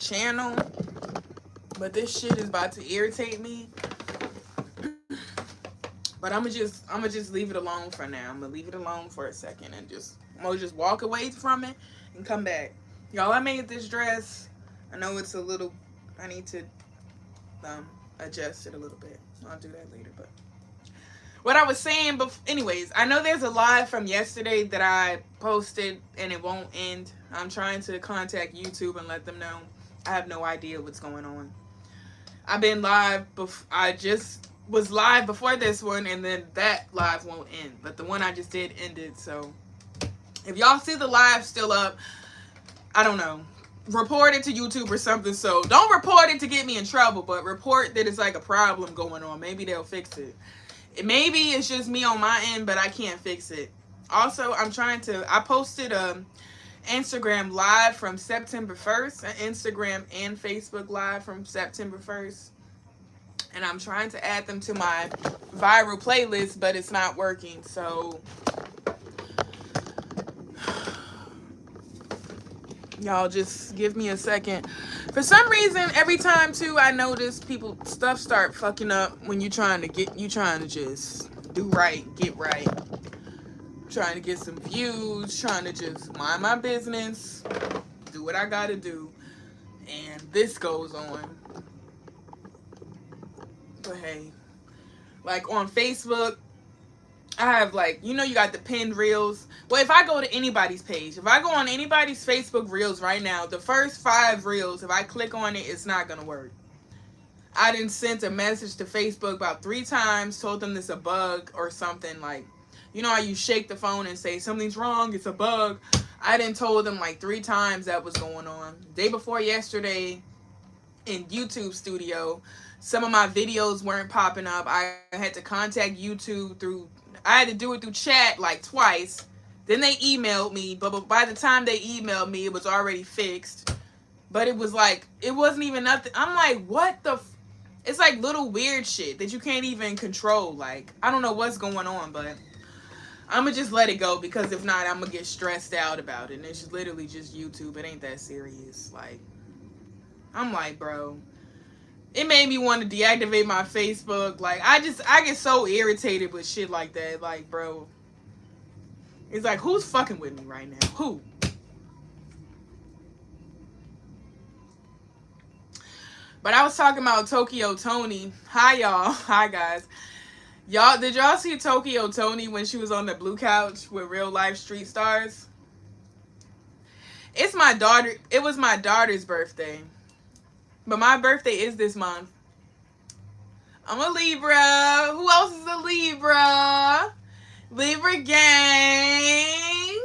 channel, but this shit is about to irritate me. But I'm gonna just leave it alone for now. I'm gonna leave it alone for a second and I'm gonna just walk away from it and come back. Y'all, I made this dress. I know it's a little, I need to adjust it a little bit. I'll do that later. But what I was saying, but anyways, I know there's a live from yesterday that I posted and it won't end. I'm trying to contact YouTube and let them know. I have no idea what's going on. I've been live, I just was live before this one, and then that live won't end. But the one I just did ended, so if y'all see the live still up, I don't know. Report it to YouTube or something. So don't report it to get me in trouble, but report that it's like a problem going on. Maybe they'll fix it. Maybe it's just me on my end, but I can't fix it. Also, I posted a Instagram live from September 1st, an Instagram and Facebook live from September 1st. And I'm trying to add them to my viral playlist, but it's not working. So y'all just give me a second. For some reason, every time too, I notice stuff start fucking up when you're trying to just do right, get right. Trying to get some views, trying to just mind my business, do what I gotta do. And this goes on. But hey, like on Facebook, I have you got the pinned reels. Well, if I go to anybody's page, if I go on anybody's Facebook reels right now, the first 5 reels, if I click on it, it's not gonna work. I done sent a message to Facebook about 3 times, told them it's a bug or something. You know how you shake the phone and say something's wrong, it's a bug. I done told them 3 times that was going on. Day before yesterday in YouTube Studio, some of my videos weren't popping up. I had to contact YouTube I had to do it through chat twice. Then they emailed me, but by the time they emailed me, it was already fixed. But it was it wasn't even nothing. I'm like, what the it's little weird shit that you can't even control. I don't know what's going on, but I'm gonna just let it go, because if not, I'm gonna get stressed out about it. And it's literally just YouTube. It ain't that serious. I'm like, bro, it made me want to deactivate my Facebook. I get so irritated with shit like that. Bro, it's who's fucking with me right now? Who? But I was talking about Tokyo Toni. Hi, y'all. Hi, guys. Did y'all see Tokyo Toni when she was on the blue couch with real life street stars? It was my daughter's birthday. But my birthday is this month. I'm a Libra. Who else is a Libra? Libra gang.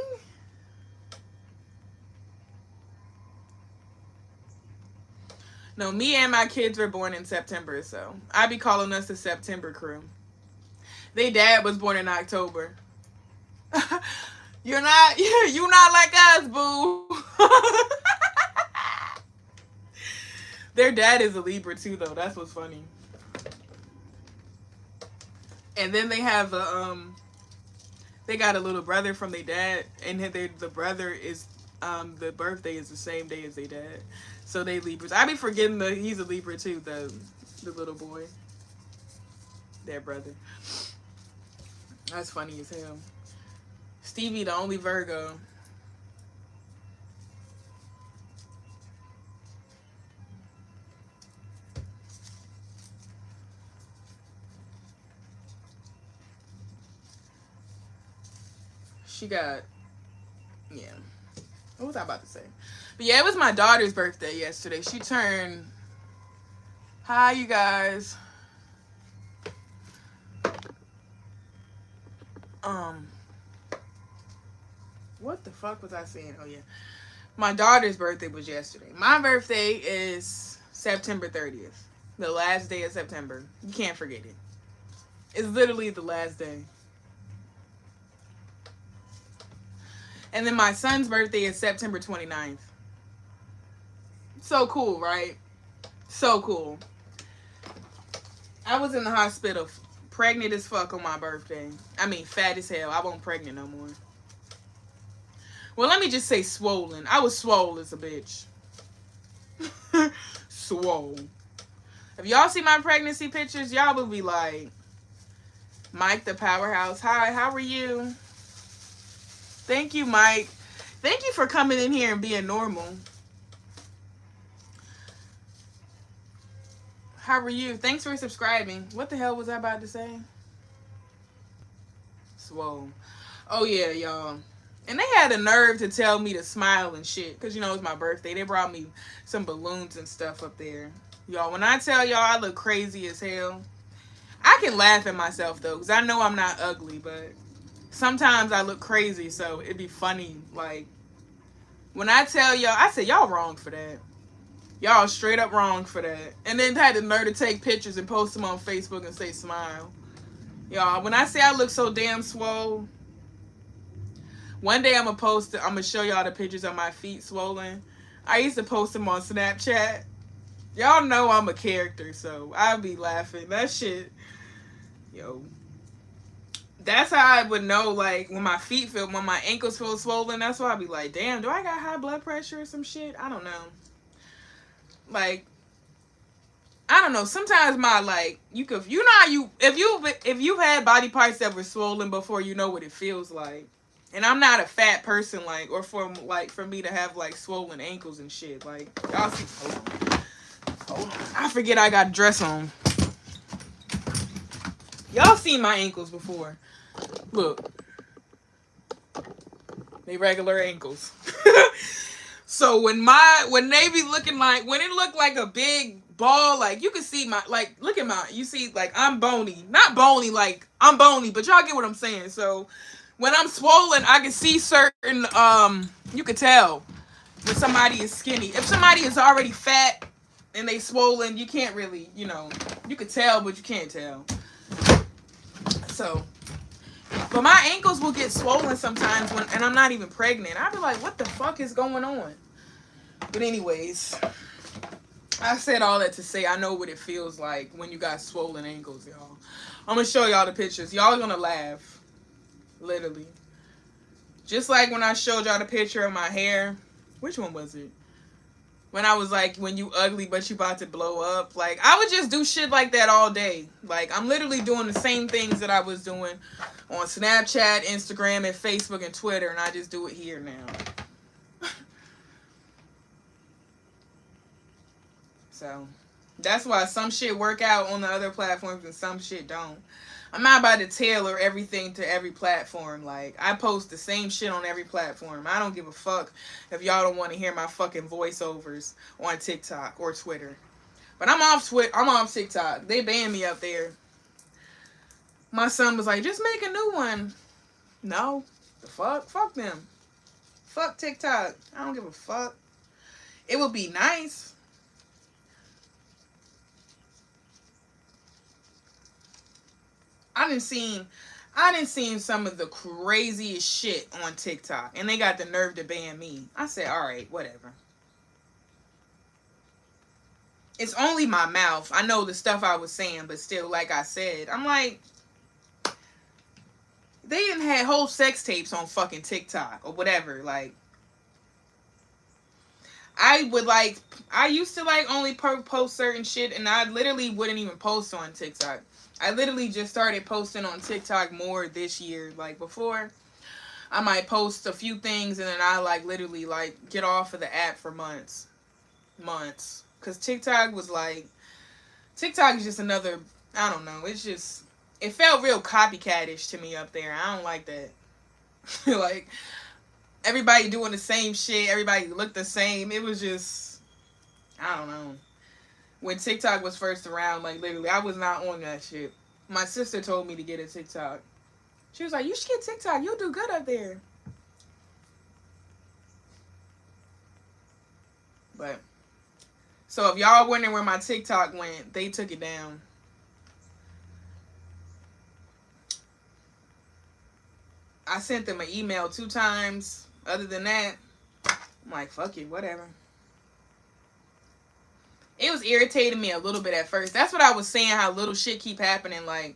No, me and my kids were born in September, so I be calling us the September crew. They dad was born in October. You're not like us, boo. Their dad is a Libra too, though. That's what's funny. And then they have they got a little brother from their dad, and the brother is the birthday is the same day as their dad, so they Libras. I be forgetting that he's a Libra too, the little boy, their brother. That's funny as hell. Stevie, the only Virgo. She got, yeah. What was I about to say? But yeah, it was my daughter's birthday yesterday. She turned, hi, you guys. What the fuck was I saying? Oh yeah, my daughter's birthday was yesterday. My birthday is September 30th, the last day of September. You can't forget it. It's literally the last day. And then my son's birthday is September 29th. So cool, right? So cool. I was in the hospital pregnant as fuck on my birthday. I mean, fat as hell. I wasn't pregnant no more. Well, let me just say swollen. I was swole as a bitch. swole. If y'all see my pregnancy pictures, y'all will be like, Mike the Powerhouse. Hi, how are you? Thank you, Mike. Thank you for coming in here and being normal. How are you? Thanks for subscribing. What the hell was I about to say? Swole. Oh, yeah, y'all. And they had the nerve to tell me to smile and shit. Because, you know, it's my birthday. They brought me some balloons and stuff up there. Y'all, when I tell y'all I look crazy as hell, I can laugh at myself, though. Because I know I'm not ugly. But sometimes I look crazy. So it'd be funny. Like, when I tell y'all, I said, y'all wrong for that. Y'all straight up wrong for that. And then had the nerve to take pictures and post them on Facebook and say smile. Y'all, when I say I look so damn swole, one day I'm gonna show y'all the pictures of my feet swollen. I used to post them on Snapchat. Y'all know I'm a character, so I'll be laughing. That shit, yo. That's how I would know, like, when my feet feel, when my ankles feel swollen, that's why I'd be like, damn, do I got high blood pressure or some shit? I don't know. Like, I don't know. Sometimes my, like, you could, you know how you, if you've had body parts that were swollen before, you know what it feels like. And I'm not a fat person, like, or for me to have, like, swollen ankles and shit. Like, y'all see, hold on. I forget I got a dress on. Y'all seen my ankles before. Look. They regular ankles. So when they be looking like, when it look like a big ball, like, you can see my, like, look at my, you see, like, I'm bony. Not bony, like, I'm bony, but y'all get what I'm saying. So when I'm swollen, I can see certain, you can tell when somebody is skinny. If somebody is already fat and they swollen, you can't really, you know, you can tell, but you can't tell. So, but my ankles will get swollen sometimes and I'm not even pregnant. I'll be like, what the fuck is going on? But anyways, I said all that to say I know what it feels like when you got swollen ankles, y'all. I'm going to show y'all the pictures. Y'all going to laugh. Literally. Just like when I showed y'all the picture of my hair. Which one was it? When I was like, when you ugly but you about to blow up. Like, I would just do shit like that all day. Like, I'm literally doing the same things that I was doing on Snapchat, Instagram, and Facebook, and Twitter. And I just do it here now. So, that's why some shit work out on the other platforms and some shit don't. I'm not about to tailor everything to every platform. Like, I post the same shit on every platform. I don't give a fuck if y'all don't want to hear my fucking voiceovers on TikTok or Twitter. But I'm off TikTok. They banned me up there. My son was like, just make a new one. No. The fuck? Fuck them. Fuck TikTok. I don't give a fuck. It would be nice. I done seen some of the craziest shit on TikTok. And they got the nerve to ban me. I said, alright, whatever. It's only my mouth. I know the stuff I was saying, but still, like I said, I'm like, they didn't have whole sex tapes on fucking TikTok or whatever. Like, I used to like only post certain shit, and I literally wouldn't even post on TikTok. I literally just started posting on TikTok more this year. Like, before, I might post a few things and then I like literally like get off of the app for months. Because TikTok is just another, I don't know, it's just, it felt real copycatish to me up there. I don't like that. Like, everybody doing the same shit, everybody looked the same. It was just, I don't know. When TikTok was first around, like, literally, I was not on that shit. My sister told me to get a TikTok. She was like, you should get TikTok. You'll do good up there. But, so if y'all wondering where my TikTok went, they took it down. I sent them an email 2 times. Other than that, I'm like, fuck it, whatever. It was irritating me a little bit at first. That's what I was saying, how little shit keep happening. Like,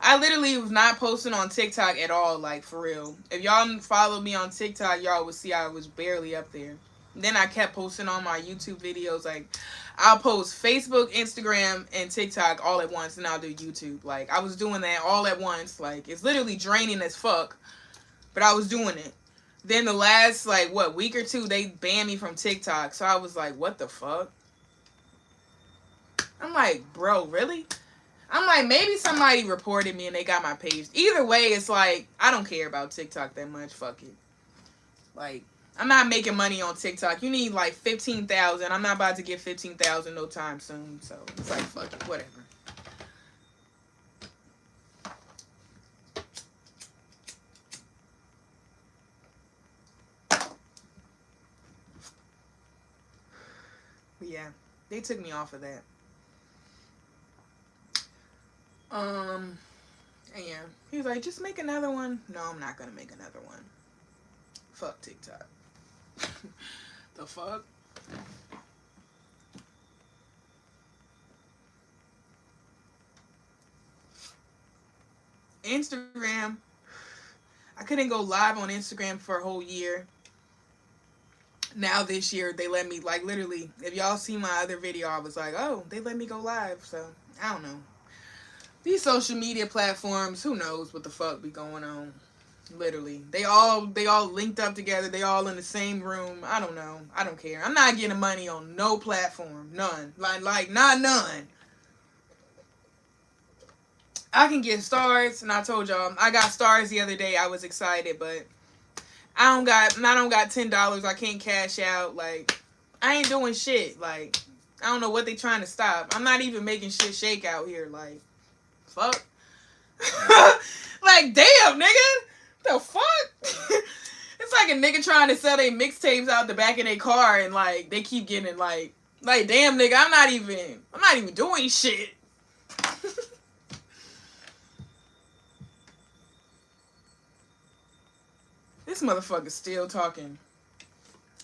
I literally was not posting on TikTok at all, like, for real. If y'all followed me on TikTok, y'all would see I was barely up there. Then I kept posting on my YouTube videos. Like, I'll post Facebook, Instagram, and TikTok all at once, and I'll do YouTube. Like, I was doing that all at once. Like, it's literally draining as fuck, but I was doing it. Then the last, like, what, week or two, they banned me from TikTok. So I was like, what the fuck? I'm like, bro, really? I'm like, maybe somebody reported me and they got my page. Either way, it's like, I don't care about TikTok that much. Fuck it. Like, I'm not making money on TikTok. You need like 15,000. I'm not about to get 15,000 no time soon. So it's like, fuck it, whatever. But yeah, they took me off of that. And yeah, he was like, just make another one. No, I'm not gonna make another one. Fuck TikTok. The fuck? Instagram. I couldn't go live on Instagram for a whole year. Now this year they let me, like, literally, if y'all see my other video, I was like, oh, they let me go live. So I don't know. These social media platforms, who knows what the fuck be going on. Literally, they all linked up together. They all in the same room. I don't know. I don't care. I'm not getting money on no platform. None. Like not none. I can get stars, and I told y'all I got stars the other day. I was excited, but I don't got $10. I can't cash out. Like, I ain't doing shit. Like, I don't know what they trying to stop. I'm not even making shit shake out here. Like, fuck. Like, damn, nigga. The fuck? It's like a nigga trying to sell their mixtapes out the back of their car, and like they keep getting like damn, nigga, I'm not even doing shit. This motherfucker's still talking.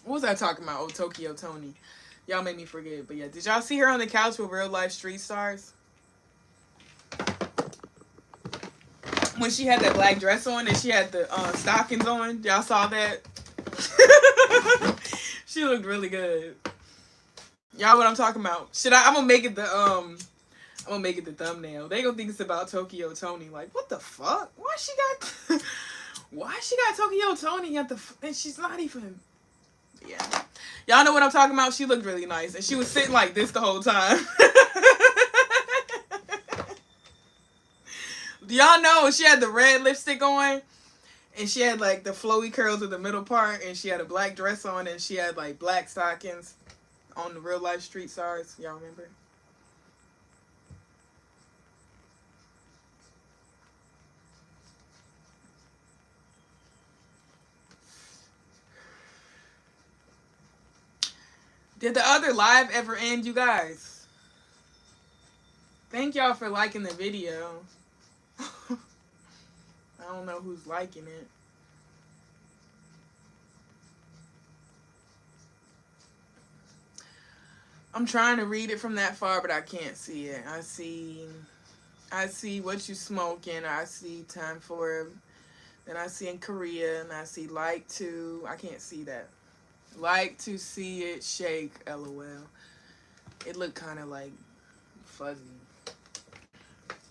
What was I talking about? Oh, Tokyo Tony. Y'all made me forget. But yeah, did y'all see her on the couch with real life street stars? When she had that black dress on and she had the stockings on. Y'all saw that? She looked really good. Y'all what I'm talking about. I'm gonna make it the thumbnail. They gonna think it's about Tokyo Tony. Like, what the fuck? Why she got Tokyo Tony at the and she's not even. Yeah. Y'all know what I'm talking about? She looked really nice. And she was sitting like this the whole time. Do y'all know she had the red lipstick on? And she had like the flowy curls with the middle part. And she had a black dress on. And she had like black stockings on the real life street stars. Y'all remember? Did the other live ever end, you guys? Thank y'all for liking the video. I don't know who's liking it. I'm trying to read it from that far, but I can't see it. I see what you smoking. I see time for. Then I see in Korea, and I see like to. I can't see that. Like to see it shake. LOL. It looked kind of like fuzzy.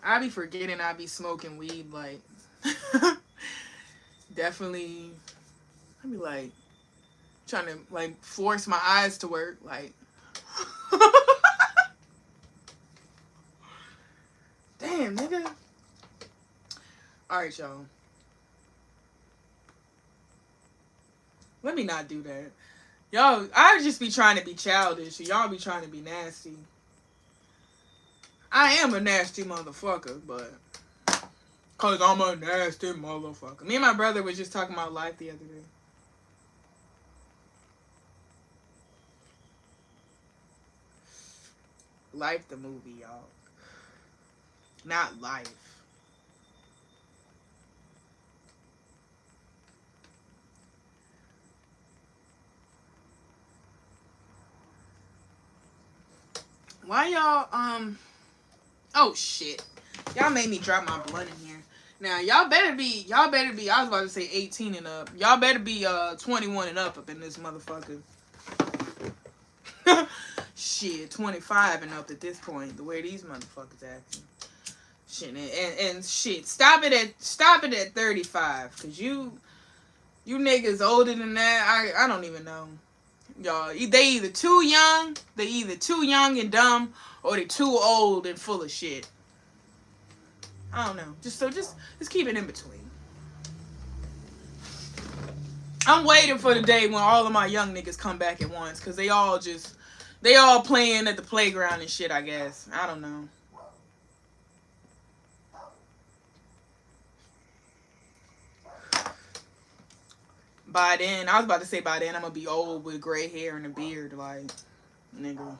I be forgetting I be smoking weed, like, definitely, I be, like, trying to, like, force my eyes to work, like, damn, nigga. Alright, y'all. Let me not do that. Y'all, I just be trying to be childish, and y'all be trying to be nasty. I am a nasty motherfucker, but cause I'm a nasty motherfucker. Me and my brother was just talking about life the other day. Life the movie, y'all. Not Life. Why y'all oh shit. Y'all made me drop my blunt in here. Now y'all better be I was about to say 18 and up. Y'all better be 21 and up in this motherfucker. shit, 25 and up at this point, the way these motherfuckers acting. Shit, and shit, stop it at 35, cause you niggas older than that, I don't even know. Y'all, they either too young and dumb, or they too old and full of shit. I don't know. Just keep it in between. I'm waiting for the day when all of my young niggas come back at once, cause they all playing at the playground and shit, I guess. I don't know. By then, I was about to say by then I'm gonna be old with gray hair and a beard, like, nigga.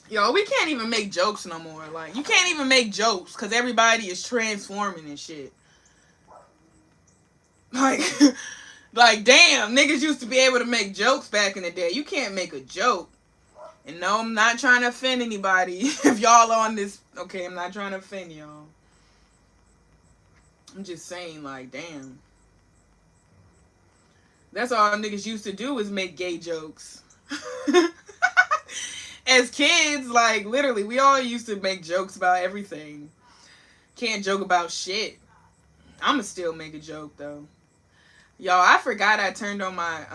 Yo, we can't even make jokes no more. Like, you can't even make jokes because everybody is transforming and shit. Like, like, damn, niggas used to be able to make jokes back in the day. You can't make a joke. And no, I'm not trying to offend anybody. If y'all on this, okay, I'm not trying to offend y'all. I'm just saying, like, damn. That's all niggas used to do is make gay jokes. As kids, like, literally, we all used to make jokes about everything. Can't joke about shit. I'ma still make a joke, though. Y'all, I forgot I turned on my,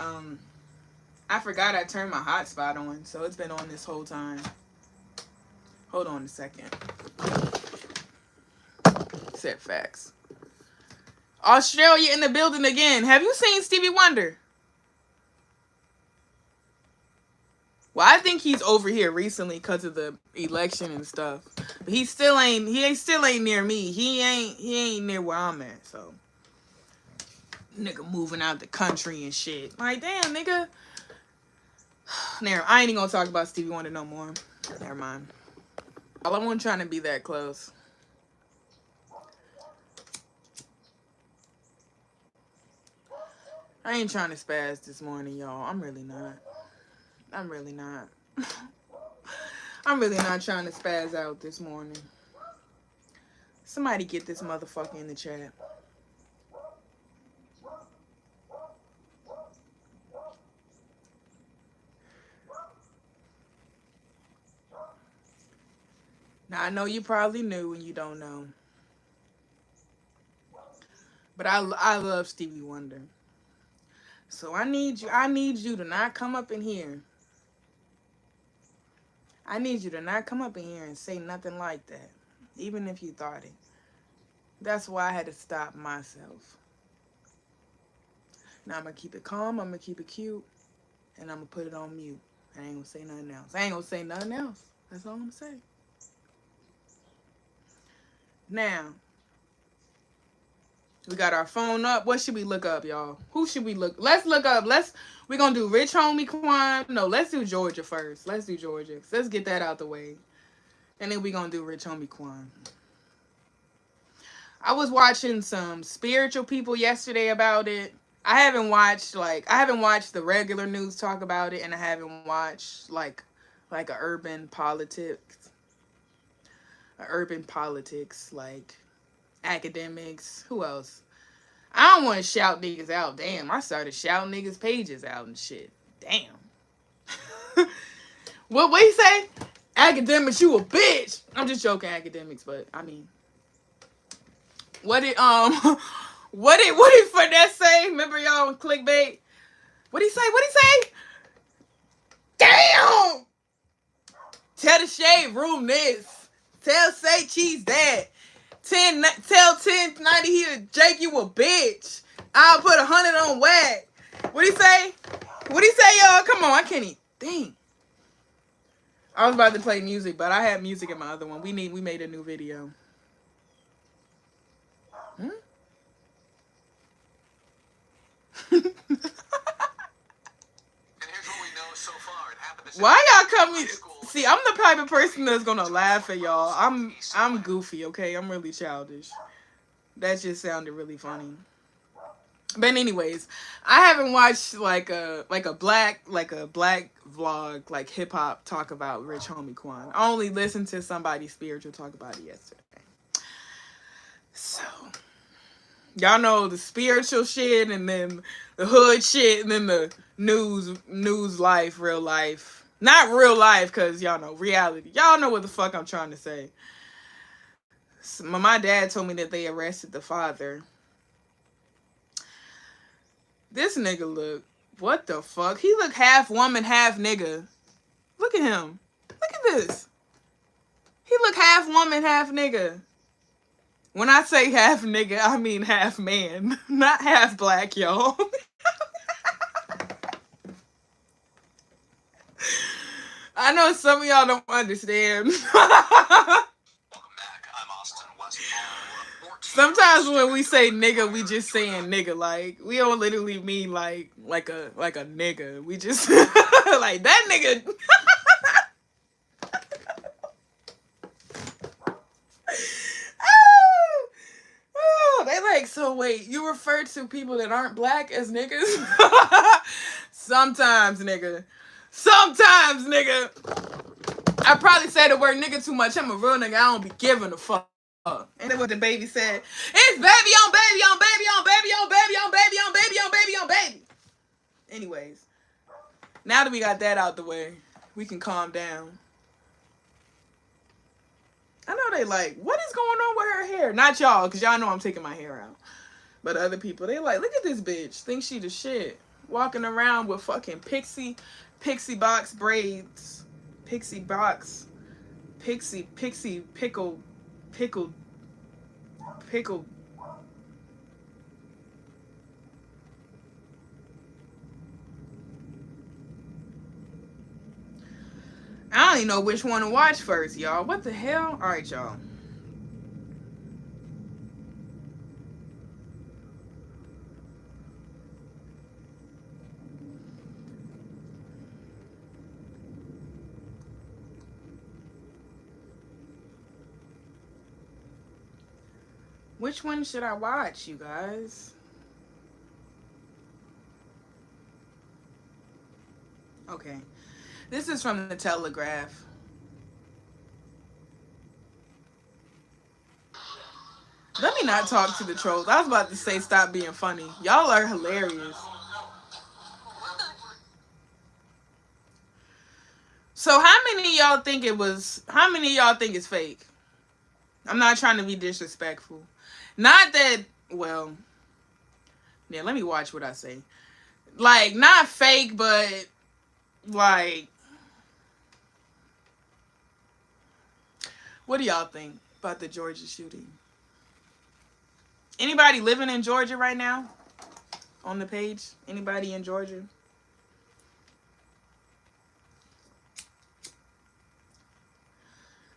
hotspot on, so it's been on this whole time. Hold on a second. Set facts. Australia in the building again. Have you seen Stevie Wonder? Well, I think he's over here recently because of the election and stuff. But he still ain't near me. He ain't near where I'm at, so. Nigga moving out the country and shit. Like, damn, nigga. I ain't even gonna talk about Stevie Wonder no more. Never mind. I wasn't trying to be that close. I ain't trying to spaz this morning, y'all. I'm really not. I'm really not trying to spaz out this morning. Somebody get this motherfucker in the chat. Now, I know you probably knew and you don't know. But I love Stevie Wonder. So I need you to not come up in here. I need you to not come up in here and say nothing like that. Even if you thought it. That's why I had to stop myself. Now I'm going to keep it calm. I'm going to keep it cute. And I'm going to put it on mute. I ain't going to say nothing else. I ain't going to say nothing else. That's all I'm going to say. Now, we got our phone up. What should we look up, y'all? Who should we look? Let's look up. We're going to do Rich Homie Quan. No, let's do Georgia first. Let's do Georgia. Let's get that out the way. And then we're going to do Rich Homie Quan. I was watching some spiritual people yesterday about it. I haven't watched the regular news talk about it, and I haven't watched like a urban politics, like academics. Who else? I don't want to shout niggas out. Damn, I started shouting niggas' pages out and shit. Damn. What he say? Academics, you a bitch. I'm just joking, academics, but I mean, what did Fournette say? Remember y'all on clickbait? What he say? Damn! Tell the shade room this. Tell Say Cheese that. Tell 1090 here, Jake, you a bitch. I'll put 100 on whack. What he say, y'all? Come on, I can't even think. I was about to play music, but I had music in my other one. We made a new video. Why y'all come? See, I'm the type of person that's gonna laugh at y'all. I'm goofy, okay? I'm really childish. That just sounded really funny. But anyways, I haven't watched like a black vlog, like hip hop talk about Rich Homie Quan. I only listened to somebody spiritual talk about it yesterday. So Y'all know the spiritual shit, and then the hood shit, and then the news life, real life. Not real life, because y'all know reality. Y'all know what the fuck I'm trying to say. So my dad told me that they arrested the father. This nigga look, what the fuck? He look half woman, half nigga. Look at him. Look at this. He look half woman, half nigga. When I say half nigga, I mean half man, not half black, y'all. I know some of y'all don't understand. Sometimes when we say nigga, we just saying nigga. Like, we don't literally mean like a nigga. We just like that nigga. They like, so wait, you refer to people that aren't black as niggas? Sometimes, nigga. Sometimes, nigga. I probably say the word nigga too much. I'm a real nigga. I don't be giving a fuck. And then what the baby said, it's baby on baby on baby on baby on baby on baby on baby on baby on baby. Anyways, now that we got that out the way, we can calm down. I know they like, what is going on with her hair? Not y'all, because y'all know I'm taking my hair out. But other people, they like, look at this bitch. Think she the shit. Walking around with fucking pixie box braids. Pixie box. Pixie pickle. I don't even know which one to watch first, y'all. What the hell? All right, y'all. Which one should I watch, you guys? Okay. This is from the Telegraph. Let me not talk to the trolls. I was about to say stop being funny. Y'all are hilarious. So how many of y'all think it's fake? I'm not trying to be disrespectful. Not that, well, yeah, let me watch what I say. Like, not fake, but like, what do y'all think about the Georgia shooting? Anybody living in Georgia right now? On the page? Anybody in Georgia?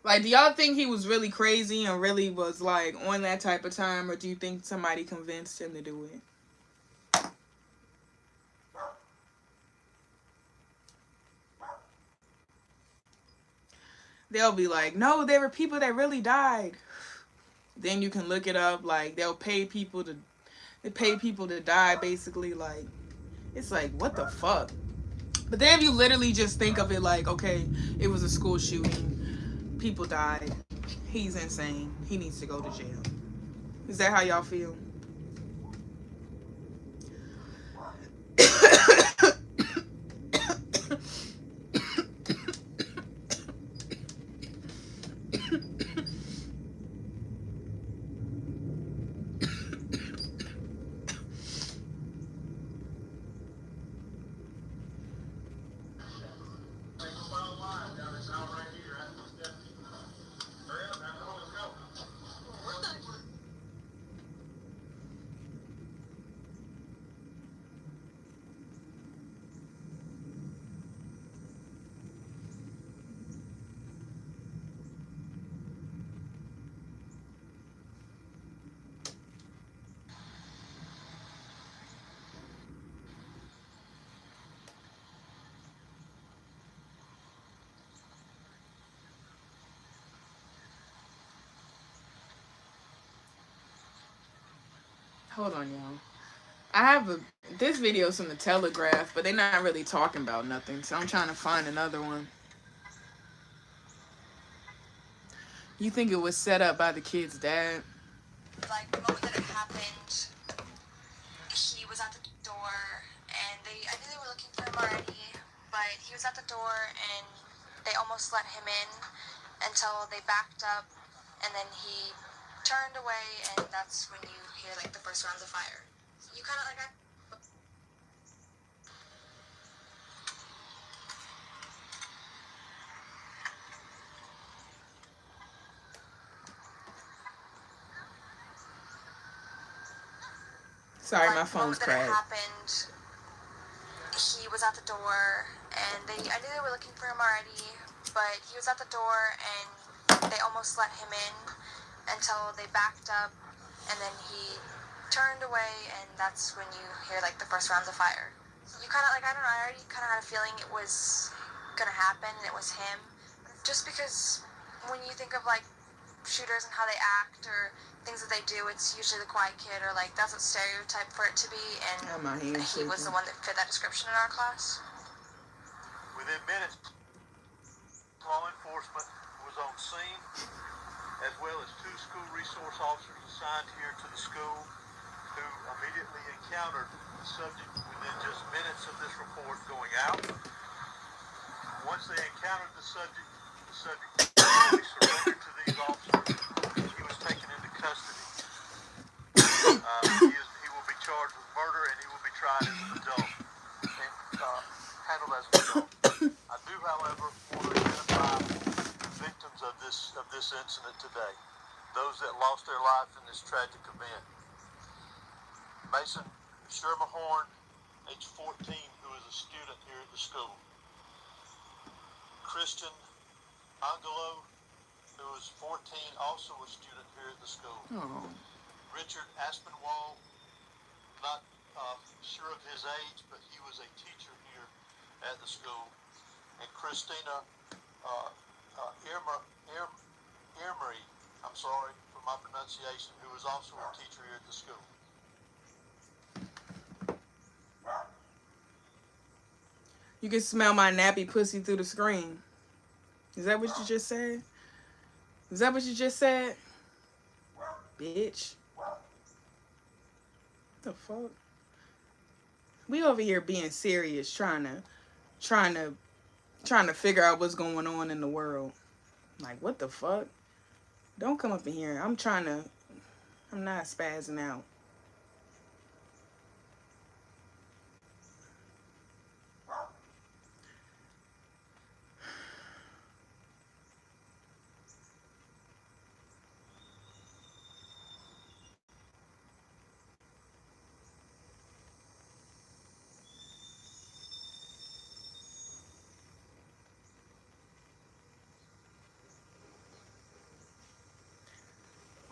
Like, do y'all think he was really crazy and really was like on that type of time, or do you think somebody convinced him to do it? They'll be like, no, there were people that really died. Then you can look it up. Like, they'll pay people to die, basically. Like, it's like, what the fuck? But then if you literally just think of it like, okay, it was a school shooting, people died, he's insane, he needs to go to jail. Is that how y'all feel? Hold on, y'all. I have this video's from the Telegraph, but they're not really talking about nothing, so I'm trying to find another one. You think it was set up by the kid's dad? Like, what was it? happened, he was at the door, and I knew they were looking for him already, but he was at the door, and they almost let him in until they backed up, and then he turned away, and that's when you hear, like, the first rounds of fire. You kind of, like, Sorry, my phone's cracked. Happened, he was at the door, and I knew they were looking for him already, but he was at the door, and they almost let him in until they backed up, and then he turned away, and that's when you hear, like, the first rounds of fire. You kind of, like, I don't know, I already kind of had a feeling it was gonna happen, and it was him. Just because when you think of, like, shooters and how they act or things that they do, it's usually the quiet kid, or, like, that's a stereotype for it to be, and he was the one that fit that description in our class. Within minutes, law enforcement was on scene, as well as 2 school resource officers assigned here to the school, who immediately encountered the subject within just minutes of this report going out. Once they encountered the subject quickly surrendered to these officers. He was taken into custody. He will be charged with murder, and he will be tried as an adult and handled as an adult. I do, however, want to identify the victims of this incident today, those that lost their life in this tragic event. Mason Shermahorn, age 14, who is a student here at the school. Christian Angelo, who is 14, also a student here at the school. Oh. Richard Aspinwall, not sure of his age, but he was a teacher here at the school. And Christina Irmery, I'm sorry for my pronunciation, who was also a teacher here at the school. You can smell my nappy pussy through the screen. Is that what you just said? Is that what you just said? Bitch. What the fuck? We over here being serious, trying to figure out what's going on in the world. Like, what the fuck? Don't come up in here. I'm not spazzing out.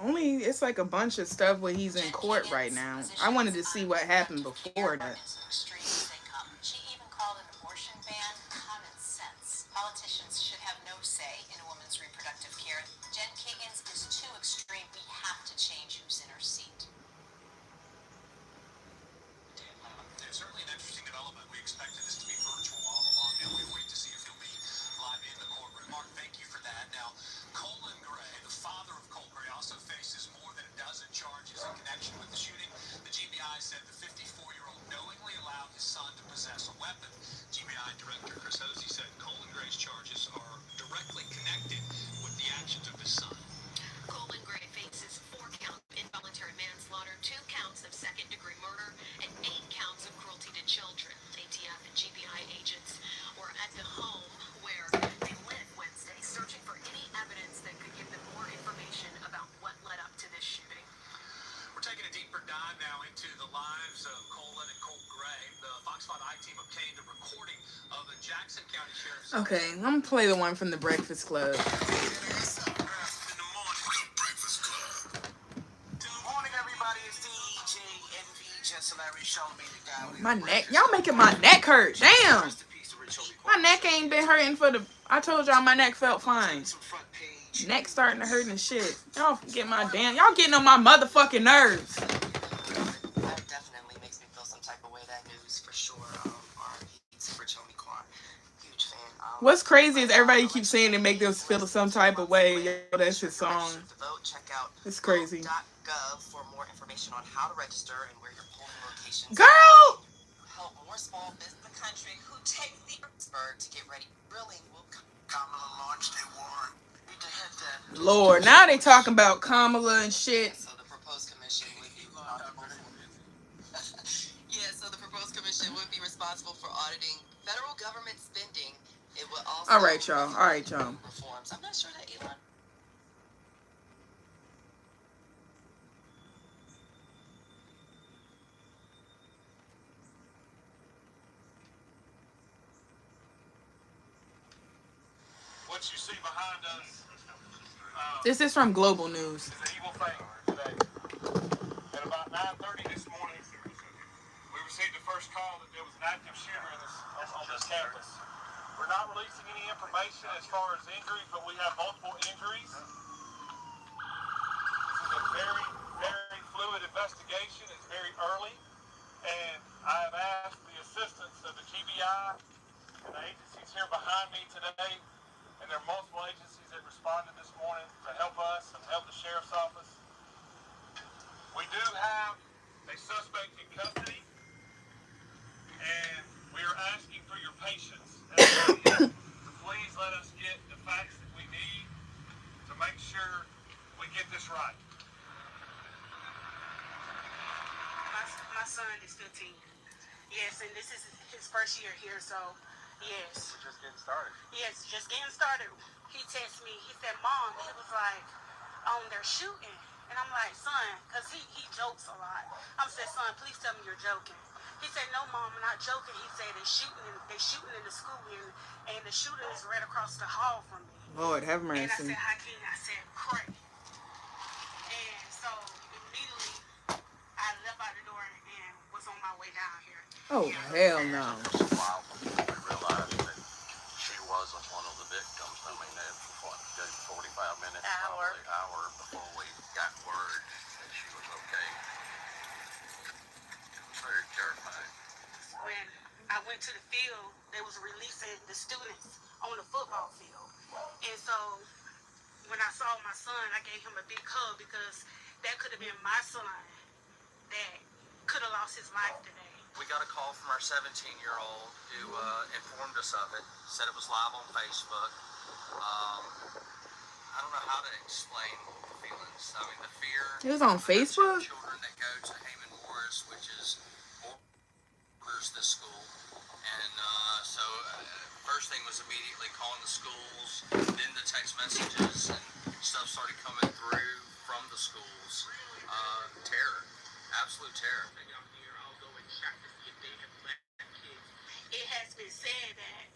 Only it's like a bunch of stuff where he's in court right now. I wanted to see what happened before that. She even called an abortion ban common sense. Politicians should have no say in a woman's reproductive care. Jen Kiggins is too extreme. We have to change who's in her seat. It's certainly an interesting development. We expected this to be virtual all along. Now we wait to see if he'll be live in the courtroom. Mark, thank you for that. Now, Colin Gray, the father of Cole Gray, also faces more than a dozen charges in connection with the shooting. The GBI said the 54-year-old knowingly allowed his son to possess a weapon. GBI Director Chris Hosey said Colin Gray's charges are directly connected with the actions of his son. Colin Gray faces 4 counts of involuntary manslaughter, 2 counts of second-degree murder, and 8 counts of cruelty to children. ATF and GBI agents were at the home where they went Wednesday, searching for any evidence that could give them more information about what led up to this shooting. We're taking a deeper dive now into the lives of Colin and Cole Gray. The Fox 5 I-team obtained a recording of a Jackson County Sheriff's... Okay, I'm gonna play the one from the Breakfast Club. My neck, y'all making my neck hurt. Damn, my neck ain't been hurting for the. I told y'all my neck felt fine. Neck starting to hurt and shit. Y'all get my damn. Y'all getting on my motherfucking nerves. That definitely makes me feel some type of way. That news for sure. For Quan, huge fan. What's crazy is everybody keeps saying they make them feel some type of way. Yo, that's his song. It's crazy. .gov for more information on how to register and where your polling locations Girl! help more small business in the country who take the Pittsburgh to get ready. Drilling will Kamala launched a war. Need to hit that. Lord, now they talking about Kamala and shit. So the proposed commission would be so the proposed commission would be responsible for auditing federal government spending. It would also All right, y'all. All right, y'all. Reforms. I'm not sure that Elon. What you see behind us This is from Global News. is an evil thing today. At about 9:30 this morning, we received the first call that there was an active shooter on this campus. We're not releasing any information as far as injuries, but we have multiple injuries. This is a very, very fluid investigation. It's very early, and I have asked the assistance of the GBI and the agencies here behind me today, and there are multiple agencies that responded this morning to help us and help the sheriff's office. We do have a suspect in custody, and we are asking for your patience. Please let us get the facts that we need to make sure we get this right. My son is 15. Yes, and this is his first year here, so yes. We're just getting started. Yes, just getting started. He texted me. He said, "Mom," he was like, they're shooting. And I'm like, "Son," because he jokes a lot. I said, "Son, please tell me you're joking." He said, "No, Mom, I'm not joking." He said, they shooting in the school, and the shooter is right across the hall from me. Lord, have mercy. And I said, "Hakeem," I said, "Pray." And so immediately I left out the door and was on my way down here. Oh, hell no. Just a while before we realized that she wasn't one of the victims. I mean, that was what, a good 45 minutes, probably an hour before we got word that she was okay. It was very terrifying. When I went to the field, they was releasing the students on the football field. And so when I saw my son, I gave him a big hug because that could have been my son that could have lost his life today. We got a call from our 17-year-old who informed us of it, said it was live on Facebook. I don't know how to explain the feelings. I mean, the fear. It was on Facebook? Children that go to Heyman Morris, which is borders this school. And so first thing was immediately calling the schools, then the text messages and stuff started coming through from the schools. Terror, absolute terror. It has been said that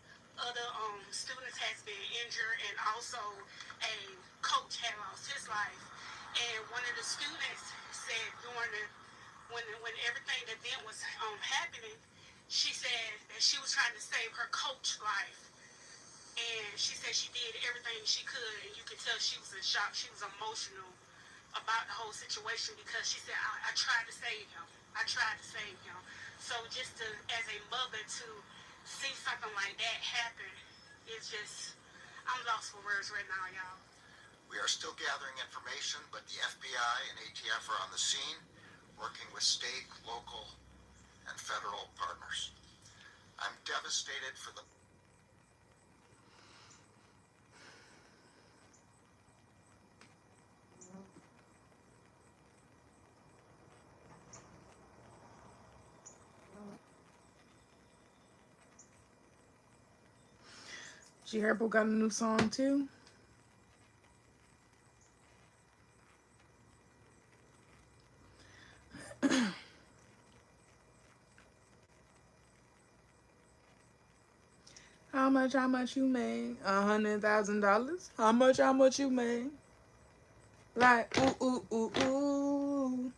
other students has been injured, and also a coach had lost his life. And one of the students said during when everything, the event was happening, she said that she was trying to save her coach's life. And she said she did everything she could, and you could tell she was in shock. She was emotional about the whole situation because she said, I tried to save him. I tried to save him. So just to, as a mother, to see something like that happen is just, I'm lost for words right now, y'all. We are still gathering information, but the FBI and ATF are on the scene, working with state, local, and federal partners. I'm devastated for the Herbo got a new song too. How much you made? $100,000. How much you made? Like, ooh, ooh, ooh, ooh.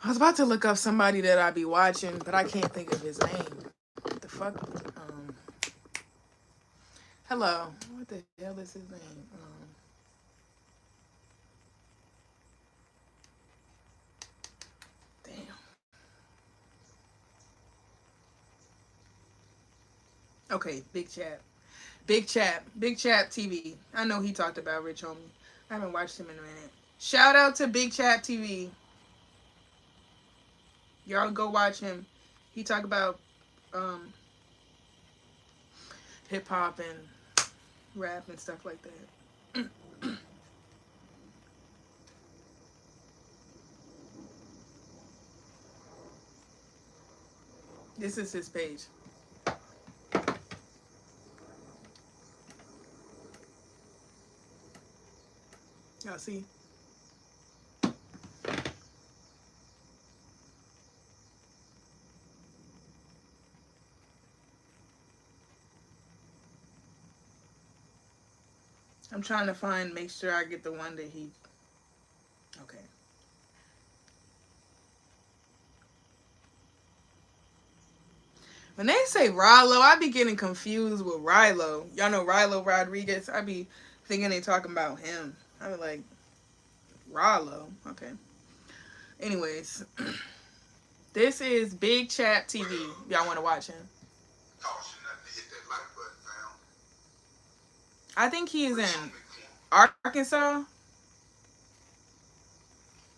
I was about to look up somebody that I be watching, but I can't think of his name. What the fuck? Hello. What the hell is his name? Damn. Okay, Bigchaptv. I know he talked about Rich Homie. I haven't watched him in a minute. Shout out to Bigchaptv. Y'all go watch him. He talk about hip hop and rap and stuff like that. This is his page. Y'all see? I'm trying to make sure I get the one that he... Okay. When they say Rilo, I be getting confused with Rilo. Y'all know Rilo Rodriguez? I be thinking they talking about him. I be like, Rilo? Okay. Anyways. This is Bigchaptv. Y'all want to watch him? I think he is in Arkansas.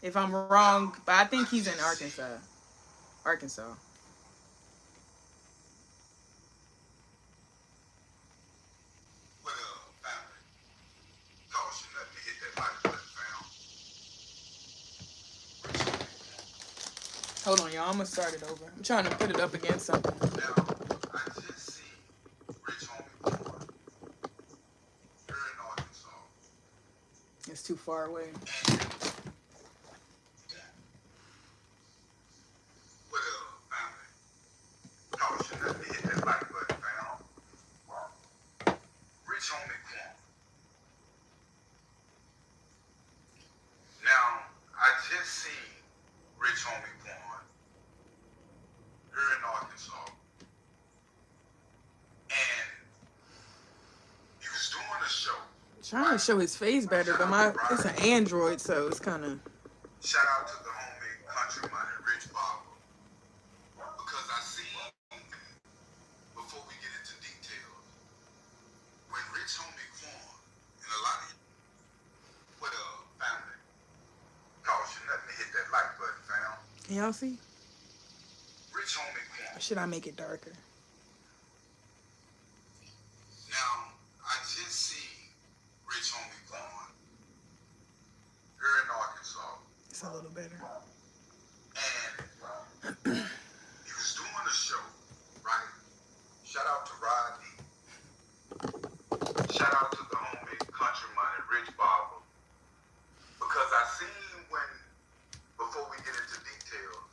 If I'm wrong, but I think he's in Arkansas. Arkansas. Hold on, y'all. I'm going to start it over. I'm trying to put it up against something. Now, I just see Rich Homie Quan here in Arkansas. It's too far away. What up, family? Y'all should let me hit that like button, fam. Rich Homie Quan. Now, I just seen Rich Homie Quan here in Arkansas. And he was doing a show. Trying to show his face better, but it's an Android, so it's kind of... Shout out to the homie countryman Rich Barber. Because I see, before we get into details, when Rich Homie Quan and a lot of what family cost you nothing to hit that like button, fam. Can y'all see? Rich Homie Quan. Or should I make it darker? Now, I just see Rich Homie Quan here in Arkansas. It's a little better. And he was doing a show, right? Shout out to Rodney. Shout out to the homie countryman Rich Barber. Because I seen before we get into details,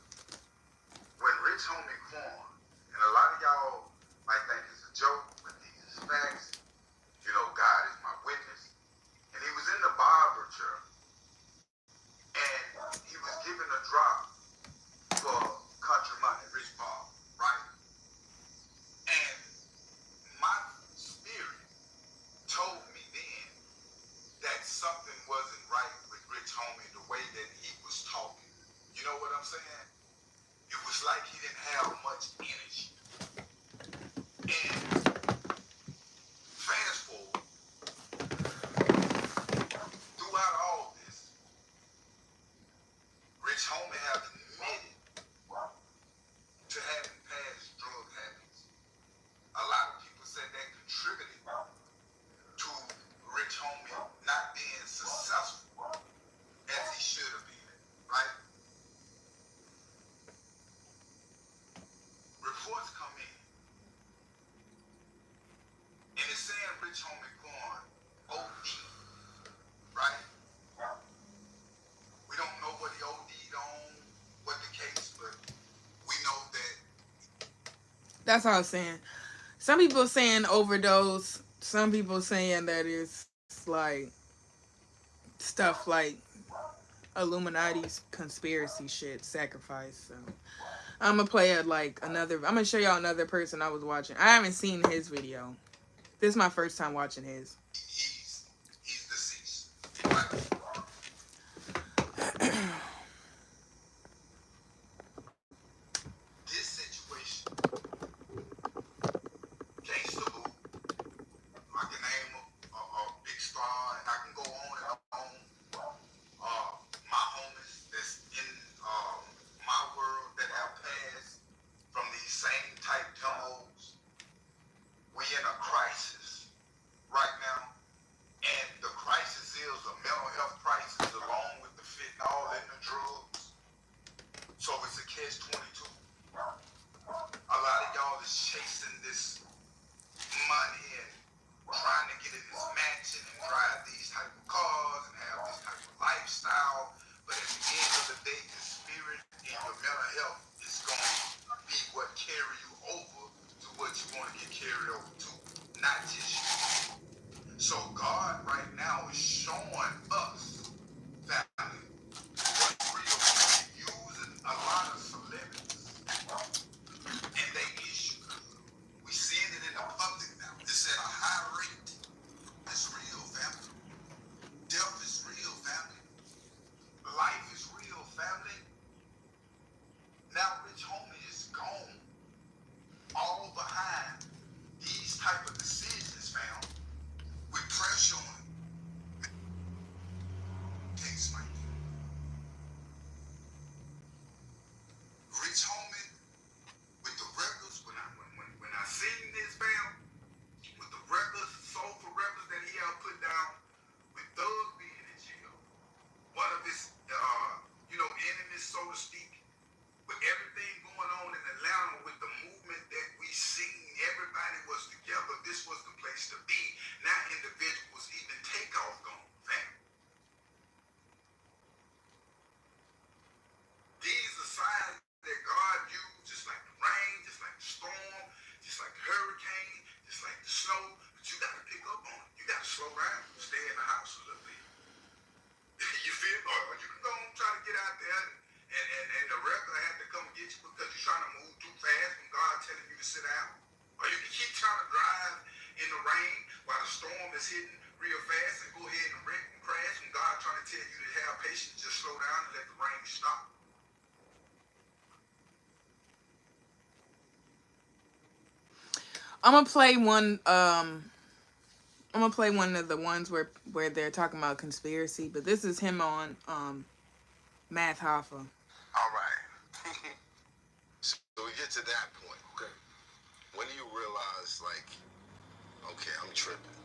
when Rich Homie Quan, and a lot of y'all might think it's a joke, but these is facts. You know, God is my witness. And he was in the barber chair. And he was giving a drop for countryman Rich Barber, right? And my spirit told me then that something wasn't right with Rich Homie, the way that he was talking. You know what I'm saying? It was like he didn't have much energy. And fast forward, throughout all this, Rich Homie has admitted to having past drug habits. A lot of people said that contributed to Rich Homie not being successful as he should have been, right? Reports come in, and it's saying Rich Homie Quan OD, right? We don't know what he OD'd on, what the case, but we know that. That's what I was saying. Some people saying overdose. Some people saying that it's like stuff like Illuminati's conspiracy shit, sacrifice. So I'm gonna play I'm gonna show y'all another person I was watching. I haven't seen his video. This is my first time watching his. He's deceased. Right? This situation, Gangsta Boo, I can name a big star, and I can go on and on. My homies that's in my world that have passed from these same type demos. We in a crisis right now, and the crisis is a mental health crisis along with the fentanyl and the drugs. So it's a catch-22. A lot of y'all is chasing this money and trying to get in this mansion and drive these type of cars and have this type of lifestyle. But at the end of the day, the spirit and your mental health is going to be what carry you over to what you want to get carried over to, not just you. So God right now is showing us, family, what real using a lot of celebrities and they issue. We seeing it in the public now. It's at a high rate. It's real, family. Death is real, family. Life is real, family. Now Rich Homie is gone. All behind these type of decisions, fam. With pressure on it. Case like that. Rich Homie, with the records, when I seen this, fam, with the records, soulful records that he had put down, with Thug being in jail, one of his, enemies, so to speak, with everything going on in Atlanta, with the movement that we seen, everybody was together. This was the place to be. Now individuals even take off gone, fam. These are signs that God used, just like the rain, just like the storm, just like the hurricane, just like the snow. But you got to pick up on it. You got to slow down. Stay in the house a little bit. You feel? Or you can go and try to get out there and the regular had to come get you because you're trying to move too fast when God telling you to sit down. Or you can keep trying to drive in the rain while the storm is hitting real fast and go ahead and wreck and crash when God trying to tell you to have patience, just slow down and let the rain stop. I'm gonna play one. I'm gonna play one of the ones where they're talking about conspiracy, but this is him on Math Hoffa. All right. So we get to that point. Okay. When do you realize, okay, I'm tripping?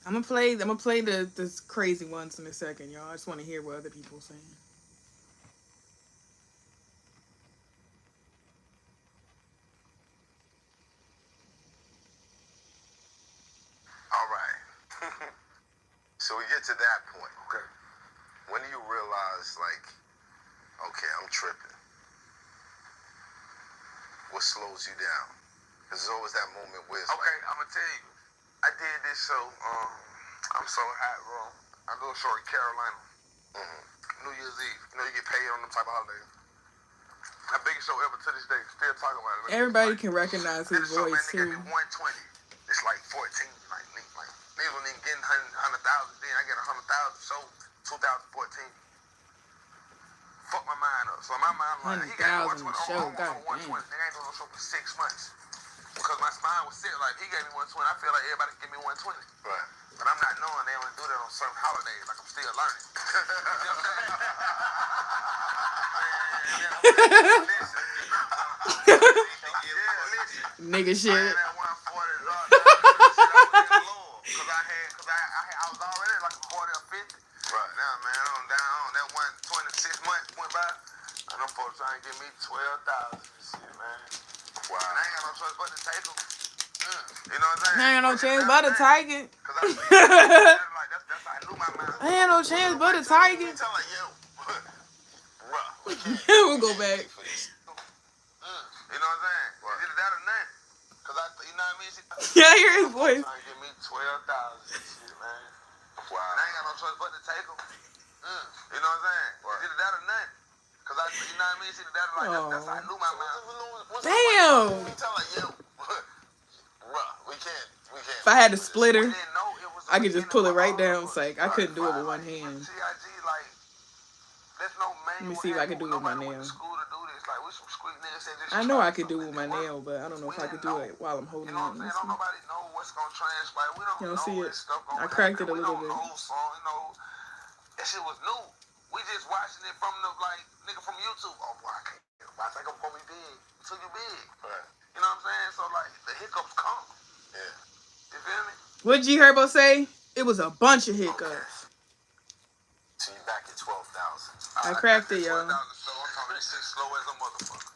I'm gonna play the crazy ones in a second, y'all. I just want to hear what other people are saying. All right. So we get to that point. Okay. When do you realize, okay, I'm tripping? What slows you down? Because there's always that moment where it's okay, I'm going to tell you. I did this show, I'm So Hot, bro. I do a show in Carolina. New Year's Eve. You know, you get paid on them type of holidays. My biggest show ever to this day. Still talking about it. Everybody can recognize his voice, too. They gave me 120. It's like 14. Niggas wasn't even getting 100,000 then. I get 100,000 show 2014. Fuck my mind up. So my mind like, he got 120. Show, God 120. Nigga ain't doing no show for 6 months. Because my spine was sick. Like, he gave me 120. I feel like everybody give me 120. Right. But I'm not knowing they only do that on certain holidays. Like, I'm still learning. You know what I'm saying? Nigga shit. I was already like a 40 or 50. Right now, man, I'm down. That 126 months went by. And them folks trying to give me 12,000 and shit, man. Wow. And I ain't got no choice but to take them. You know what I'm saying? I ain't got no chance but to take it. Because that's how I knew my mind. I ain't no chance but to take it. I'm like, yo, We'll go back. You know what I'm saying? Right. Either that or nothing. Because you know what I mean? Yeah, I hear his voice. Trying to give me 12,000 and shit, man. Wow. And I ain't got no choice but to take them. You know what I'm saying? It's either that or nothing. Cause I, you know what I mean? It's either that or like, that's how I knew my man. Damn. We tell like, yo, bruh, we can't. If I had a splitter, We didn't know it was I could just pull it right down. It's It's like I couldn't do it with one hand. TIG, like, there's no Let me manual see if I can do it with my nobody went nail. to school to do this. Like, we some street niggas that just I know try I could do it with my something nail, but I don't know if I could do it while I'm holding You know what I'm it. saying? Don't nobody know what's gonna transpire. We don't You don't know see it? this stuff gonna I cracked happen. it a little We bit. don't know song, you know. That shit was new. We just watching it from the, like, nigga from YouTube. Oh, boy, I can't. I think I'm gonna be big until you big. Right. You know what I'm saying? So, like, the hiccups come. Yeah. You feel me? What G Herbo say? It was a bunch of hiccups. Okay. So you back at 12,000. I cracked it, y'all. 12,000 slow. I'm talking this shit slow as a motherfucker.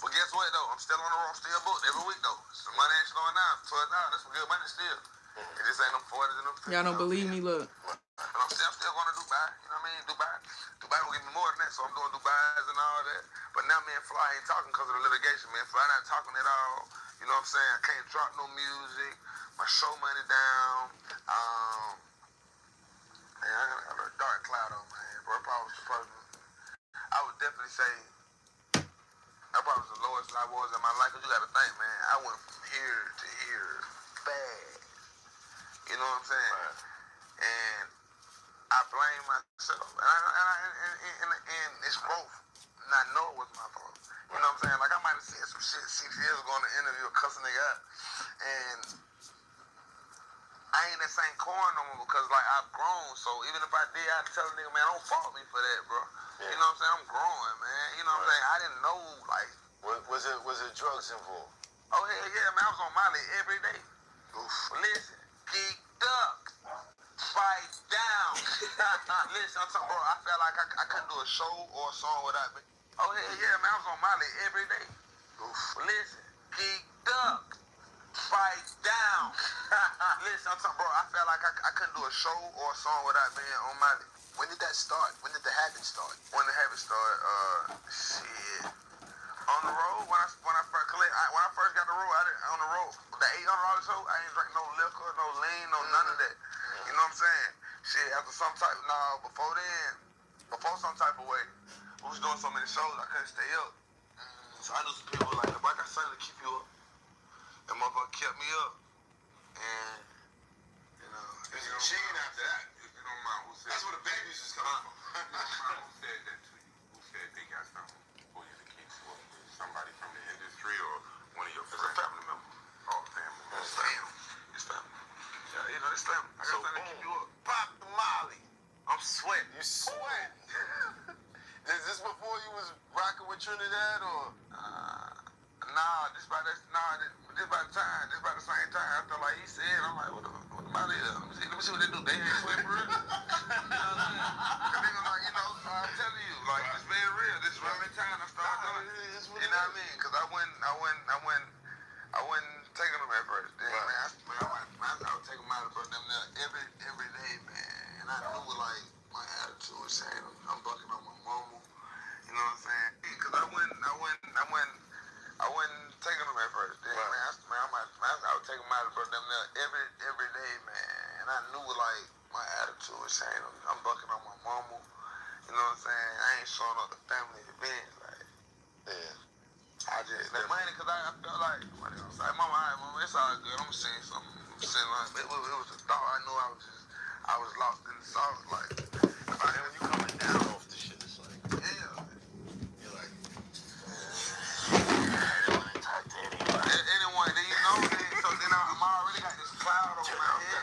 But guess what, though? I'm still on the road, still booked every week, though. Some money ain't slowing down. 12,000, that's some good money still. It just ain't them 40s and them 50s. Y'all don't believe me? Look. But I'm still going to Dubai. You know what I mean? Dubai will give me more than that, so I'm doing Dubai's and all that. But now me and Fly ain't talking because of the litigation. Me and Fly not talking at all. You know what I'm saying? I can't drop no music. My show money down. Man, I got a dark cloud on my head, bro. It probably was the person. I would definitely say that probably was the lowest I was in my life. Cause you got to think, man, I went from here to here fast. You know what I'm saying? Right. And I blame myself. And it's growth. And I know it was my fault. You know what I'm saying? Like, I might have said some shit 6 years ago in the interview, cussing nigga out. And I ain't that same Quan no more because, like, I've grown. So even if I did, I'd tell a nigga, man, don't fault me for that, bro. Yeah. You know what I'm saying? I'm growing, man. You know what I'm saying? I didn't know, like... Was it drugs involved? Oh, hell yeah, man. I was on Molly every day. Oof. Listen, geeked up. Fight down. Listen, I'm talking, bro, I felt like I couldn't do a show or a song without me. Oh, hell yeah, man. I was on Molly every day. Oof. Listen, geeked up. Fight down. Listen, I'm talking, bro, I felt like I couldn't do a show or a song without being on Molly. When did that start? When did the habit start? When the habit started, shit. On the road, when I first got the road, on the road, the $800 show, I ain't drink no liquor, no lean, no none of that. You know what I'm saying? Shit, after some type, before some type of way, we was doing so many shows, I couldn't stay up. So I knew some people like, if I got something to keep you up, that motherfucker kept me up. And, you know. There's a machine after that, if you don't mind who said. That's where the bad news is coming from. Who said that to you? Who said they got something for you to keep you up? Somebody from the industry or one of your friends? It's a family member. Oh, family. It's family. It's family. Yeah, you know, it's family. I got something to keep you up. Pop the Molly. I'm sweating. You sweat? Is this before you was rocking with Trinidad or? This about the time. This about the same time. I felt like he said, I'm like, what about it? Let me see what they do. They ain't sweating for real. You know what I'm saying? Like, you know, I'm telling you, like, it's very real. This is really time I started doing it. You know what I mean? Because I wasn't taking them at first. Then, man, I would take them out of them every day, man. And I knew, like, my attitude was saying, I'm bucking on my mama. You know what I'm saying? Because I wasn't taking them at first. Then, I would take them out of them every day, man. And I knew, like, my attitude was saying, I'm bucking on my mama. You know what I'm saying? I ain't showing up to family events, like, yeah. I just, that money, because I felt like, what else? Like, mama, all right, mama, it's all good. I'm saying something. It was a thought. I knew I was lost in the sauce, like. And when you coming down off the shit, it's like, yeah. You're like, I don't want to talk to anyone. Then you know, so then I'm already got this cloud over my head.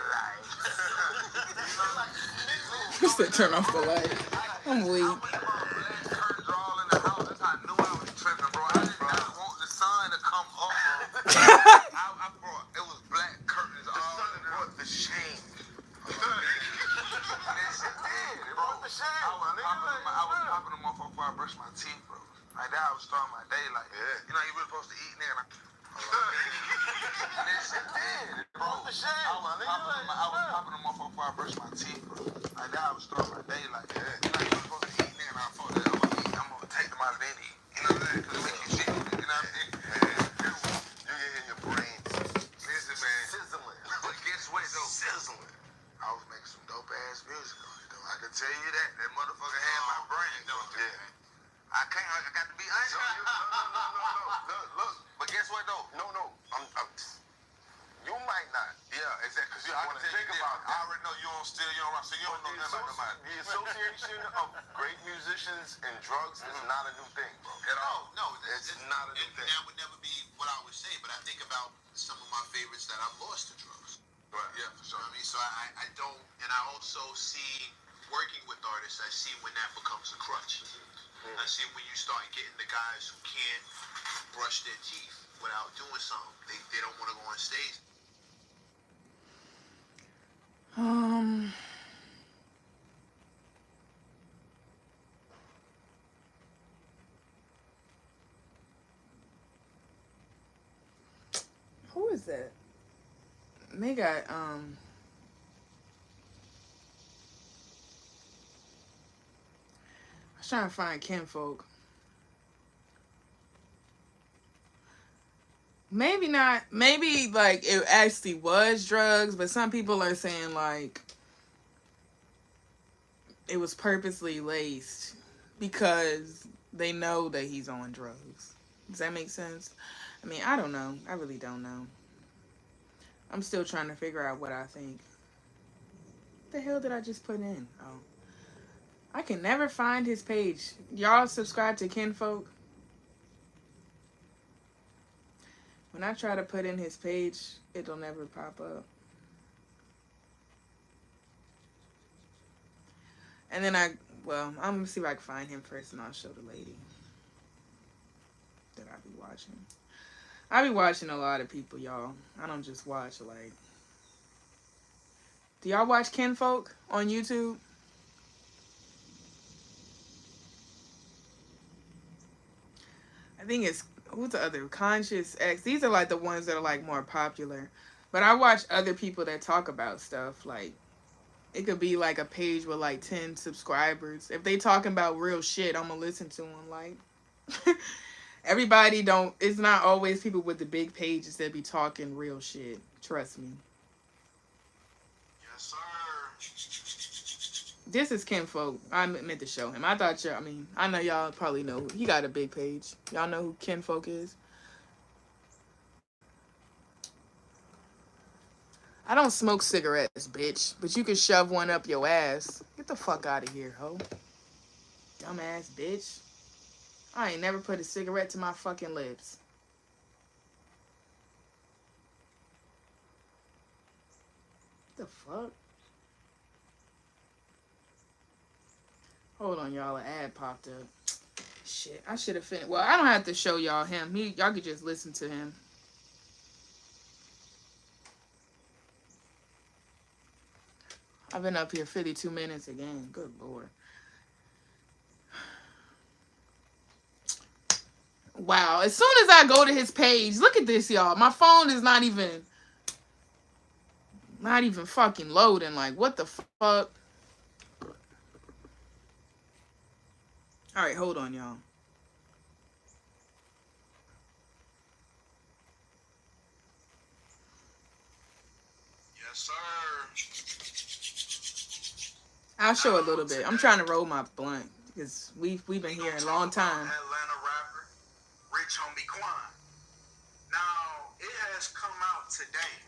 You said turn off the light. I'm weak. Curtains are all in the house. That's how I knew I was tripping, bro. I didn't want the sun to come up, bro. It was black curtains all in the house. The shame. I was popping them off before I brushed my teeth, bro. Like that, I was starting my day like, you know, you really supposed to eat, nigga. Listen, bro. I was popping them off before I brushed my teeth, bro. Like that, I was starting my day like, you know, you really supposed to eat, nigga. And I thought that I'm gonna take them out of any. You know what I'm saying? Because it makes you shit. You know what I'm saying? You can hear your brain. Listen, man. Sizzling. But guess what, though? Sizzling. I was making some dope ass music on it, though. I can tell you that. That Look. But guess what though? No. You might not. Yeah, exactly. Because you want to think about it. I already know you don't steal, you don't rock, so you don't know nothing about nobody. The association of great musicians and drugs is not a new thing, bro. At all. No, it's not a new thing. That would never be what I would say, but I think about some of my favorites that I've lost to drugs. Right. Yeah, for sure. I mean, so I don't, and I also see working with artists, I see when that becomes a crutch. I see when you start getting the guys who can't brush their teeth without doing something. They don't want to go on stage. Who is that? They got I was trying to find kinfolk. Maybe not. Maybe like it actually was drugs, but some people are saying like it was purposely laced because they know that he's on drugs. Does that make sense? I mean, I don't know. I really don't know. I'm still trying to figure out what I think. What the hell did I just put in? Oh. I can never find his page. Y'all subscribe to Kinfolk? When I try to put in his page, it'll never pop up. And then I'm going to see if I can find him first and I'll show the lady that I be watching. I be watching a lot of people, y'all. I don't just watch, like... Do y'all watch Kinfolk on YouTube? I think it's... Who's the other? Conscious X. These are, like, the ones that are, like, more popular. But I watch other people that talk about stuff, like... It could be, like, a page with, like, 10 subscribers. If they talking about real shit, I'm gonna listen to them, like... Everybody don't... It's not always people with the big pages that be talking real shit. Trust me. Yes, sir. This is Kinfolk. I meant to show him. I thought y'all... I mean, I know y'all probably know. He got a big page. Y'all know who Kinfolk is? I don't smoke cigarettes, bitch. But you can shove one up your ass. Get the fuck out of here, ho. Dumbass bitch. I ain't never put a cigarette to my fucking lips. What the fuck? Hold on, y'all. An ad popped up. Shit, I should have finished. Well, I don't have to show y'all him. Y'all could just listen to him. I've been up here 52 minutes again. Good Lord. Wow. As soon as I go to his page, look at this, y'all. My phone is not even fucking loading. Like, what the fuck? All right, hold on, y'all. Yes, sir. I'll show a little bit. I'm trying to roll my blunt because we've been here a long time. Atlanta rapper, Rich Homie Quan. Now, it has come out today,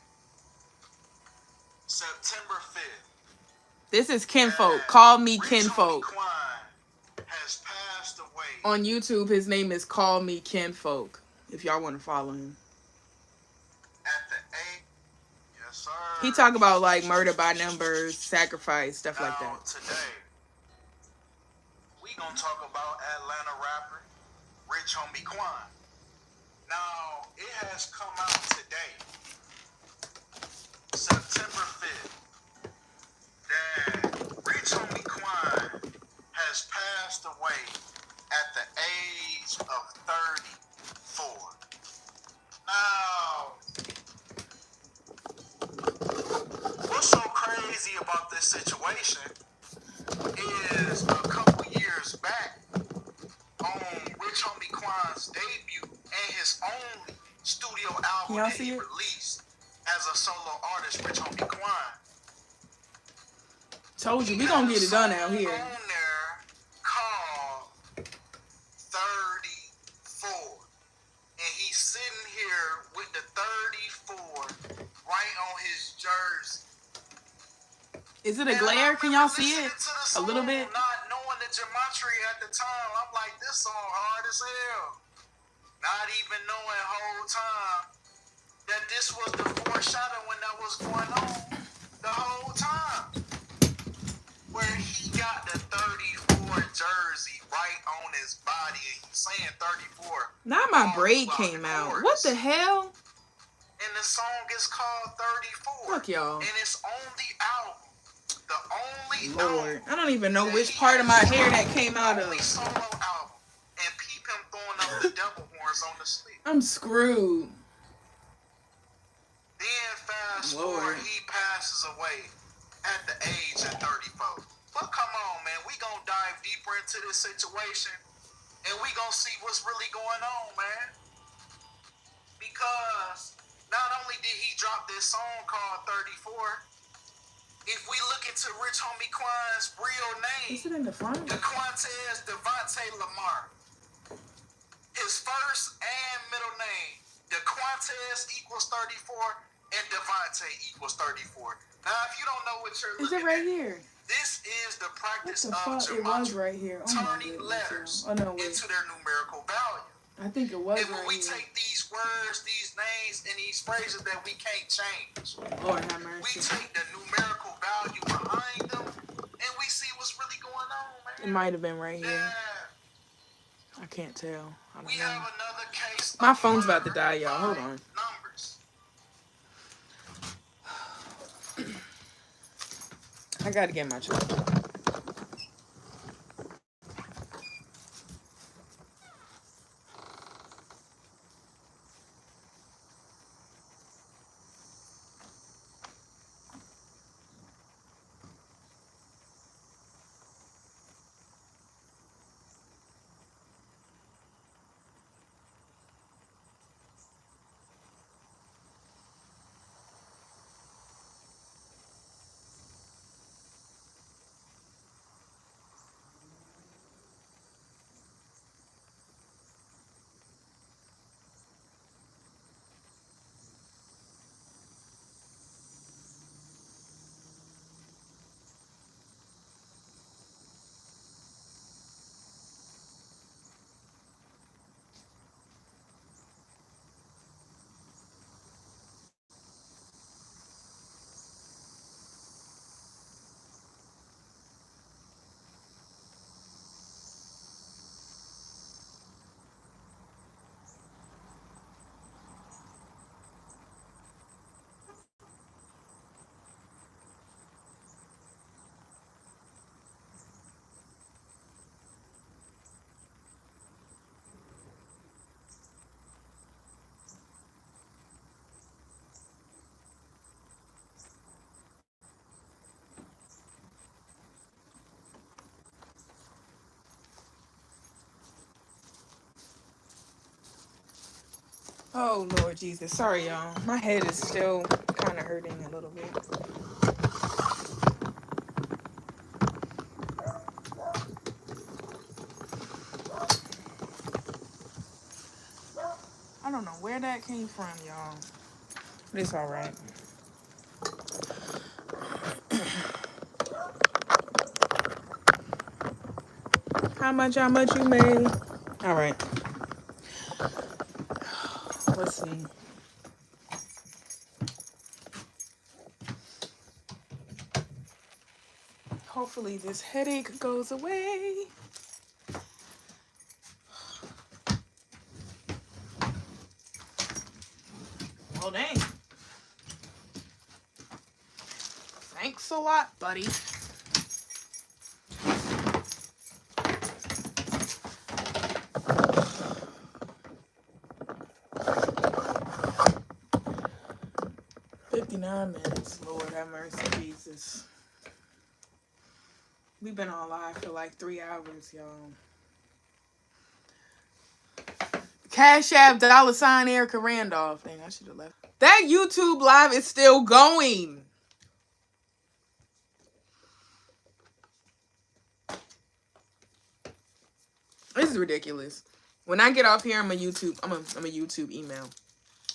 September 5th. This is Kinfolk. Call me Kinfolk. Quan has passed away. On YouTube, his name is Call Me Kinfolk. If y'all want to follow him. At the age, yes, sir. He talk about like murder by numbers, sacrifice, stuff like that. Today, we gonna talk about Atlanta rapper, Rich Homie Quan. Now, it has come out today, September 5th, that Rich Homie Quan has passed away at the age of 34. Now, what's so crazy about this situation is a couple years back on Rich Homie Quan's debut and his only studio album Y'all that see he it? released as a solo artist, Rich Homie Quan. Told you, we gonna get it done out here. On there called 34. Is it a glare? Can y'all see it? A little bit? Not knowing the geometry at the time, I'm like, this song hard as hell. Not even knowing whole time that this was the foreshadowing that was going on the whole time. Where he got the 34 jersey right on his body, and he's saying 34. Now my braid came out. What the hell? And the song is called 34. Look, y'all. And it's on the album. The only Lord, album I don't even know which part of my hair that came out of. only solo album. And peep him throwing up the devil horns on the sleeve. I'm screwed. Then fast Lord. forward, he passes away at the age of 34. But come on, man. We gonna dive deeper into this situation. And we gonna see what's really going on, man. Because not only did he drop this song called 34, if we look into Rich Homie Quan's real name, Is it in the front? DeQuantez Devontae Lamar. His first and middle name, DeQuantez equals 34 and Devontae equals 34. Now, if you don't know what you're Is looking it right at, here? this is the What practice the of fuck? It was gematria, right here. Oh my turning goodness. letters Oh no, wait. into their numerical value. I think it was And when right we here. take these words, these names, and these phrases that we can't change, Lord have we mercy. take the numerical value behind them, and we see what's really going on, It man. might have been right here. Yeah. I can't tell. I We don't have know. another case. My of phone's about to murder die, y'all. Hold by on. Numbers. I gotta get my charger. Oh, Lord Jesus. Sorry, y'all. My head is still kind of hurting a little bit. I don't know where that came from, y'all. But it's all right. How much you made? All right. Let's see. Hopefully this headache goes away. Oh, dang. Thanks a lot, buddy. $59. Lord have mercy, Jesus. We've been on live for like 3 hours, y'all. Cash App, $ Erika Randolph. Dang, I should have left. That YouTube live is still going. This is ridiculous. When I get off here, I'm a YouTube email.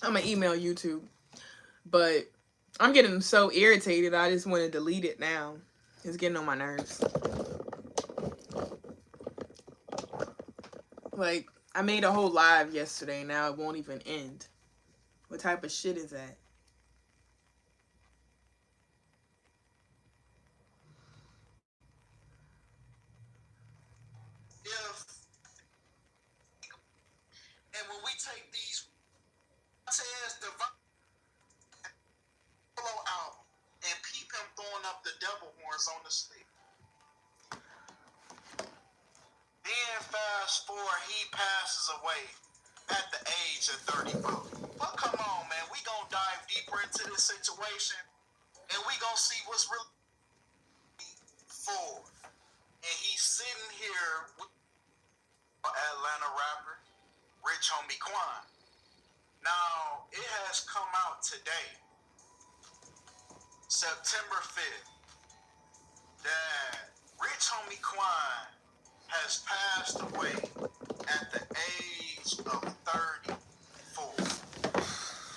I'm gonna email YouTube. But I'm getting so irritated. I just want to delete it now. It's getting on my nerves. Like, I made a whole live yesterday. Now it won't even end. What type of shit is that? And when we take these tests, the solo album, and peep him throwing up the devil horns on the stick. Then fast forward, he passes away at the age of 34. But come on, man, we gonna dive deeper into this situation, and we gonna see what's really forward. And he's sitting here with Atlanta rapper, Rich Homie Quan. Now, it has come out today, September 5th, that Rich Homie Quan has passed away at the age of 34.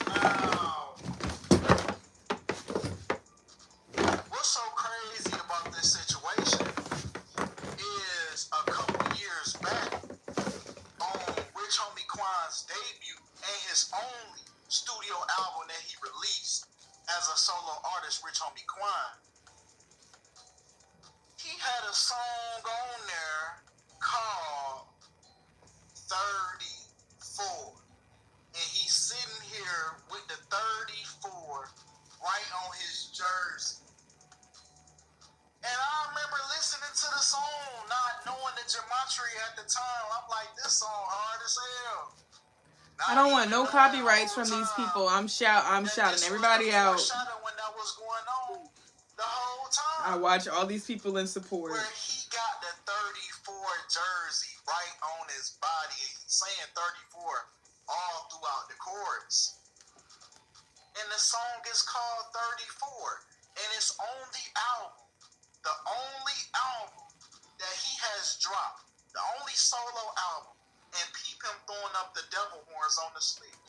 Now, what's so crazy about this situation is a couple years back on Rich Homie Quan's debut and his only studio album that he released as a solo artist, Rich Homie Quan, he had a song on there called 34. And he's sitting here with the 34 right on his jersey. And I remember listening to the song, not knowing the gematria at the time. I'm like, this song hard as hell. I don't want no copyrights from these people. I'm shouting everybody out. When that was going on the whole time. I watch all these people in support. Where he got the 34 jersey right on his body, saying 34 all throughout the chorus. And the song is called 34. And it's on the only album that he has dropped, the only solo album, and peep him throwing up the devil horns on the sleeve.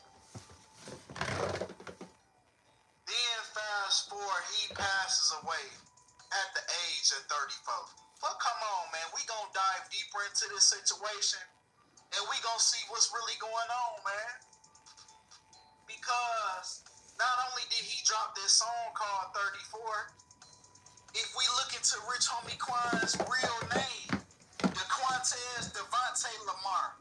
Then fast forward, he passes away at the age of 34. But come on, man, we gonna dive deeper into this situation, and we gonna see what's really going on, man. Because not only did he drop this song called 34, if we look into Rich Homie Quan's real name, DeQuantez Devontae Lamar,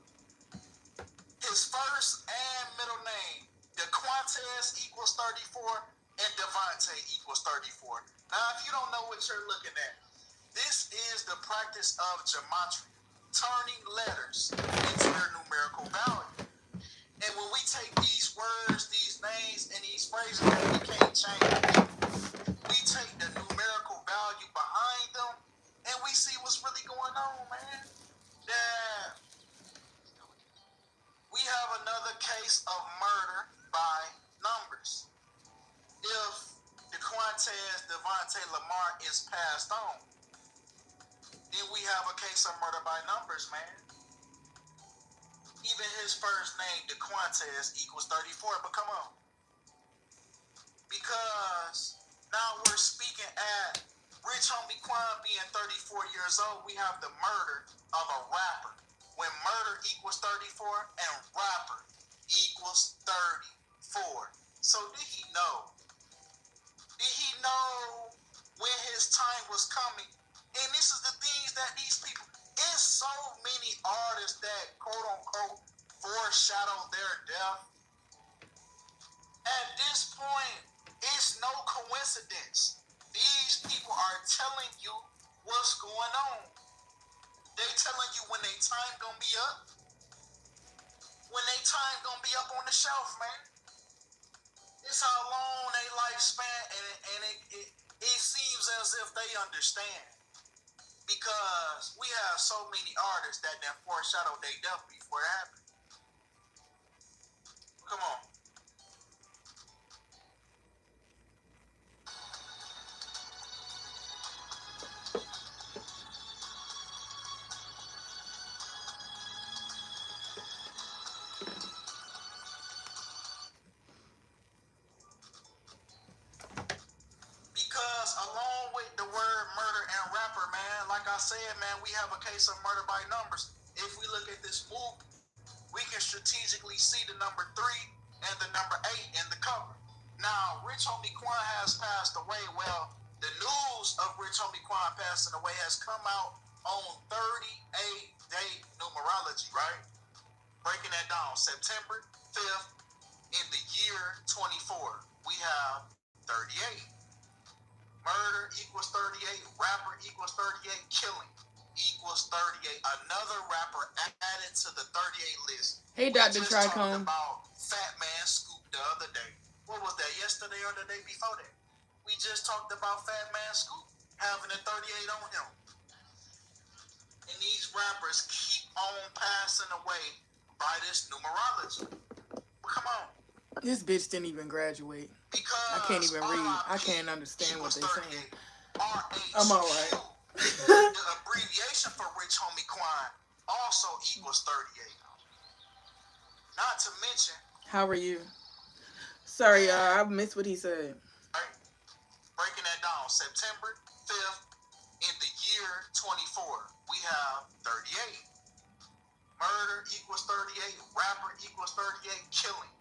his first and middle name, DeQuantez equals 34 and Devontae equals 34. Now, if you don't know what you're looking at, this is the practice of gematria, turning letters into their numerical value. And when we take these words, these names, and these phrases that we can't change, we take the numerical value behind them, and we see what's really going on, man. Yeah. We have another case of murder by numbers. If DeQuantez Devontae Lamar is passed on, then we have a case of murder by numbers, man. Even his first name, DeQuantez, equals 34, but come on. Because now we're speaking at Rich Homie Quan being 34 years old, we have the murder of a rapper. When murder equals 34 and rapper equals 34. So did he know? Did he know when his time was coming? And this is the things that these people, it's so many artists that quote unquote foreshadow their death. At this point, it's no coincidence. These people are telling you what's going on. They telling you when their time gonna be up. When their time gonna be up on the shelf, man. It's how long they lifespan, and it seems as if they understand. Because we have so many artists that foreshadow their death before it happened. Come on. again, man, we have a case of murder by numbers. If we look at this movie, we can strategically see the number 3 and the number 8 in the cover. Now, Rich Homie Quan has passed away. Well, the news of Rich Homie Quan passing away has come out on 38-day numerology, right? Breaking that down, September 5th in the year 24, we have 38. Murder equals 38, rapper equals 38, killing equals 38. Another rapper added to the 38 list. Hey, Dr. Tricone. About Fat Man Scoop the other day. What was that, yesterday or the day before that? We just talked about Fat Man Scoop having a 38 on him. And these rappers keep on passing away by this numerology. Come on. This bitch didn't even graduate. Because I can't even read. I can't understand what they're saying. RHQ, I'm alright. the abbreviation for Rich Homie Quan also equals 38. Not to mention. How are you? Sorry, I missed what he said. Right. Breaking that down, September 5th in the year 24, we have 38. Murder equals 38. Rapper equals 38. Killing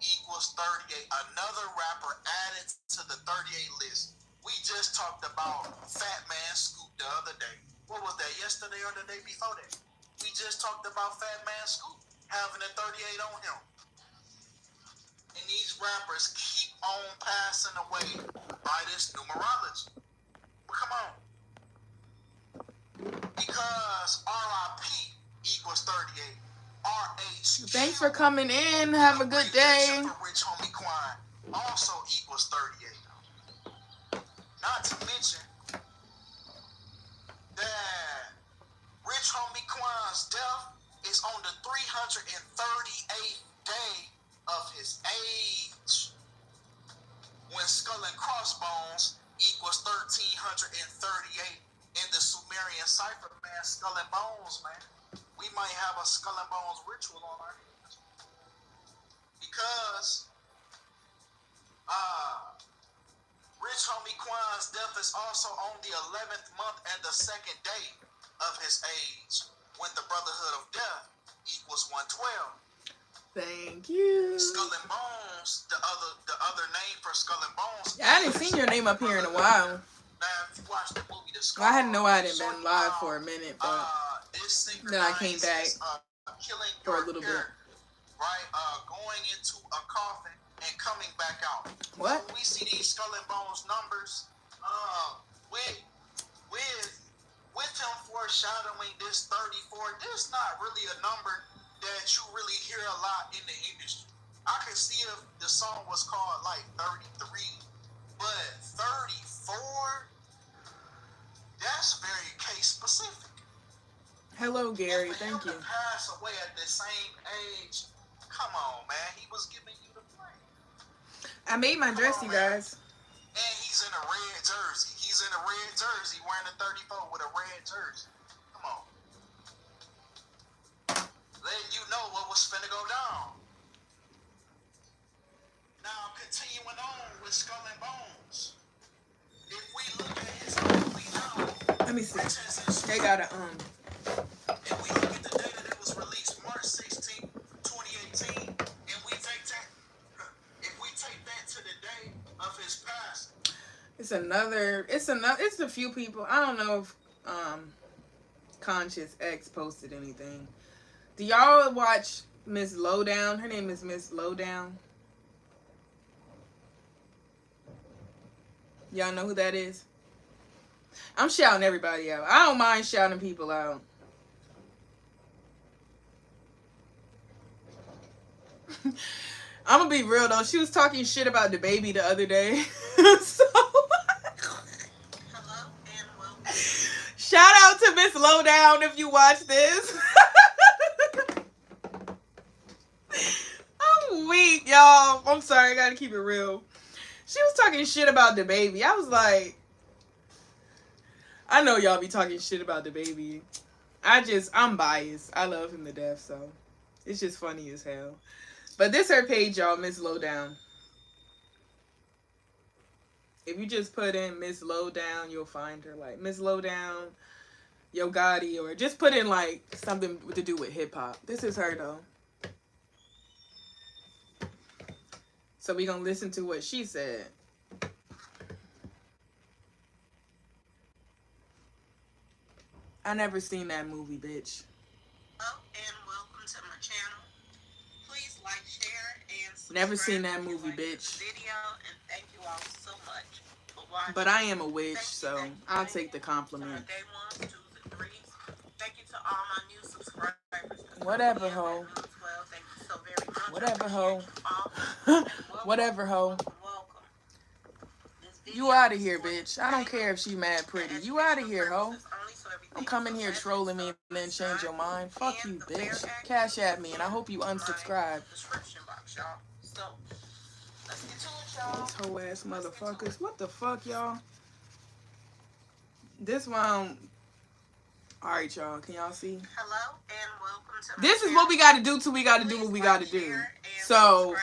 equals 38. Another rapper added to the 38 list. We just talked about Fat Man Scoop the other day. What was that, yesterday or the day before that? We just talked about Fat Man Scoop having a 38 on him. And these rappers keep on passing away by this numerology. Come on. Because RIP equals 38. RH. Thanks for coming in. Have a good day. Rich Homie Quan also equals 38. Not to mention that Rich Homie Quan's death is on the 338th day of his age. When Skull and Crossbones equals 1338 in the Sumerian cipher, man. Skull and Bones, man. We might have a Skull and Bones ritual on our hands. Because Rich Homie Quan's death is also on the 11th month and the 2nd day of his age, when the Brotherhood of Death equals 112. Thank you. Skull and Bones, the other name for Skull and Bones. I hadn't seen your name up here in a while. Now, if you watch the movie The Skull, I hadn't know I hadn't been live for a minute, but then I came back killing for a little bit. Right, going into a coffin and coming back out. What? So we see these Skull and Bones numbers, with him foreshadowing this 34. This not really a number that you really hear a lot in the industry. I could see if the song was called like 33, but 34, that's very case specific. Hello, Gary. Thank you. To pass away at the same age, come on, man. He was giving you the play. I made my dress, you guys. And he's in a red jersey. He's in a red jersey wearing a 34 with a red jersey. Come on. Letting you know what was finna go down. Now, continuing on with Skull and Bones. If we look at his movie now, Let me see. They got a if we look at the day that it was released, March 16, 2018, and we take that to the day of his passing. It's a few people. I don't know if Conscious X posted anything. Do y'all watch Miss Lowdown? Her name is Miss Lowdown. Y'all know who that is? I'm shouting everybody out. I don't mind shouting people out. I'm gonna be real though. She was talking shit about the baby the other day. So Hello and welcome. shout out to Miss Lowdown if you watch this. I'm weak, y'all. I'm sorry, I gotta keep it real. She was talking shit about the baby. I was like, I know y'all be talking shit about the baby. I'm biased. I love him to death, so it's just funny as hell. But this her page, y'all, Miss Lowdown. If you just put in Miss Lowdown, you'll find her. Like, Miss Lowdown Yo Gotti, or just put in like something to do with hip hop. This is her though. So we gonna listen to what she said. I never seen that movie, bitch. Hello and welcome to my channel. Please like, share, and subscribe. Never seen that if you movie, like bitch. this video, and thank you all so much for watching. But I am a witch, Thank you, so thank you, I'll thank take the you to compliment. my day ones, twos, and threes. Thank you to all my new subscribers. Whatever, ho. Well, thank you so very much. Whatever, ho. Welcome, Whatever, ho. welcome. You out of here, bitch. I don't care if she mad pretty. You out of here, ho. Don't come in here trolling me and then change your mind. Fuck you, bitch. Cash at me, and I hope you unsubscribe. Description box, y'all. So, let's get to it, y'all. These hoe ass motherfuckers. What the fuck, y'all? This one. Alright, y'all. Can y'all see? Hello and welcome to This is what we gotta do till we gotta do what we gotta do. So,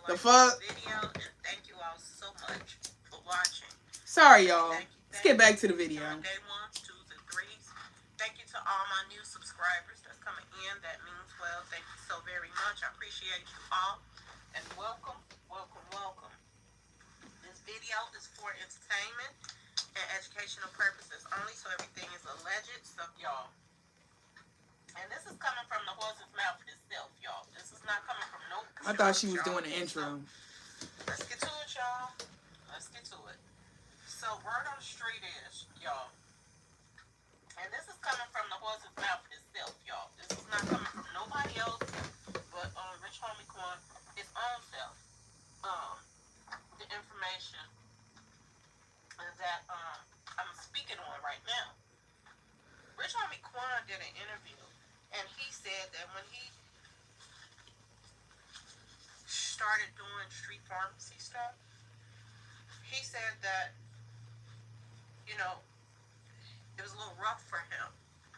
the fuck? Video, and thank you all so much for watching. Sorry, y'all. Let's get back to the video. Day ones, twos, and threes. Thank you to all my new subscribers that's coming in. That means well. Thank you so very much. I appreciate you all. And welcome, welcome, welcome. This video is for entertainment and educational purposes only, so everything is alleged. So, y'all. And this is coming from the horse's mouth itself, y'all. This is not coming from no. I thought she was doing the intro. Let's get to it, y'all. Let's get to it. So, word on the street is, y'all, and this is coming from the horse's mouth itself, y'all. This is not coming from nobody else but Rich Homie Quan, his own self. The information that I'm speaking on right now. Rich Homie Quan did an interview, and he said that when he started doing street pharmacy stuff, he said that, you know, it was a little rough for him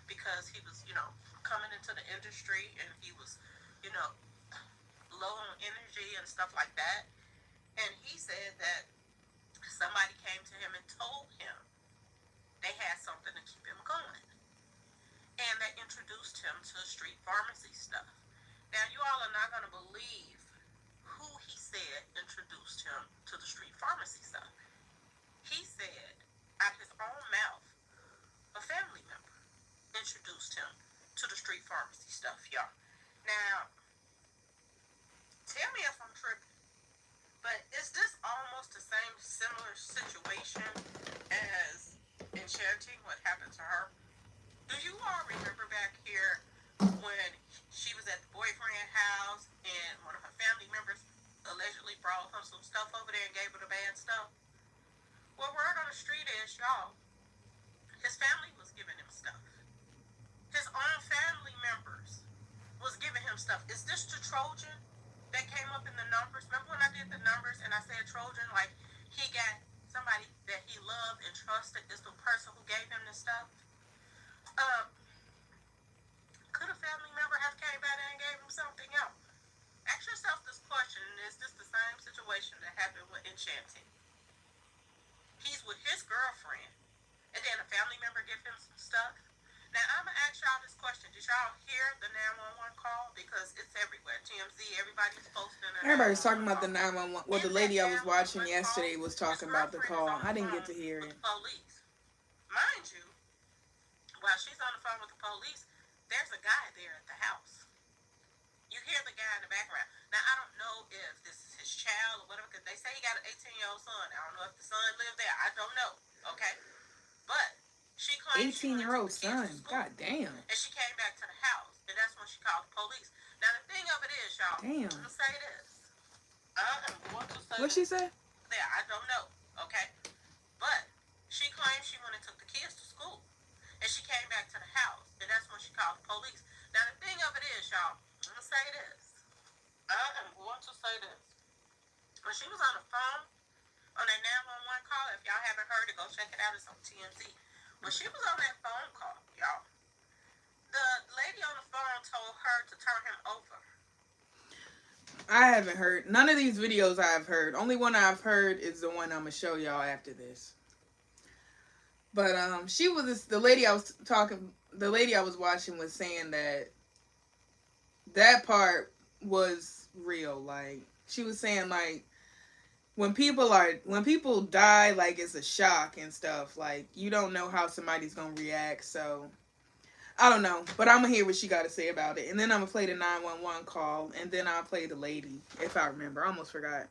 because he was, you know, coming into the industry and he was, you know, low on energy and stuff like that. And he said that somebody came to him and told him they had something to keep him going. And they introduced him to street pharmacy stuff. Now, you all are not going to believe who he said introduced him to the street pharmacy stuff. He said, out of his own mouth, a family member introduced him to the street pharmacy stuff, y'all. Now, tell me if I'm tripping, but is this almost the same similar situation as Enchanting, what happened to her? Do you all remember back here when she was at the boyfriend house and one of her family members allegedly brought her some stuff over there and gave her the bad stuff? Well, word on the street is, y'all, his family was giving him stuff. His own family members was giving him stuff. Is this the Trojan that came up in the numbers? Remember when I did the numbers and I said Trojan, like he got somebody that he loved and trusted is the person who gave him this stuff? Could a family member have came by there and gave him something else? Ask yourself this question, is this the same situation that happened with Enchanting? He's with his girlfriend, and then a family member give him some stuff. Now, I'm going to ask y'all this question. Did y'all hear the 911 call? Because it's everywhere. TMZ, everybody's posting it. Everybody's talking about the 911. Well, the lady I was watching yesterday was talking about the call. I didn't get to hear it. Police. Mind you, while she's on the phone with the police, there's a guy there at the house. You hear the guy in the background. Now, I don't know if this is his child or whatever, because they say he got an 18-year-old son. I don't know if the son lived there. I don't know. Okay? But she claims 18-year-old son. God damn. And she came back to the house, and that's when she called the police. Now, the thing of it is, y'all, Damn. I'm going to say this. I'm going to say What'd she say? there, I don't know, okay? But she claims she went and took the kids to school. And she came back to the house, and that's when she called the police. Now, the thing of it is, y'all, I'm going to say this. I am going to say this. When she was on the phone, on that 911 call, if y'all haven't heard it, go check it out. It's on TMZ. When she was on that phone call, y'all, the lady on the phone told her to turn him over. I haven't heard. None of these videos I've heard. Only one I've heard is the one I'm going to show y'all after this. But she was the lady I was talking. The lady I was watching was saying that part was real. Like she was saying, like when people die, like it's a shock and stuff. Like you don't know how somebody's gonna react. So I don't know, but I'm gonna hear what she got to say about it, and then I'm gonna play the 911 call, and then I'll play the lady if I remember. I almost forgot.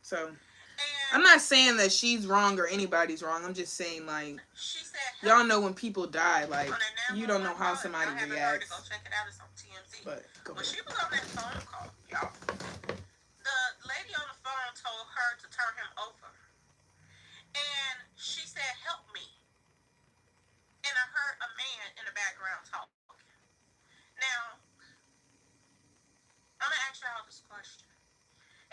So I'm not saying that she's wrong or anybody's wrong. I'm just saying, like, y'all know when people die, like, you don't know how somebody reacts. Go check it out. It's on TMZ. But go When ahead. she was on that phone call, y'all, the lady on the phone told her to turn him over, and she said, "Help me." And I heard a man in the background talking. Now, I'm gonna ask y'all this question: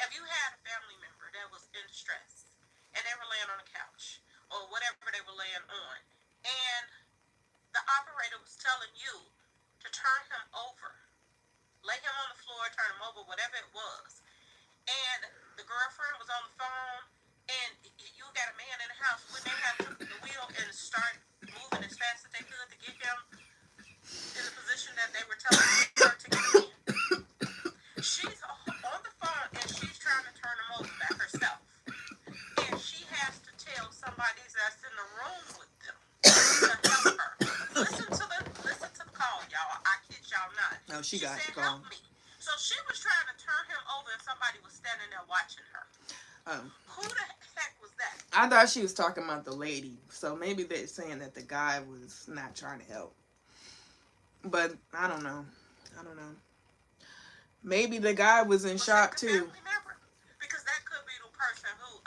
if you had a family member that was in distress and they were laying on a couch or whatever they were laying on, and the operator was telling you to turn him over, lay him on the floor, turn him over, whatever it was, and the girlfriend was on the phone, and you got a man in the house, when they have took the wheel and start moving as fast as they could to get him in the position that they were telling her to get him in. She's on the phone and she's trying to turn him over by herself. And she has to tell somebody that's in the room with them to help her. Listen to the call, y'all. I kid y'all not. No, she got said, the call. "Help me." So she was trying to turn him over and somebody was standing there watching her. Who the heck was that? I thought she was talking about the lady. So maybe they're saying that the guy was not trying to help. But I don't know. Maybe the guy was in shock too. Because that could be the person who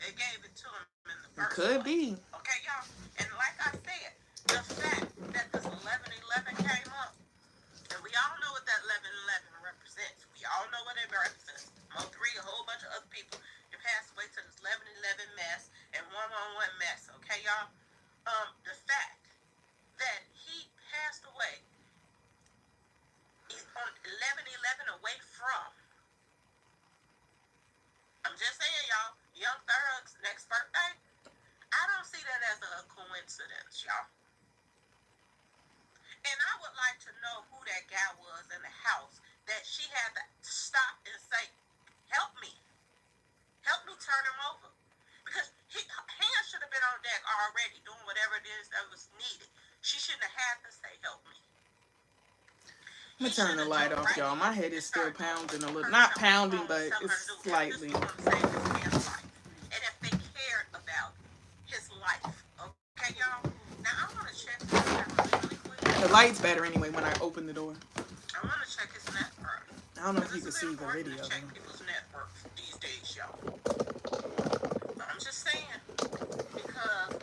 it gave it to him in the first Could place. be. Okay, y'all. And like I said, the fact that this 1111 came up, and we all know what that 1111 represents. We all know what it represents. Mo3, a whole bunch of other people that passed away to this 1111 mess and 111 mess. Okay, y'all. The fact that he passed away on 1111 away from. I'm just saying, y'all, Young Thug's next birthday, I don't see that as a coincidence, y'all. And I would like to know who that guy was in the house that she had to stop and say, "Help me. Help me turn him over." Because hands should have been on deck already doing whatever it is that was needed. She shouldn't have had to say, "Help me." I'm gonna turn the light off, y'all. My head is still pounding a little. Not pounding, but it's slightly. And if they cared about his life, okay, y'all? Now, I want to check this out really quick. The light's better anyway when I open the door. I want to check his network. I don't know if you can see the video. To check people's network these days, y'all. I'm just saying. Because,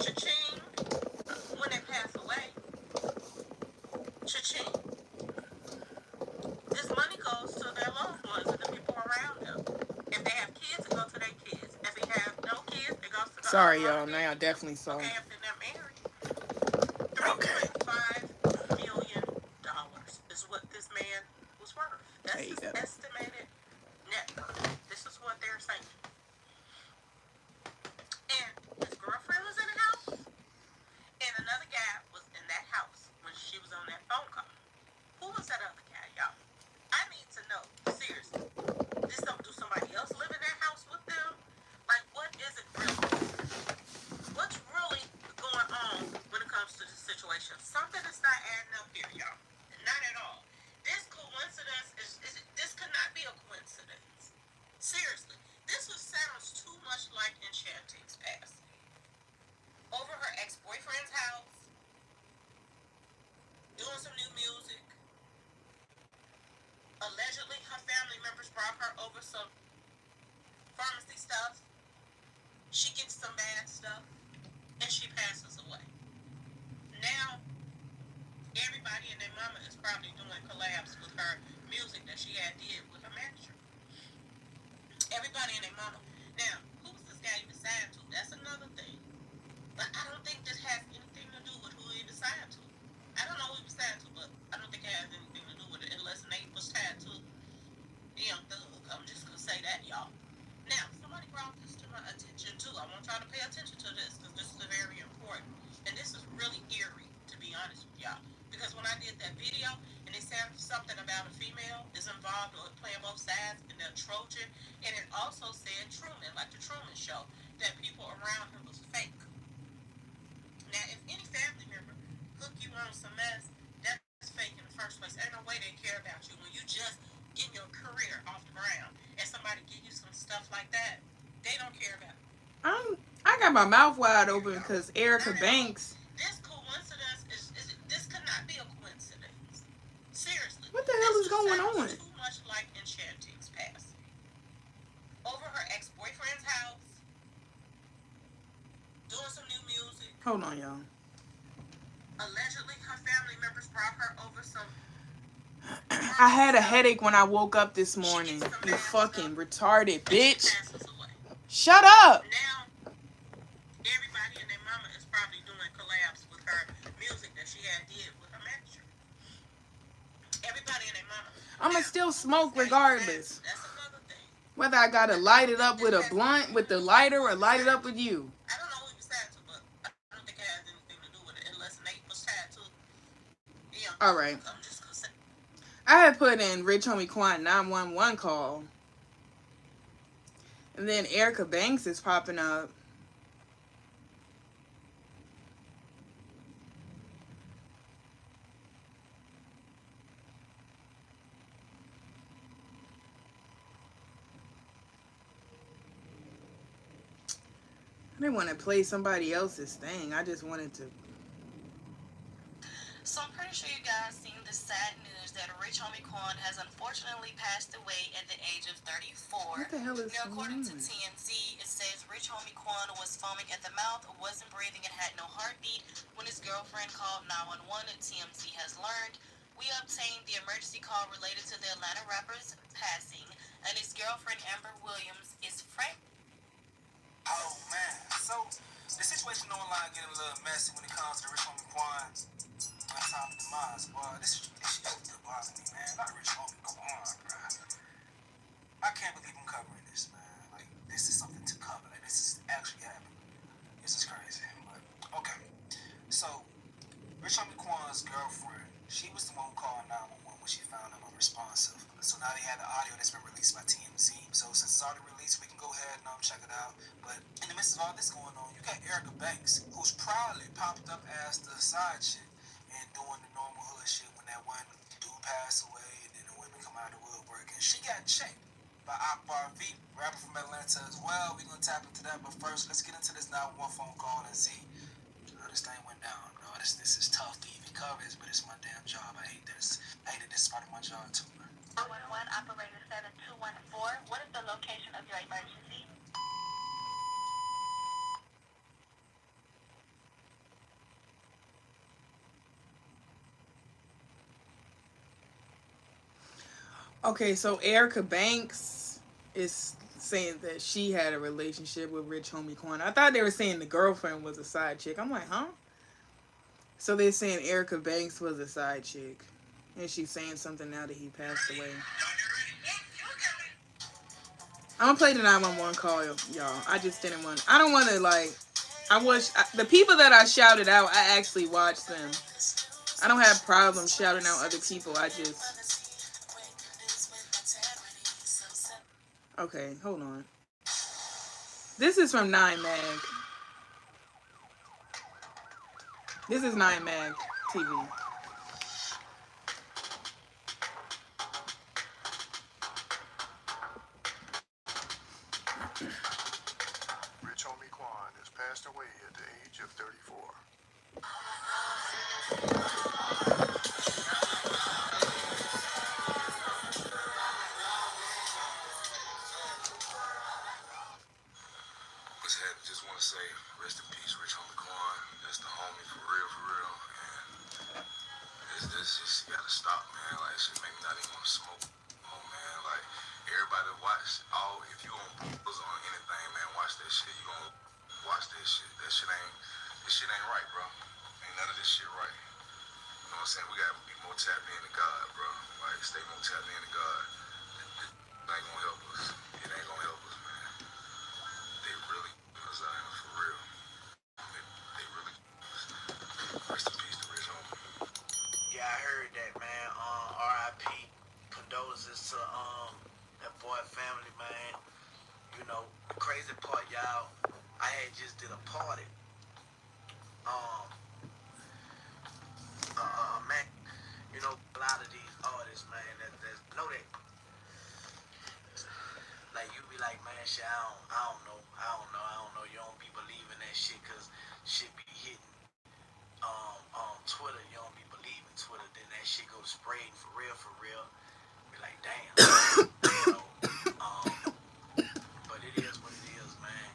cha-ching, when they pass away, cha-ching, this money goes to their loved ones and the people around them. If they have kids, it goes to their kids. If they have no kids, it goes to the Sorry, y'all. Now I definitely saw. Okay, if they're married. $3.5 million is what this man was worth. That's his estimated net worth. This is what they're saying. And his girlfriend was in the house, and another guy was in that house when she was on that phone call. Who was that other guy, y'all? I need to know. Seriously. Do somebody else live in that house with them? Like, what is it really? What's really going on when it comes to this situation? Something is not adding up here, y'all. Not at all. This coincidence this could not be a coincidence. Seriously. This sounds too much like Enchanting's past. Over her ex-boyfriend's house, doing some new music. Allegedly, her family members brought her over some pharmacy stuff. She gets some bad stuff, and she passes away. Now, everybody and their mama is probably doing collabs with her music that she had did with her manager. Everybody and their mama. Now, who's this guy even signed to? That's another thing. But I don't think this has anything to do with who he was signed to. I don't know who he was signed to, but I don't think it has anything to do with it unless Nate was tied to Young Thug. I'm just gonna say that, y'all. Now, somebody brought this to my attention too. I want y'all to pay attention to this. involved or playing both sides and they're Trojan. And it also said Truman, like the Truman Show, that people around him was fake. Now, if any family member hook you on some mess, that's fake in the first place. Ain't no way they care about you. When you just getting your career off the ground and somebody give you some stuff like that, they don't care about it. I got my mouth wide open because Erika Banks. This coincidence this could not be a coincidence. Seriously. What the hell is going on? Too much like Enchanting's past. Over her ex-boyfriend's house, doing some new music. Hold on, y'all. Allegedly, her family members brought her over some. I had a headache when I woke up this morning. You fucking retarded bitch. Shut up. Now, everybody and their mama is probably doing collabs with her music that she had did with her manager. Everybody and their mama. I'ma still smoke regardless. That's another thing. Whether I gotta light it up with a blunt, with the lighter, or light it up with you. I don't know who he was tied to, but I don't think it has anything to do with it unless Nate was tied to it. Yeah. Alright. I'm just gonna say. I had put in Rich Homie Quan 911 call. And then Erika Banks is popping up. I didn't want to play somebody else's thing. I just wanted to. So I'm pretty sure you guys seen the sad news that Rich Homie Quan has unfortunately passed away at the age of 34. What the hell is Now, according to going on? TMZ, it says Rich Homie Quan was foaming at the mouth, wasn't breathing, and had no heartbeat when his girlfriend called 911. TMZ has learned. We obtained the emergency call related to the Atlanta rapper's passing, and his girlfriend Amber Williams is frank. Oh man, so the situation online getting a little messy when it comes to Rich Homie Quan. Untimely demise, boy. This shit still bothers me, man. Not Rich Homie Quan, bro. I can't believe I'm covering this, man. Like, this is something to cover. Like, this is actually happening. This is crazy. But okay. So, Rich Homie Quan's girlfriend, she was the one who called 911 when she found him unresponsive. So now they have the audio that's been released by TMZ. So since it's already released, we can go ahead and check it out. But in the midst of all this going on, you got Erika Banks, who's proudly popped up as the side chick and doing the normal hood shit when that one dude passed away and then the women come out of the woodwork. And she got checked by Akbar V, rapper from Atlanta as well. We're going to tap into that. But first, let's get into this 911 phone call and see how this thing went down. No, this is tough to even cover this, but it's my damn job. I hate this. I hate that this is part of my job too, man. 911 operator 7214. What is the location of your emergency? Okay, so Erika Banks is saying that she had a relationship with Rich Homie Quan. I thought they were saying the girlfriend was a side chick. I'm like, huh? So they're saying Erika Banks was a side chick. And she's saying something now that he passed away. I'm gonna play the 911 call, y'all. I just didn't want... I don't want to, like... the people that I shouted out, I actually watched them. I don't have problems shouting out other people. I just... Okay, hold on. This is from 9mag. This is 9mag TV. Rich Homie Quan has passed away at the age of 34. Just want to say, rest in peace, Rich Homie Quan. That's the homie for real, and this just gotta stop, man. Like, shit make me not even want to smoke. Oh man, like everybody watch if you gonna put on anything, man, watch that shit. You gonna watch that shit. This shit ain't right, bro. Ain't none of this shit right. You know what I'm saying? We gotta be more tapped into God, bro. Like, stay more tapped into God. It ain't gonna help us. It ain't gonna help us, man. They really us out here for real. They really rest in peace to Rich Homie. Yeah, I heard that, man. R.I.P. Condolences to You know, the crazy part, y'all, I had just did a party. Man, you know, a lot of these artists, man, that know that. Like, you be like, man, shit, I don't know. You don't be believing that shit, cause shit be hitting. Twitter, you don't be believing Twitter, then that shit go spraying for real. Be like, damn. You know, but it is what it is, man.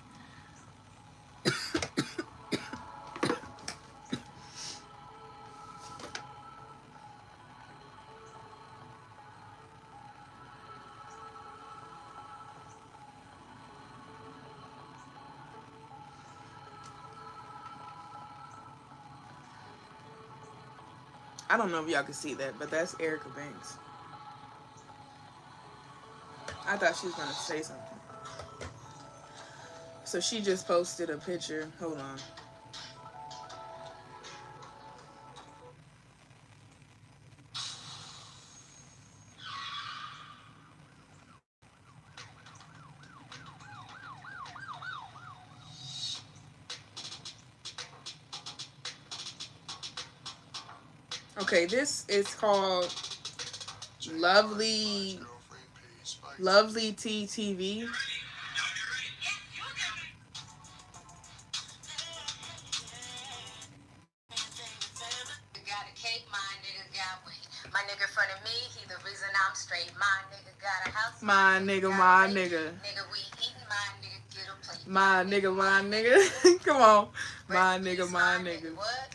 I don't know if y'all can see that, but that's Erika Banks. I thought she was gonna say something. So she just posted a picture. Hold on. Okay, this is called Lovely TTV. Got a cake, my nigga got weight. My nigga in front of me, he the reason I'm straight. My nigga got a house. My nigga. Nigga, we eating, my nigga get a plate. My nigga. Come on. My nigga. What?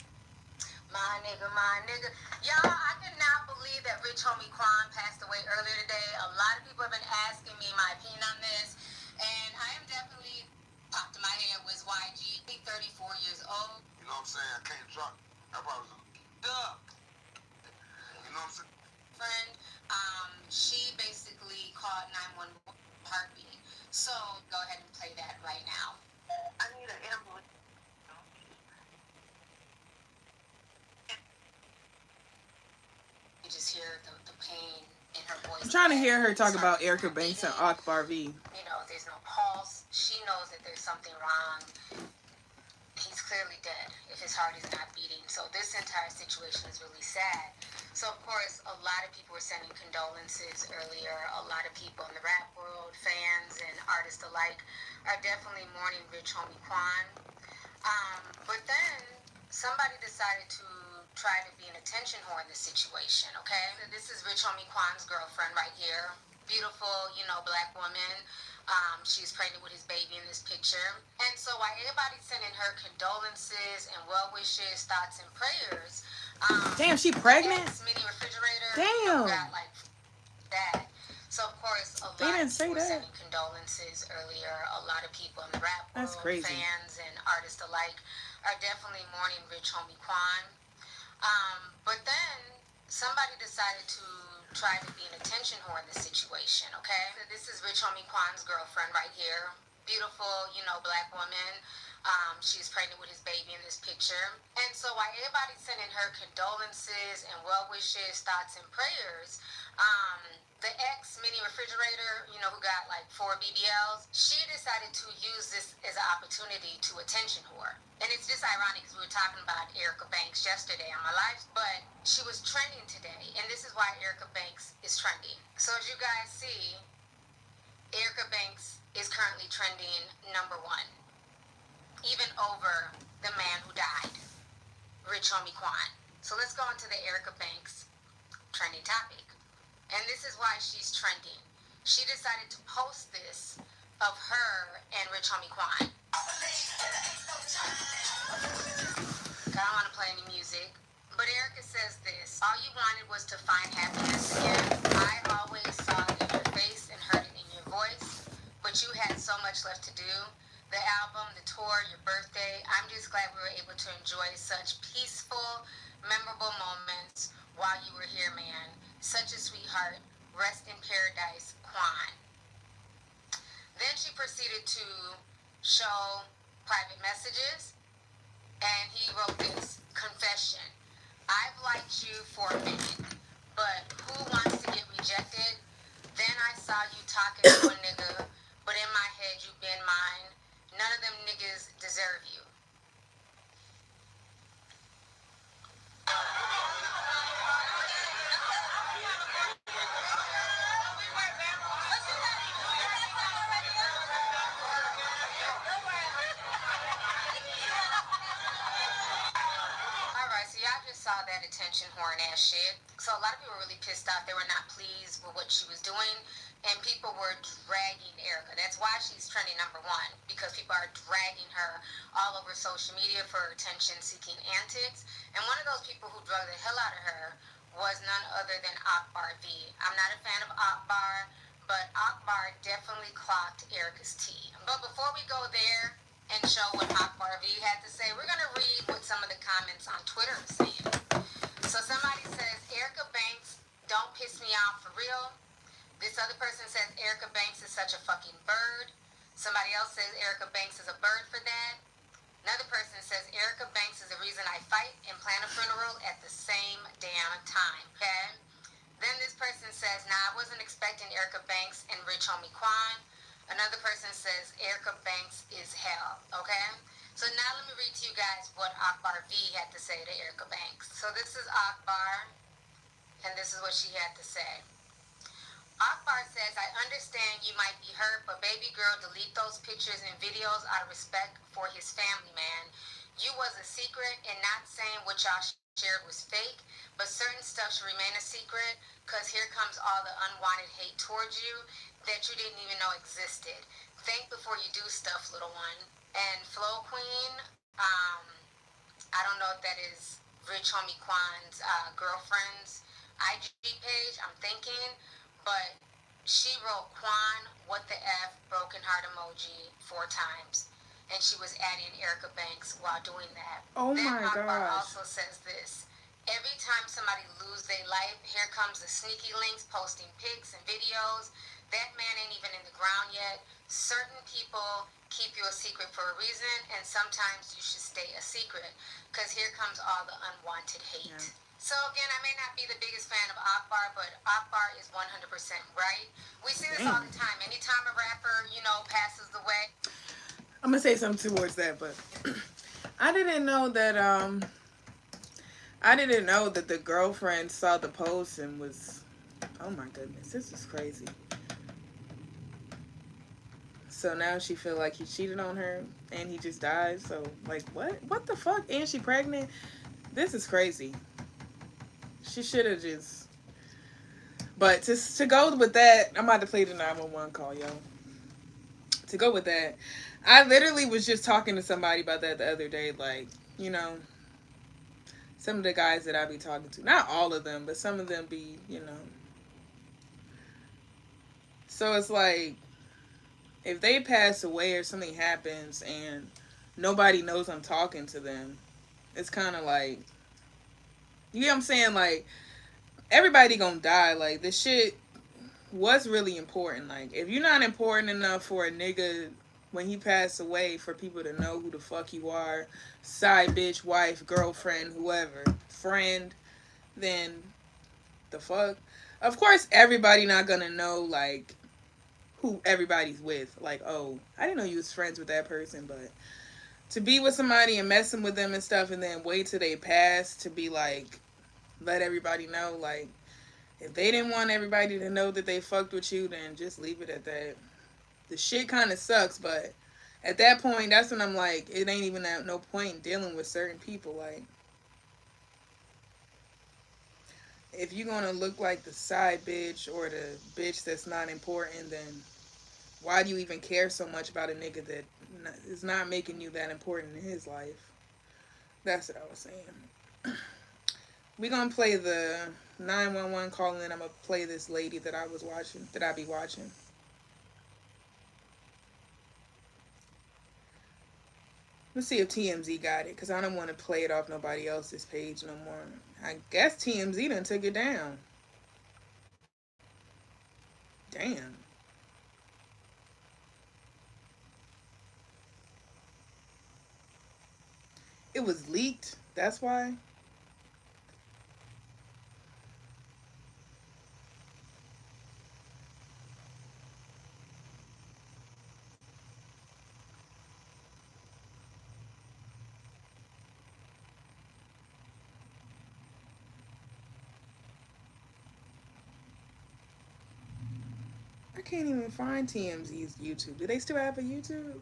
My nigga. Y'all, I cannot believe that Rich Homie Quan passed away earlier today. A lot of people have been asking me my opinion on this, and I am definitely popped in my head was YG. 34 years old. You know what I'm saying? I can't drop. I probably was duh. You know what I'm saying? Friend, she basically called 911 heartbeat. So go ahead and play that right now. I need an ambulance. You just hear the pain in her voice. I'm trying to hear her talk about Erika Banks and Akbar V. You know, there's no pulse. She knows that there's something wrong. He's clearly dead if his heart is not beating. So this entire situation is really sad. So, of course, a lot of people were sending condolences earlier. A lot of people in the rap world, fans and artists alike, are definitely mourning Rich Homie Quan. But then somebody decided to try to be an attention whore in this situation, okay? This is Rich Homie Quan's girlfriend right here. Beautiful, you know, black woman. She's pregnant with his baby in this picture. And so while everybody's sending her condolences and well wishes, thoughts, and prayers, Damn, she pregnant? Mini refrigerator. Damn. Got like that. So of course, a lot They didn't of say people were that. sending condolences earlier. A lot of people in the rap That's world, crazy. fans and artists alike, are definitely mourning Rich Homie Quan. But then somebody decided to try to be an attention whore in this situation, okay? So this is Rich Homie Quan's girlfriend right here. Beautiful, you know, black woman. She's pregnant with his baby in this picture. And so while everybody's sending her condolences and well wishes, thoughts, and prayers, the ex-mini refrigerator, you know, who got like 4 BBLs, she decided to use this as an opportunity to attention whore. And it's just ironic because we were talking about Erika Banks yesterday on my live, but she was trending today. And this is why Erika Banks is trending. So as you guys see, Erika Banks is currently trending #1, even over the man who died, Rich Homie Quan. So let's go into the Erika Banks trending topic. And this is why she's trending. She decided to post this of her and Rich Homie Quan. I don't want to play any music. But Erika says this: all you wanted was to find happiness again. I always saw it in your face and heard it in your voice, but you had so much left to do. The album, the tour, your birthday. I'm just glad we were able to enjoy such peaceful, memorable moments while you were here, man. Such a sweetheart. Rest in paradise, Quan. Then she proceeded to show private messages, and he wrote this: confession. I've liked you for a minute, but who wants to get rejected? Then I saw you talking to a nigga, but in my head you that attention whoring ass shit. So a lot of people were really pissed off. They were not pleased with what she was doing, and people were dragging Erika. That's why she's trending #1, because people are dragging her all over social media for attention-seeking antics. And one of those people who drug the hell out of her was none other than Akbar V. I'm not a fan of Akbar, but Akbar definitely clocked Erika's tea. But before we go there and show what Akbar V had to say, we're going to read what some of the comments on Twitter are saying. So somebody says, Erika Banks, don't piss me off for real. This other person says, Erika Banks is such a fucking bird. Somebody else says, Erika Banks is a bird for that. Another person says, Erika Banks is the reason I fight and plan a funeral at the same damn time. Okay? Then this person says, nah, I wasn't expecting Erika Banks and Rich Homie Quan. Another person says, Erika Banks is hell. Okay? So now let me read to you guys what Akbar V had to say to Erika Banks. So this is Akbar, and this is what she had to say. Akbar says, I understand you might be hurt, but baby girl, delete those pictures and videos out of respect for his family, man. You was a secret, and not saying what y'all shared was fake, but certain stuff should remain a secret, because here comes all the unwanted hate towards you that you didn't even know existed. Think before you do stuff, little one. And Flow Queen, I don't know if that is Rich Homie Quan's girlfriend's IG page, I'm thinking, but she wrote Quan, what the F, broken heart emoji 4 times. And she was adding Erika Banks while doing that. Oh then my Akbar gosh. also says this. Every time somebody lose their life, here comes the sneaky links posting pics and videos. That man ain't even in the ground yet. Certain people keep you a secret for a reason, and sometimes you should stay a secret, because here comes all the unwanted hate. Yeah. So again, I may not be the biggest fan of Akbar, but Akbar is 100% right. We see this all the time. Anytime a rapper, passes away. I'm gonna say something towards that, but I didn't know that the girlfriend saw the post and was, oh my goodness, this is crazy. So now she feel like he cheated on her and he just died. So like, what the fuck? And she pregnant? This is crazy. She should have just. But to go with that, I'm about to play the 911 call, yo. To go with that, I literally was just talking to somebody about that the other day. Like, some of the guys that I be talking to, not all of them, but some of them be, So it's like, if they pass away or something happens and nobody knows I'm talking to them, it's kind of like, you know what I'm saying? Like, everybody gonna die. Like, this shit was really important. Like, if you're not important enough for a nigga when he passed away for people to know who the fuck you are, side bitch, wife, girlfriend, whoever, friend, then the fuck? Of course, everybody not gonna know, like, who everybody's with. Like, oh, I didn't know you was friends with that person, but to be with somebody and messing with them and stuff and then wait till they pass to be like, let everybody know, like, if they didn't want everybody to know that they fucked with you, then just leave it at that. The shit kind of sucks, but at that point, that's when I'm like, it ain't even no point in dealing with certain people. Like, if you're gonna look like the side bitch or the bitch that's not important, then why do you even care so much about a nigga that is not making you that important in his life? That's what I was saying. We're gonna play the 911 call, and then I'm gonna play this lady that I be watching. Let's see if TMZ got it, because I don't want to play it off nobody else's page no more. I guess TMZ done took it down. Damn. It was leaked, that's why. I can't even find TMZ's YouTube. Do they still have a YouTube?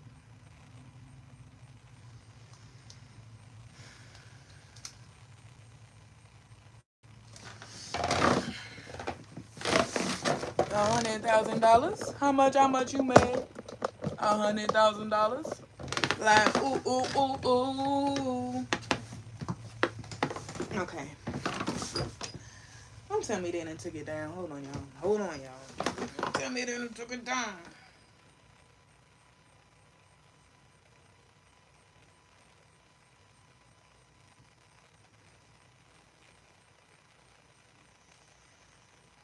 $100,000. How much you made? $100,000. Like, ooh. Okay. Don't tell me they done took it down. Hold on, y'all. Don't tell me they done took it down.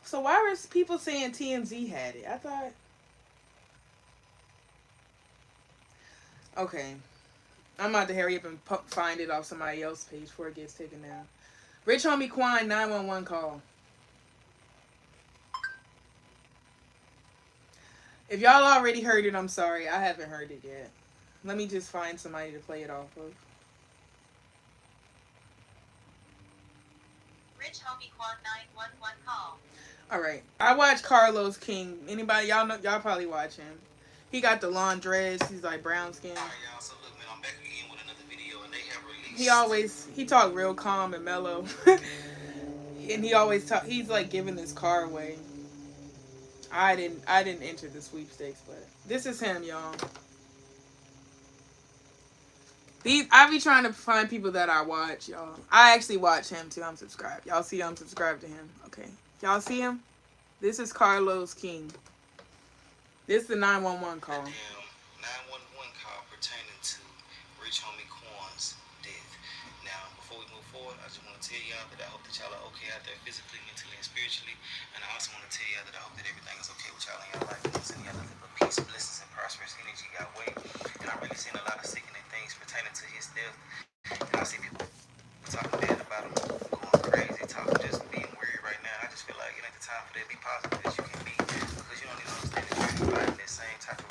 So why were people saying TMZ had it? I thought... Okay. I'm about to hurry up and find it off somebody else's page before it gets taken down. Rich homie Quan, 911 call. If y'all already heard it, I'm sorry. I haven't heard it yet. Let me just find somebody to play it off of. Rich homie Quan 911 call. Alright. I watch Carlos King. Anybody, y'all know, y'all probably watch him. He got the long dreads. He's like brown skin. Alright, y'all. So look, man, I'm back again with another video, and they have released. He talk real calm and mellow. And he always talk, he's like giving his car away. I didn't enter the sweepstakes, but this is him, y'all. I be trying to find people that I watch, y'all. I actually watch him too. I'm subscribed. Y'all see I'm subscribed to him. Okay. Y'all see him? This is Carlos King. This is the 911 call. 911 call pertaining to Rich Homie Quan's death. Now, before we move forward, I just want to tell y'all that I hope that y'all are okay out there physically, mentally, and spiritually. And I also want to tell y'all that I hope that everything is okay with y'all in your life. I'm sending y'all nothing but peace, blessings, and prosperous energy y'all way. And I'm really seeing a lot of sickening things pertaining to his death. And I see people talking bad about him, going crazy, talking just being weird right now. I just feel like it ain't the time for that. Be positive as you can be, because you don't need to understand that you're providing that same type of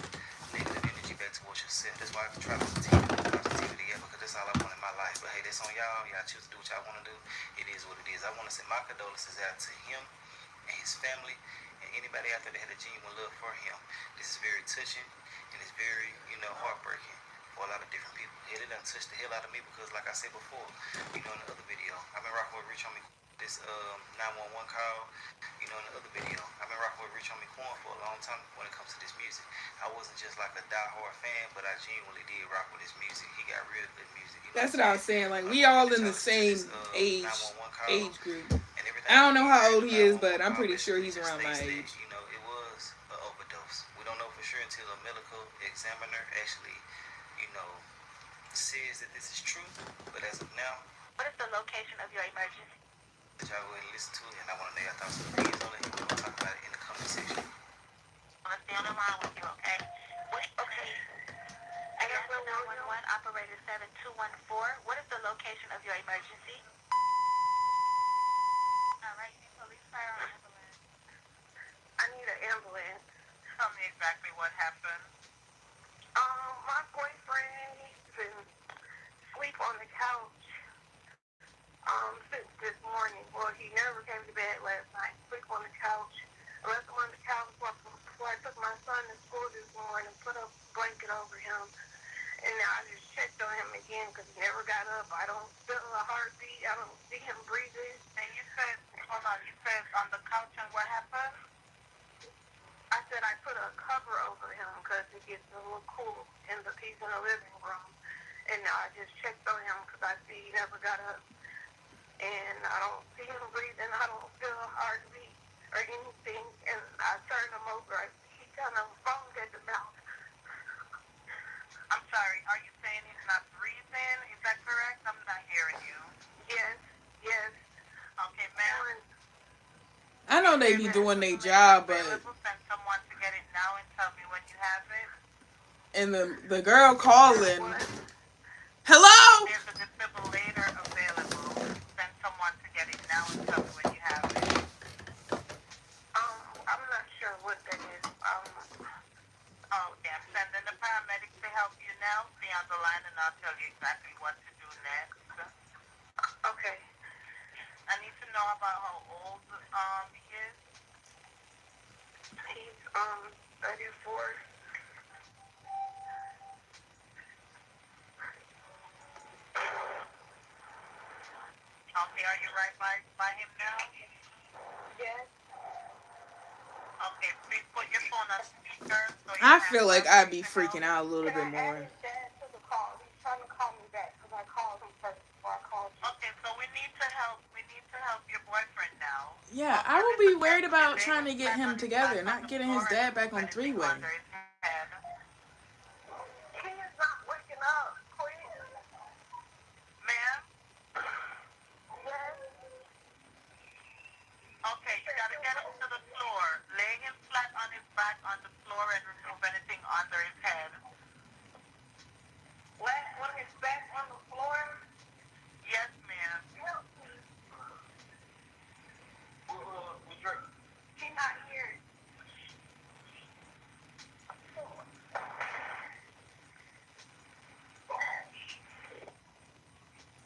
negative energy back towards yourself. That's why I can try to continue to put positivity together, because that's all I want in my life. But hey, that's on y'all. Y'all choose to do what y'all want to do. It is what it is. I want to send my condolences out to him and his family and anybody out there that had a genuine love for him. This is very touching, and it's very, heartbreaking for a lot of different people. It done touched the hell out of me, because like I said before, in the other video, I've been rocking with Rich Homie this 911 call, in the other video. I've been rocking with Rich Homie Quan for a long time when it comes to this music. I wasn't just like a diehard fan, but I genuinely did rock with his music. He got real good music. That's what I was saying. Like, we all in the same age group. I don't know how old he is, but I'm pretty sure he's around my age. It was an overdose. We don't know for sure until a medical examiner actually, says that this is true. But as of now, What is the location of your emergency? y'all go ahead and listen to it, and I want to know your thoughts and opinions on it. We're going to talk about it in the comment section. I'm gonna stay on the line with you, okay? Okay. I got 911 operator 7214. What is the location of your emergency? All right, police, fire, or ambulance? I need an ambulance. Tell me exactly what happened. My boyfriend, he's been asleep on the couch since this morning. Well, he never came to bed last night. Sleep on the couch. I left him on the couch before I took my son to school this morning, put a blanket over him. And now I just checked on him again because he never got up. I don't feel a heartbeat. I don't see him breathing. And you said, hold on, you said on the couch, and what happened? I said I put a cover over him because it gets a little cool he's in the living room. And now I just checked on him because I see he never got up. And I don't see him breathing. I don't feel a heartbeat or anything. And I turned him over. He kind of foamed at the mouth. I'm sorry, are you saying he's not breathing? Is that correct? I'm not hearing you. Yes. Okay, ma'am. I know they be doing their job, but... Send someone to get it now and tell me when you have it. And the girl calling... Hello? There's a defibrillator available. Send someone to get it now and tell me when you have it. I'm not sure what that is. Okay, I'm sending the paramedics to help you now. Stay on the line and I'll tell you exactly what to do next. Okay. I need to know about how old he is. He's 34. Okay, are you right by him now? Yes. Okay, I feel like I'd be freaking out a little bit more. Add his dad to the call. He's trying to call me back because I called him first before I called you. Okay, so we need to help your boyfriend now. Yeah, I would be worried about trying to get him together, not getting his dad back on three-way. He is not waking up, please. Ma'am? Yes. Okay, you gotta get him to the floor. Lay him flat on his back on the floor and remove anything under his head. Flat on his back on the floor? Yes, ma'am. He's not here.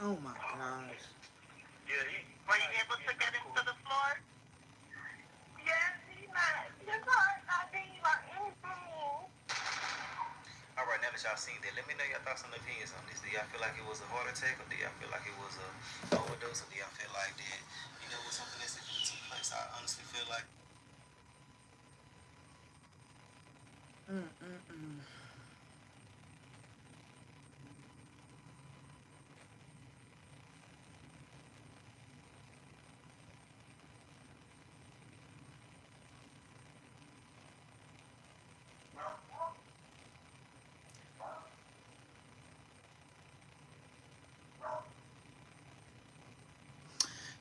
Oh my gosh. Were you able to get him to the floor? Yes, he's not. His heart not beating or anything. All right, now that y'all seen that, let me know your thoughts and opinions on this. Do y'all feel like it was a heart attack, or do y'all feel like it was a overdose, or do y'all feel like that, you know, was something that's in took place? I honestly feel like.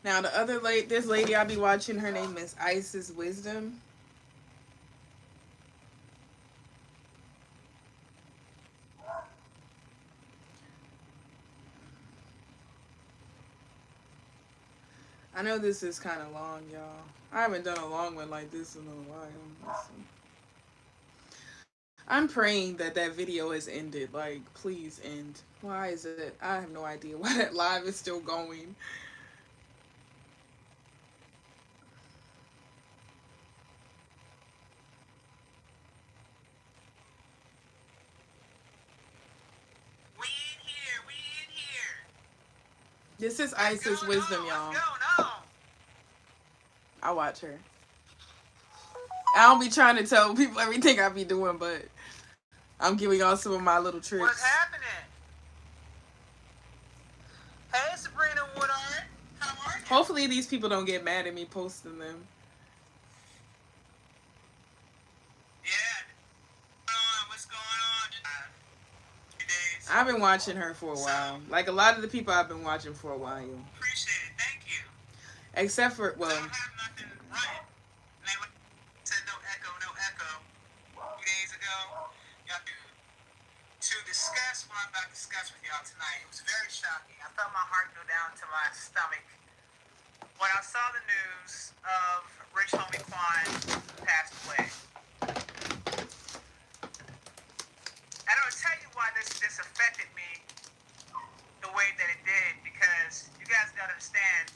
Now the other this lady I'll be watching, her name is Isiswisdom. I know this is kind of long, y'all. I haven't done a long one like this in a while. I'm praying that that video has ended. Like, please end. Why is it? I have no idea why that live is still going. We in here. This is Isiswisdom, y'all. What's going on? I watch her. I don't be trying to tell people everything I be doing, but I'm giving y'all some of my little tricks. What's happening? Hey, Sabrina Woodard. How are you? Hopefully these people don't get mad at me posting them. Yeah. What's going on? Days. I've been watching her for a while. Like a lot of the people I've been watching for a while. Appreciate it. Thank you. Except for, well, I don't have nothing running. They said no echo. A few days ago. Y'all to discuss what I'm about to discuss with y'all tonight. It was very shocking. I felt my heart go down to my stomach when I saw the news of rich homie Quan passed away. And I'll tell you why this affected me the way that it did, because you guys gotta understand,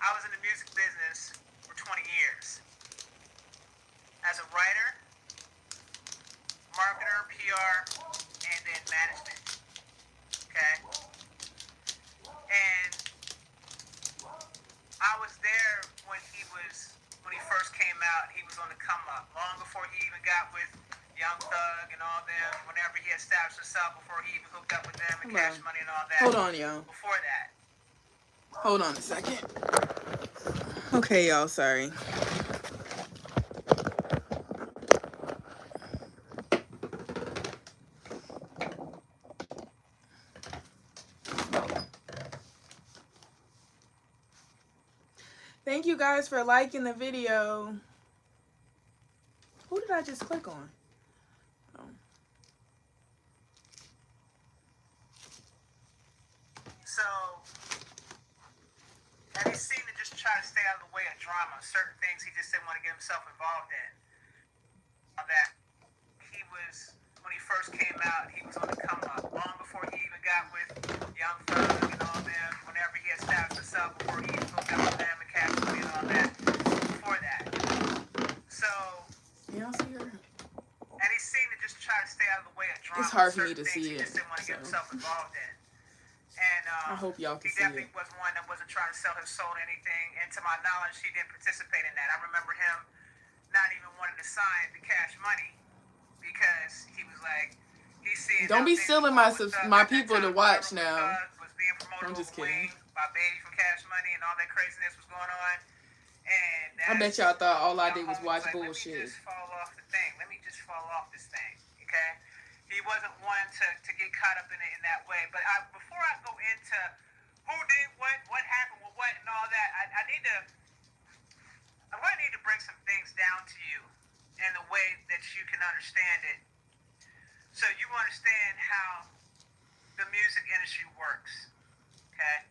I was in the music business for 20 years. As a writer, marketer, PR, and then management. Okay? And I was there when he first came out. He was on the come up, long before he even got with Young Thug and all them, whenever he established himself, before he even hooked up with them and Cash Money and all that. hold on, y'all. Before that. Hold on a second. Okay, y'all, sorry. Thank you guys for liking the video. Who did I just click on? Oh. So, and he seemed to just try to stay out of the way of drama. Certain things he just didn't want to get himself involved in. That he was, when he first came out, he was on the come up. Long before he even got with Young Thug and all them, whenever he established himself, before he even hooked up with them and Cash Money and all that. Before that. So, Y'all see her? and he seemed to just try to stay out of the way of drama. It's hard for me Certain to things see he it, just didn't want to get so. himself involved in. And I hope y'all can he see definitely it. was one that wasn't trying to sell his soul to anything. And to my knowledge, he didn't participate in that. I remember him not even wanting to sign the Cash Money because he was like, he's seeing. Don't be stealing my people to watch now. Was being promoted I'm just kidding. by Baby from Cash Money and all that craziness was going on. And I bet y'all thought all I did was watch like, bullshit. Let me just fall off the thing. Let me just fall off this thing. Okay. He wasn't one to get caught up in it in that way. But before I go into who did what happened with what and all that, I'm going to need to break some things down to you in a way that you can understand it, so you understand how the music industry works. Okay?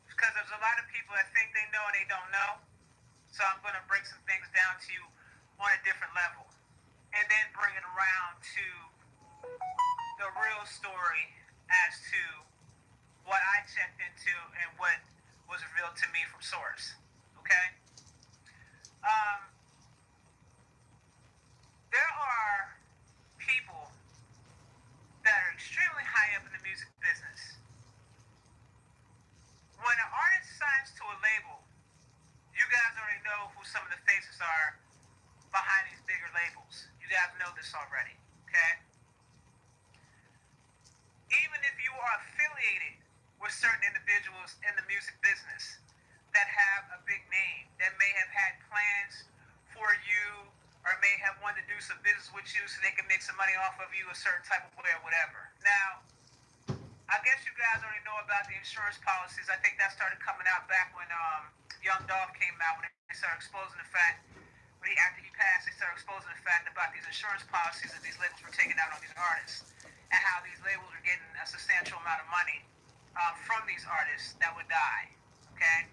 Because there's a lot of people that think they know and they don't know. So I'm going to break some things down to you on a different level, and then bring it around to the real story as to what I checked into and what was revealed to me from source. Okay? There are people that are extremely high up in the music business. When an artist signs to a label, you guys already know who some of the faces are behind these bigger labels. You guys know this already, okay? Even if you are affiliated with certain individuals in the music business that have a big name, that may have had plans for you, or may have wanted to do some business with you so they can make some money off of you a certain type of way or whatever. Now, I guess you guys already know about the insurance policies. I think that started coming out back when Young Dolph came out, when they started exposing the fact, after he passed, they started exposing the fact about these insurance policies that these labels were taking out on these artists, and how these labels were getting a substantial amount of money from these artists that would die, okay?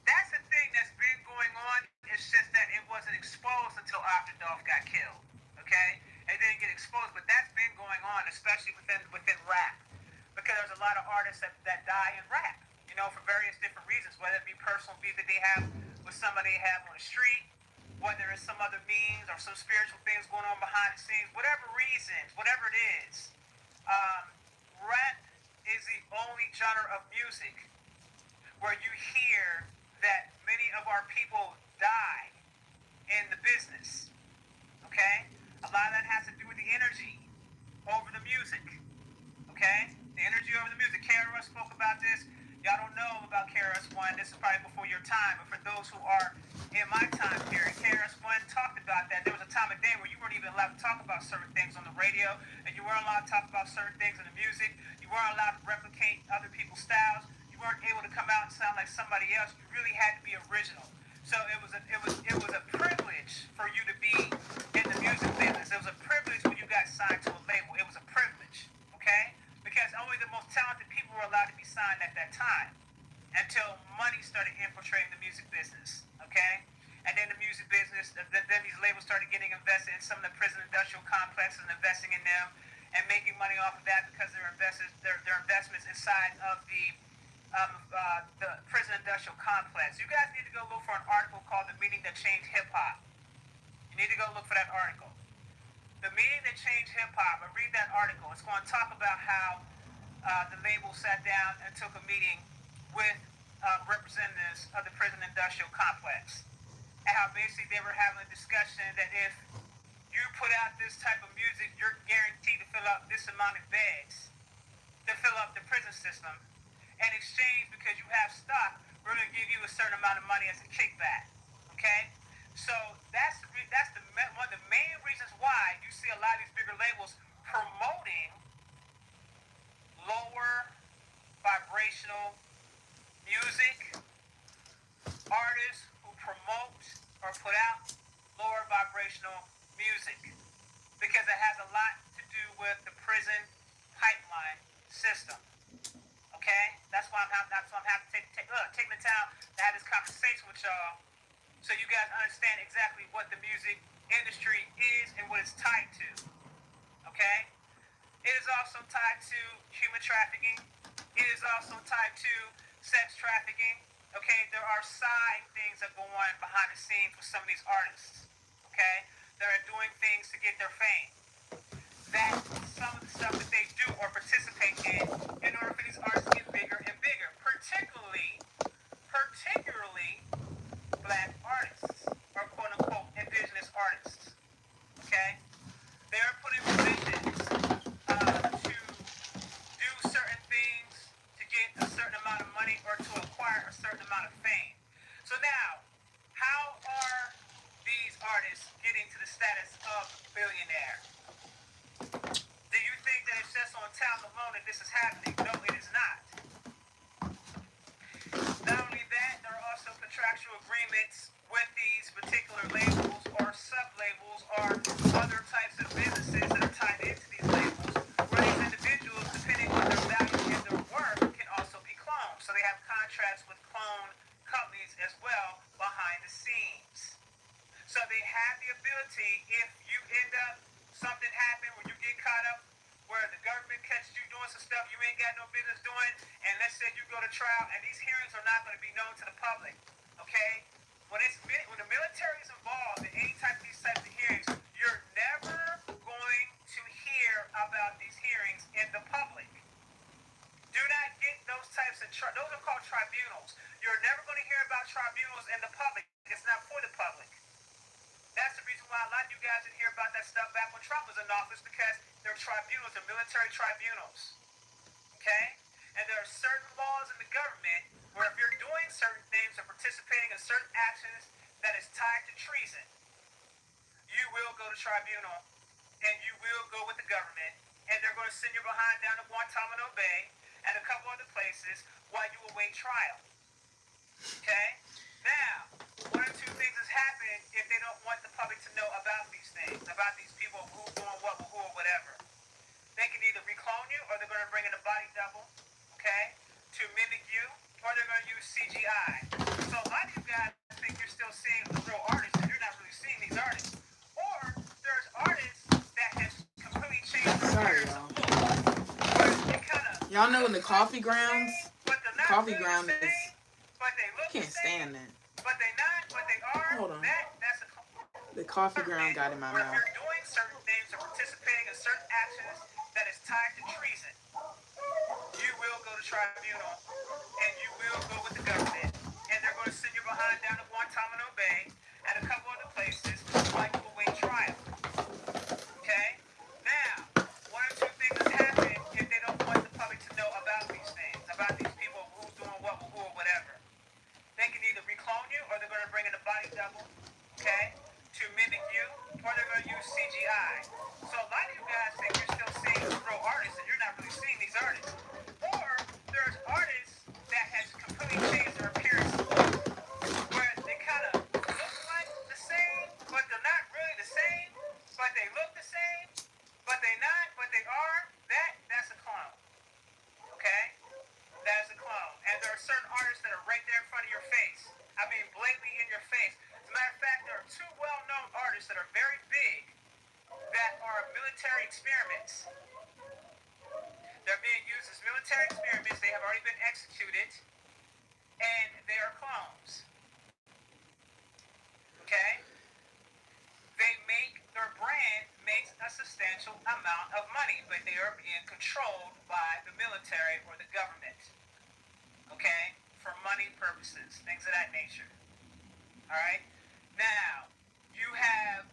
That's the thing that's been going on. It's just that it wasn't exposed until after Dolph got killed, okay? It didn't get exposed, but that's been going on, especially within rap, because there's a lot of artists that die in rap, you know, for various different reasons, whether it be personal beef that they have with somebody they have on the street, whether it's some other means or some spiritual things going on behind the scenes, whatever reasons, whatever it is. Rap is the only genre of music where you hear that many of our people die in the business, okay? A lot of that has to do with the energy over the music, okay? The energy over the music. KRS spoke about this. Y'all don't know about KRS-One. This is probably before your time, but for those who are in my time period, KRS-One talked about that. There was a time of day where you weren't even allowed to talk about certain things on the radio, and you weren't allowed to talk about certain things in the music. You weren't allowed to replicate other people's styles. You weren't able to come out and sound like somebody else. You really had to be original. So it was a privilege for you to be in the music business. It was a privilege when you got signed to a label. It was a privilege, okay? Because only the most talented people were allowed to be signed at that time, until money started infiltrating the music business, okay? And then the music business, then these labels started getting invested in some of the prison industrial complexes and investing in them and making money off of that because their investments inside of the prison industrial complex. You guys need to go look for an article called The Meaning That Changed Hip Hop. You need to go look for that article. The Meaning That Changed Hip Hop. Read that article. It's going to talk about how the label sat down and took a meeting with representatives of the prison industrial complex, and how basically they were having a discussion that if you put out this type of music, you're guaranteed to fill up this amount of beds to fill up the prison system. In exchange, because you have stock, we're going to give you a certain amount of money as a kickback. Okay? So that's one of the main reasons why you see a lot of these bigger labels promoting lower vibrational music, artists who promote or put out lower vibrational music, because it has a lot to do with the prison pipeline system. Okay, that's why I'm having to take the time to have this conversation with y'all, so you guys understand exactly what the music industry is and what it's tied to. Okay, it is also tied to human trafficking. It is also tied to sex trafficking. Okay, there are side things that go on behind the scenes with some of these artists. Okay, that are doing things to get their fame. That some of the stuff that they do or participate in order for these artists to get bigger and bigger, particularly black artists, or quote unquote indigenous artists. Okay? status of billionaire. Do you think that it's just on talent alone that this is happening? No, it is not. Not only that, there are also contractual agreements with these particular labels or sub-labels or other types of businesses that are tied into these labels, where these individuals, depending on their value and their worth, can also be cloned. So they have contracts with clone companies as well behind the scenes. So they have the ability, if you end up, something happen where you get caught up, where the government catches you doing some stuff you ain't got no business doing, and let's say you go to trial, and these hearings are not going to be known to the public, okay? When the military is involved in any type of these types of hearings, you're never going to hear about these hearings in the public. Do not get those types of, those are called tribunals. You're never going to hear about tribunals in the public. It's not for the public. That's the reason why a lot of you guys didn't hear about that stuff back when Trump was in office, because there are tribunals, they're military tribunals. Okay? And there are certain laws in the government where if you're doing certain things or participating in certain actions that is tied to treason, you will go to tribunal and you will go with the government, and they're going to send you behind down to Guantanamo Bay and a couple other places while you await trial. Okay? Now, one or two things has happened if they don't want the public to know about these things, about these people who doing what with who or whatever. They can either reclone you, or they're going to bring in a body double, okay, to mimic you, or they're going to use CGI. So a lot of you guys think you're still seeing the real artists, and you're not really seeing these artists. Or there's artists that have completely changed their appearance. Y'all know in the coffee grounds, coffee ground is, but they look can't stand that. But they not, but they are. Hold on. That's the coffee ground got in my where mouth. If you're doing certain things or participating in certain actions that is tied to treason, you will go to tribunal and you will go with the government, and they're going to send you behind down to Guantanamo Bay and a couple other places while you await trial. Okay? Now, one or two things has happened if they don't want the public to know about these things, about these people who's doing what with who or whatever. They can either reclone you, or they're going to bring in a body double, okay, to mimic you, or they're going to use CGI. So a lot of you guys think you're still seeing real artists, and you're not really seeing these artists. Or there's artists that has completely changed their appearance, where they kind of look like the same, but they're not really the same, but they look the same, but they not, but they are. That's a clone, okay? That is a clone. And there are certain artists that are right there in front of your face. I mean, blatantly in your face. As a matter of fact, there are two well-known artists that are very big that are military experiments. They're being used as military experiments. They have already been executed, and they are clones. Okay? Their brand makes a substantial amount of money, but they are being controlled by the military or the government. Okay? For money purposes, things of that nature. Alright? Now, you have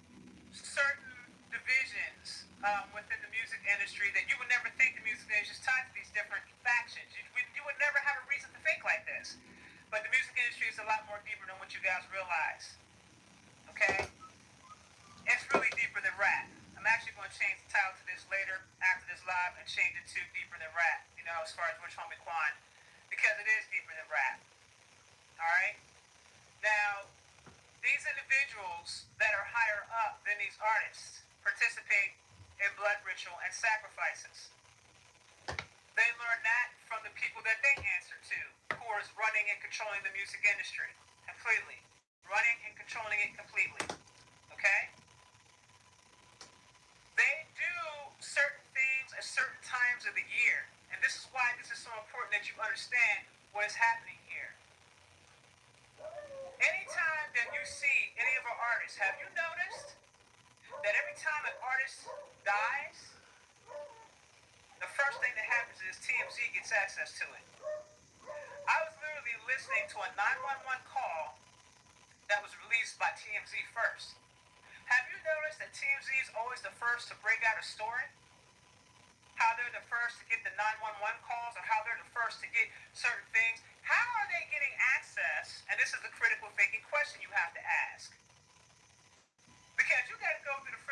certain divisions within the music industry that you would never think the music industry is tied to these different factions. You would never have a reason to think like this. But the music industry is a lot more deeper than what you guys realize. Okay? It's really deeper than rap. I'm actually going to change the title to this later, after this live, and change it to deeper than rap, you know, as far as Rich Homie Quan, because it is deeper than rap. Alright? Now, these individuals that are higher up than these artists participate in blood ritual and sacrifices. They learn that from the people that they answer to, who are running and controlling the music industry completely. Running and controlling it completely. Okay? They do certain things at certain times of the year. And this is why this is so important that you understand what is happening here. Anytime that you see any of our artists, have you noticed that every time an artist dies, the first thing that happens is TMZ gets access to it? I was literally listening to a 911 call that was released by TMZ first. Have you noticed that TMZ is always the first to break out a story? How they're the first to get the 911 calls, or how they're the first to get certain things? How are they getting access? And this is the critical thinking question you have to ask. Because you got to go through the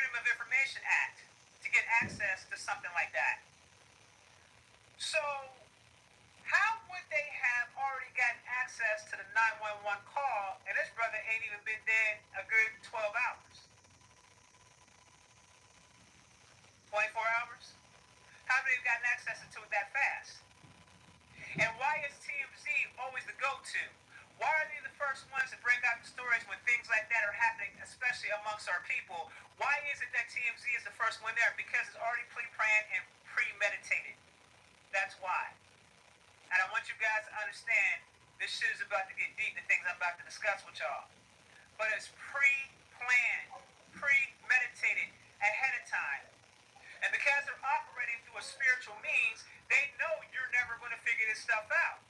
amongst our people. Why is it that TMZ is the first one there? Because it's already pre-planned and premeditated. That's why. And I want you guys to understand this shit is about to get deep, the things I'm about to discuss with y'all. But it's pre-planned, premeditated ahead of time. And because they're operating through a spiritual means, they know you're never going to figure this stuff out.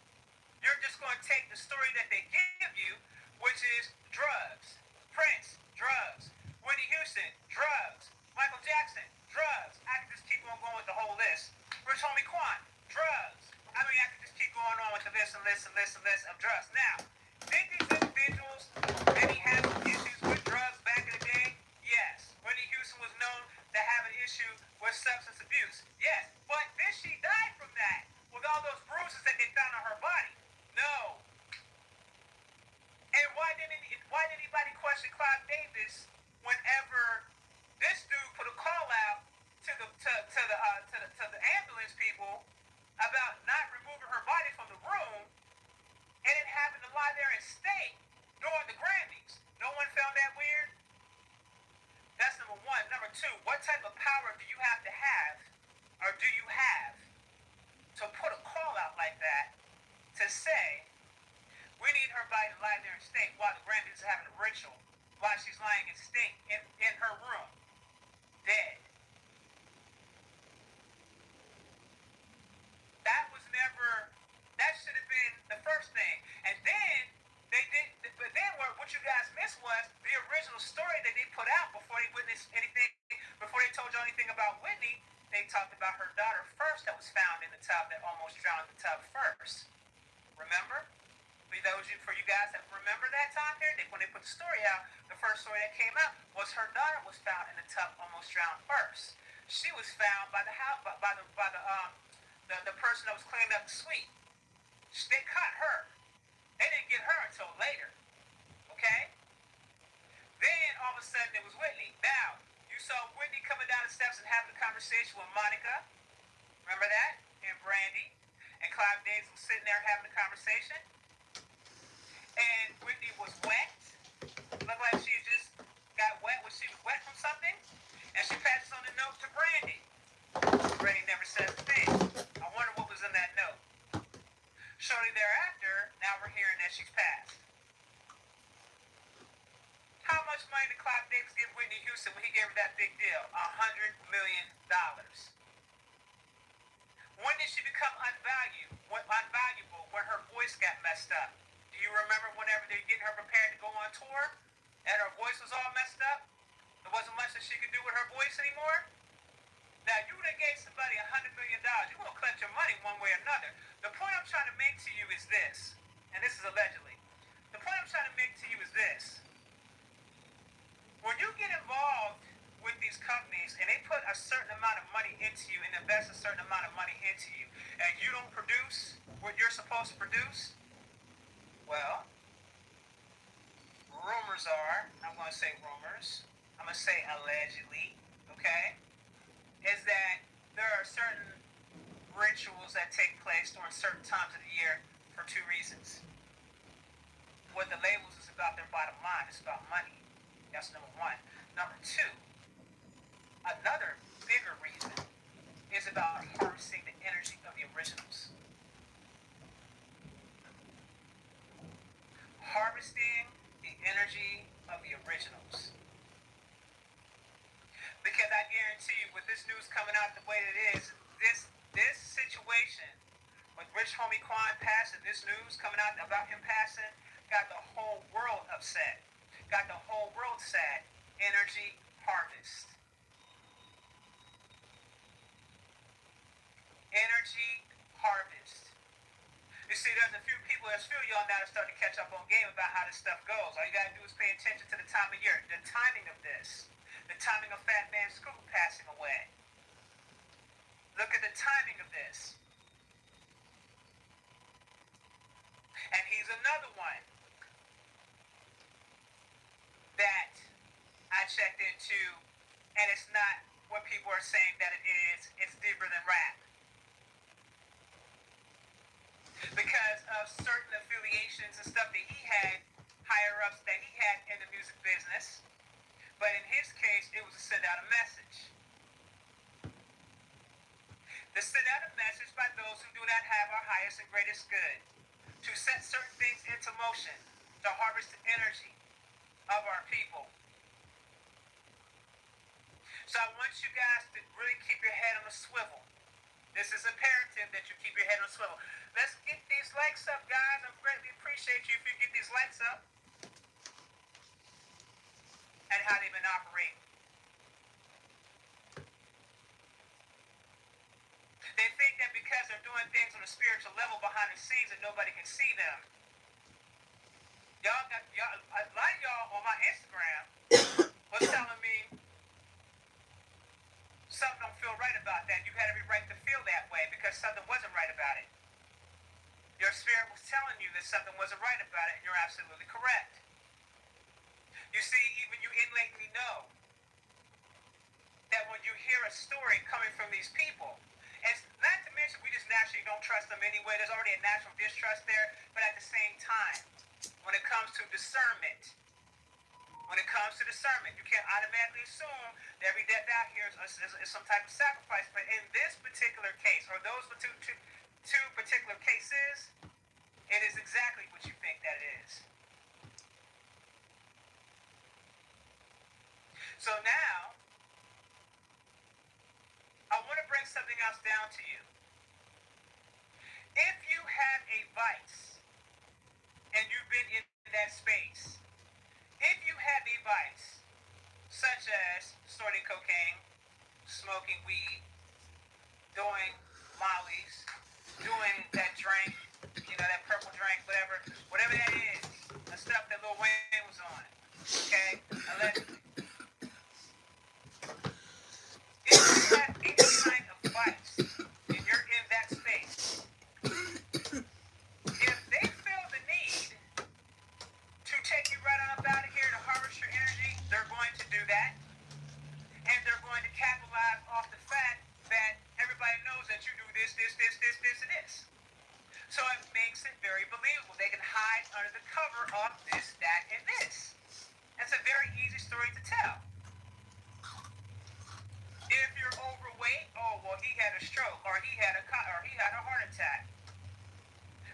You're just going to take the story that they give you, which is drugs. Prince, drugs. Whitney Houston, drugs. Michael Jackson, drugs. I can just keep on going with the whole list. Rich homie Quan, drugs. I mean, I can just keep going on with the list and list and list and list of drugs. Now, did these individuals maybe have some issues with drugs back in the day? Yes. Whitney Houston was known to have an issue with substance abuse. Yes. But did she die from that? With all those bruises that they found on her body? No. And why did anybody question Clive Davis whenever this dude put a call out to the ambulance people about not removing her body from the room and then having to lie there and stay during the Grammys? No one found that weird? That's number one. Number two, what type of power do you have to have, or do you have, to put a call out like that to say, we need her body to lie there and stay while the Grammys are having a ritual, while she's lying in state in her room, dead? That should have been the first thing. And then what you guys missed was the original story that they put out before they witnessed anything, before they told you anything about Whitney. They talked about her daughter first that was found in the tub, that almost drowned in the tub first. Remember? For you guys that remember that time period, when they put the story out, the first story that came out was her daughter was found in the tub, almost drowned first. She was found by the person that was cleaning up the suite. They caught her. They didn't get her until later. Okay? Then all of a sudden it was Whitney. Now, you saw Whitney coming down the steps and having a conversation with Monica. Remember that? And Brandy. And Clive Davis was sitting there having a conversation. And Whitney was wet. Looked like she just got wet. Was she wet from something? And she passes on the note to Brandy. Brandy never says a thing. I wonder what was in that note. Shortly thereafter, now we're hearing that she's passed. How much money did Clive Davis give Whitney Houston when he gave her that big deal? $100 million. When did she become unvaluable? When her voice got messed up. Do you remember whenever they were getting her prepared to go on tour and her voice was all messed up? There wasn't much that she could do with her voice anymore? Now, you would have gave somebody $100 million. You're going to collect your money one way or another. The point I'm trying to make to you is this, and this is allegedly. The point I'm trying to make to you is this. When you get involved with these companies and they put a certain amount of money into you and invest a certain amount of money into you, and you don't produce what you're supposed to produce, well, rumors are, I'm going to say rumors, I'm going to say allegedly, okay, is that there are certain rituals that take place during certain times of the year for two reasons. What the labels is about their bottom line. It's about money. That's number one. Number two, another bigger reason is about harvesting the energy of the originals. Harvesting the energy of the originals. Because I guarantee you, with this news coming out the way it is, this situation with Rich Homie Quan passing, this news coming out about him passing, got the whole world upset. Got the whole world sad. Energy harvest. Energy harvest. You see, there's a few people, there's a few of y'all now that start to catch up on game about how this stuff goes. All you gotta do is pay attention to the time of year, the timing of this. The timing of Fat Man Scoop passing away. Look at the timing of this. And he's another one that I checked into, and it's not what people are saying that it is. It's deeper than rap. Because of certain affiliations and stuff that he had, higher ups that he had in the music business. But in out a message. To send out a message by those who do not have our highest and greatest good. To set certain things into motion. To harvest the energy of our people. So I want you guys to really keep your head on a swivel. This is imperative that you keep your head on a swivel. Let's get these likes up, guys. I greatly appreciate you if you get these likes up. And how they've been operating. They think that because they're doing things on a spiritual level behind the scenes that nobody can see them. A lot of y'all on my Instagram was telling me something don't feel right about that. You had every right to feel that way because something wasn't right about it. Your spirit was telling you that something wasn't right about it, and you're absolutely correct. You see, even you innately know that when you hear a story coming from these people, and not to mention we just naturally don't trust them anyway. There's already a natural distrust there, but at the same time, when it comes to discernment, you can't automatically assume that every death out here is some type of sacrifice. But in this particular case, or those two particular cases, it is exactly what you think that it is. So now, I want to bring something else down to you. If you have a vice, and you've been in that space, if you have a vice, such as snorting cocaine, smoking weed, doing mollies, doing that drink, that purple drink, whatever that is, the stuff that Lil Wayne was on, okay, allegedly. If you have any kind of vice and you're in that space, if they feel the need to take you right on up out of here to harvest your energy, they're going to do that. And they're going to capitalize off the fact that everybody knows that you do this, and this. So it makes it very believable. They can hide under the cover of this, that, and this. That's a very easy story to tell. If you're overweight, oh well, he had a stroke, or he had a heart attack.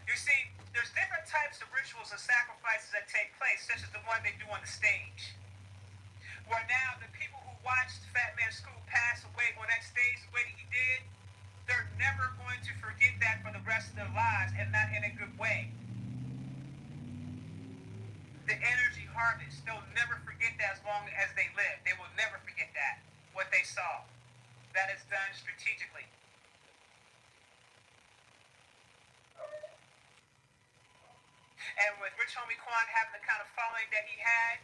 You see, there's different types of rituals and sacrifices that take place, such as the one they do on the stage. Where now the people who watched Fat Man Scoop pass away on that stage the way that he did, they're never going to forget that for the rest of their lives, and not in a good way. The energy harvest, they'll never forget that as long as they live. They will never forget that, what they saw. That is done strategically. And with Rich Homie Quan having the kind of following that he has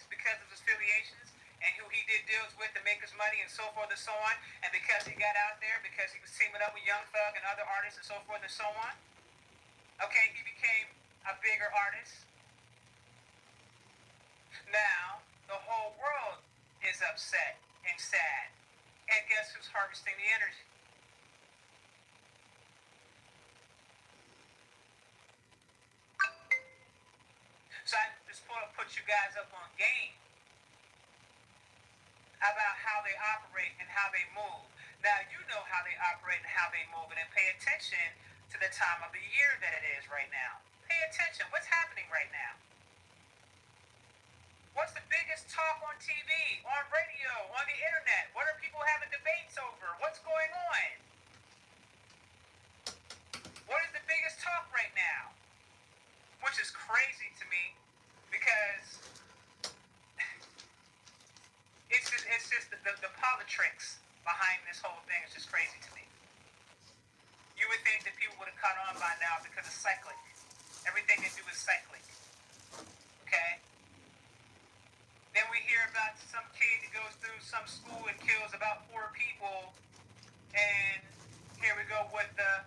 because of his affiliations and who he did deals with to make his money and so forth and so on, and because he got out there, because he was teaming up with Young Thug and other artists and so forth and so on, okay, he became a bigger artist. Now, the whole world is upset and sad. And guess who's harvesting the energy? So I just put you guys up on game about how they operate and how they move. Now, you know how they operate and how they move, and then pay attention to the time of the year that it is right now. Pay attention. What's happening right now? What's the biggest talk on TV, on radio, on the internet? What are people having debates over? What's going on? What is the biggest talk right now? Which is crazy to me because it's just the politics behind this whole thing is just crazy to me. You would think that people would have caught on by now because it's cyclic. Everything they do is cyclic. Okay? Then we hear about some kid that goes through some school and kills about 4 people. And here we go with the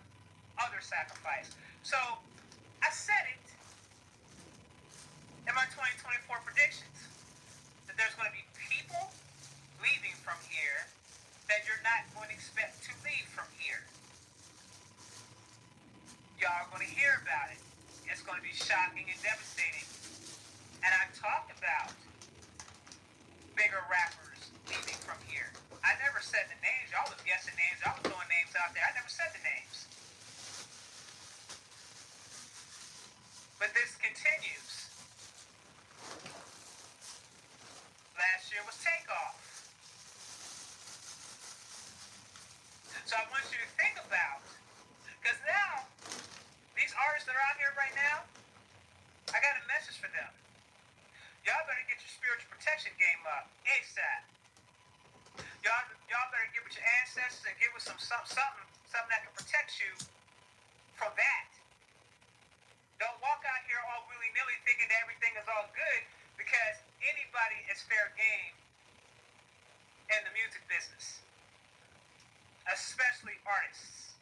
other sacrifice. So, I said it in my 2024 predictions. That there's going to be people leaving from here that you're not going to expect to leave from here. Y'all are going to hear about it. It's going to be shocking and devastating. And I talked about bigger rappers leaving from was Takeoff. So I want you to think about, because now, these artists that are out here right now, I got a message for them. Y'all better get your spiritual protection game up ASAP. Y'all better get with your ancestors and get with something that can protect you from that. Don't walk out here all willy-nilly thinking that everything is all good, because anybody is fair game in the music business, especially artists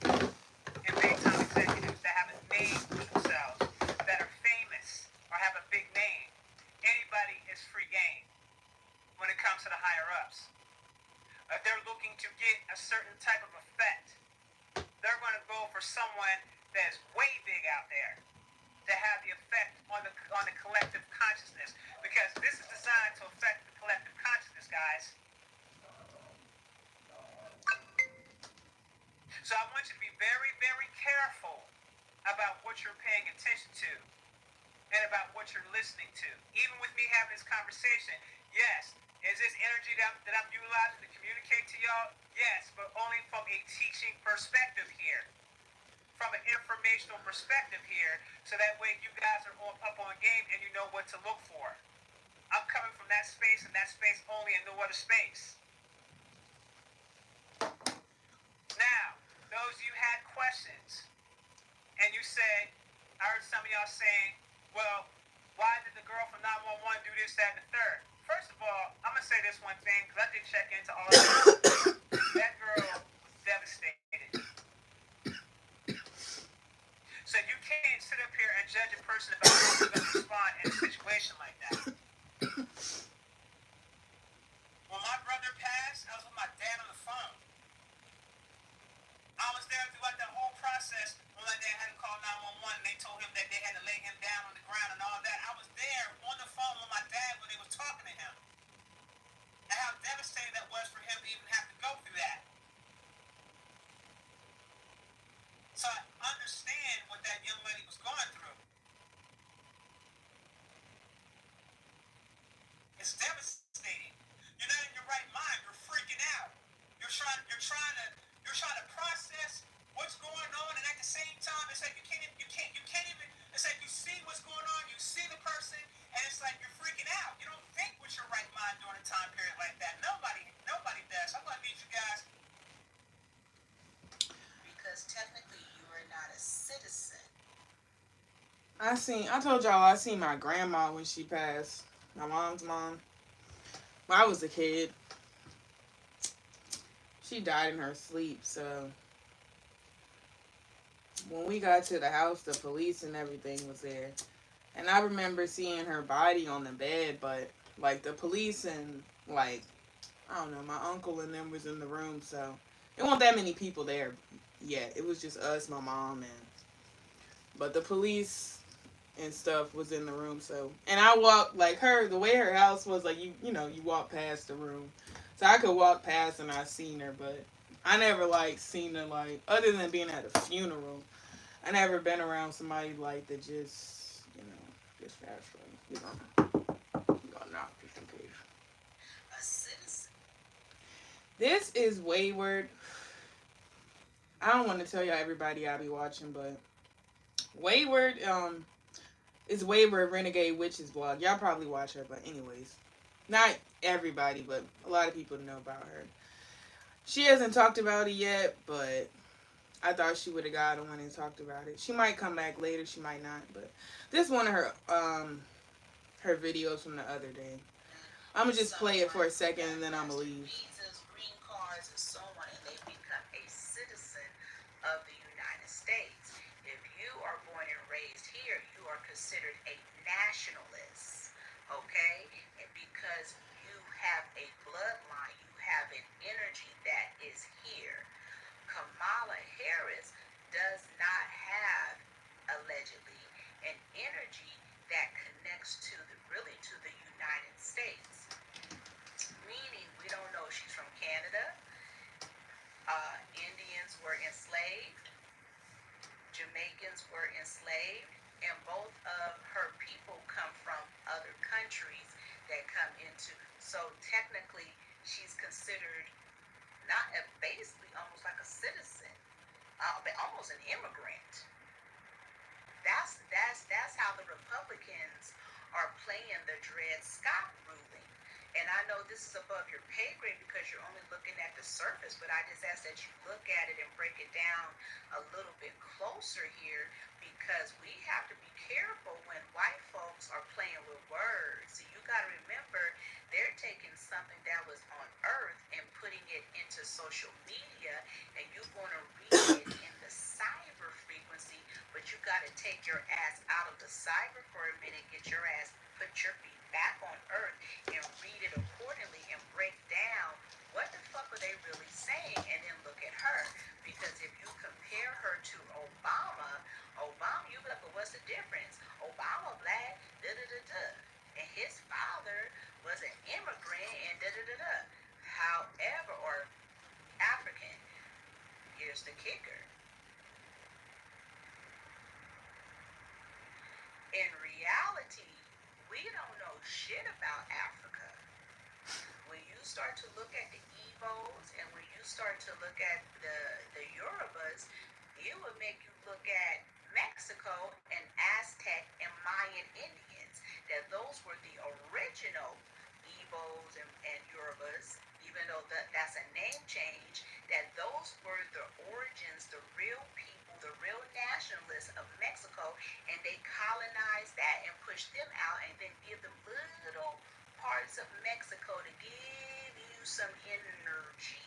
and big-time executives that have a name for themselves, that are famous or have a big name. Anybody is free game when it comes to the higher-ups. If they're looking to get a certain type of effect, they're going to go for someone that is way big out there to have the effect on the collective consciousness, because this is designed to affect the collective consciousness, guys. So I want you to be very, very careful about what you're paying attention to and about what you're listening to. Even with me having this conversation, yes, is this energy that I'm utilizing to communicate to y'all? Yes, but only from a teaching perspective here, from an informational perspective here, so that way you guys are up on game and you know what to look for. I'm coming from that space and that space only, and no other space. Now, those of you had questions, and you said, I heard some of y'all saying, well, why did the girl from 911 do this, that, and the third? First of all, I'm going to say this one thing, because I did check into all of that. That girl devastated. So you can't sit up here and judge a person about how they're going to respond in a situation like that. When my brother passed, I was with my dad on the phone. I was there throughout that whole process when my dad had to call 911 and they told him that they had to lay him down on the ground and all that. I was there on the phone with my dad when they were talking to him. And how devastating that was for him to even have to go through that. So I understand what that young lady was going through. It's devastating. You're not in your right mind. You're freaking out. You're trying to process what's going on, and at the same time, it's like you can't even. It's like you see what's going on, you see the person, and it's like you're freaking out. You don't think with your right mind during a time period like that. Nobody does. I'm gonna need you guys. Because technically you are not a citizen. I told y'all I seen my grandma when she passed. My mom's mom. When I was a kid. She died in her sleep, so when we got to the house, the police and everything was there. And I remember seeing her body on the bed, but like the police and like, I don't know, my uncle and them was in the room, so it wasn't that many people there yet. It was just us, my mom, but the police and stuff was in the room, so. And I walked, like the way her house was, like, you know, you walk past the room. So I could walk past and I seen her, but I never, like, seen her, like, other than being at a funeral. I never been around somebody, like, that just, you know, just fast forward. You know, not just in case. A citizen. This is Wayward. I don't want to tell y'all everybody I be watching, but Wayward, is Wayward Renegade Witches blog. Y'all probably watch her, but anyways. Not everybody, but a lot of people know about her. She hasn't talked about it yet, but I thought she would have got on and talked about it. She might come back later, she might not, but this is one of her her videos from the other day. I'm gonna just play it for a second and then I'm gonna leave. Visas, green cards, and so on, and they become a citizen of the United States. If you are born and raised here, you are considered a nationalist, okay? And because you have a bloodline, you have an energy that is here. Kamala Harris does not have, allegedly, an energy that connects to the United States. Meaning, we don't know if she's from Canada. Indians were enslaved. Jamaicans were enslaved. And both of her people come from other countries. So technically, she's considered not basically almost like a citizen, but almost an immigrant. That's how the Republicans are playing the Dred Scott ruling. And I know this is above your pay grade because you're only looking at the surface, but I just ask that you look at it and break it down a little bit closer here, because we have to be careful when white folks are playing with words. So you got to remember, they're taking something that was on earth and putting it into social media, and you're going to read it in the cyber frequency, but you got to take your ass out of the cyber for a minute, get your ass, put your feet back on earth and read it accordingly and break down what the fuck are they really saying, and then look at her. Because if you compare her to Obama, you be like, well, what's the difference? Obama black, da-da-da-da. And his father was an immigrant and da-da-da-da. However, or African. Here's the kicker. In reality, we don't know shit about Africa. When you start to look at the Igbos and when you start to look at the Yorubas, it would make you look at Mexico and Aztec and Mayan Indians. That those were the original Igbos and Yorubas, even though that's a name change, that those were the origins, the real people, the real nationalists of Mexico, and they colonized that and pushed them out and then give them little parts of Mexico to give you some energy.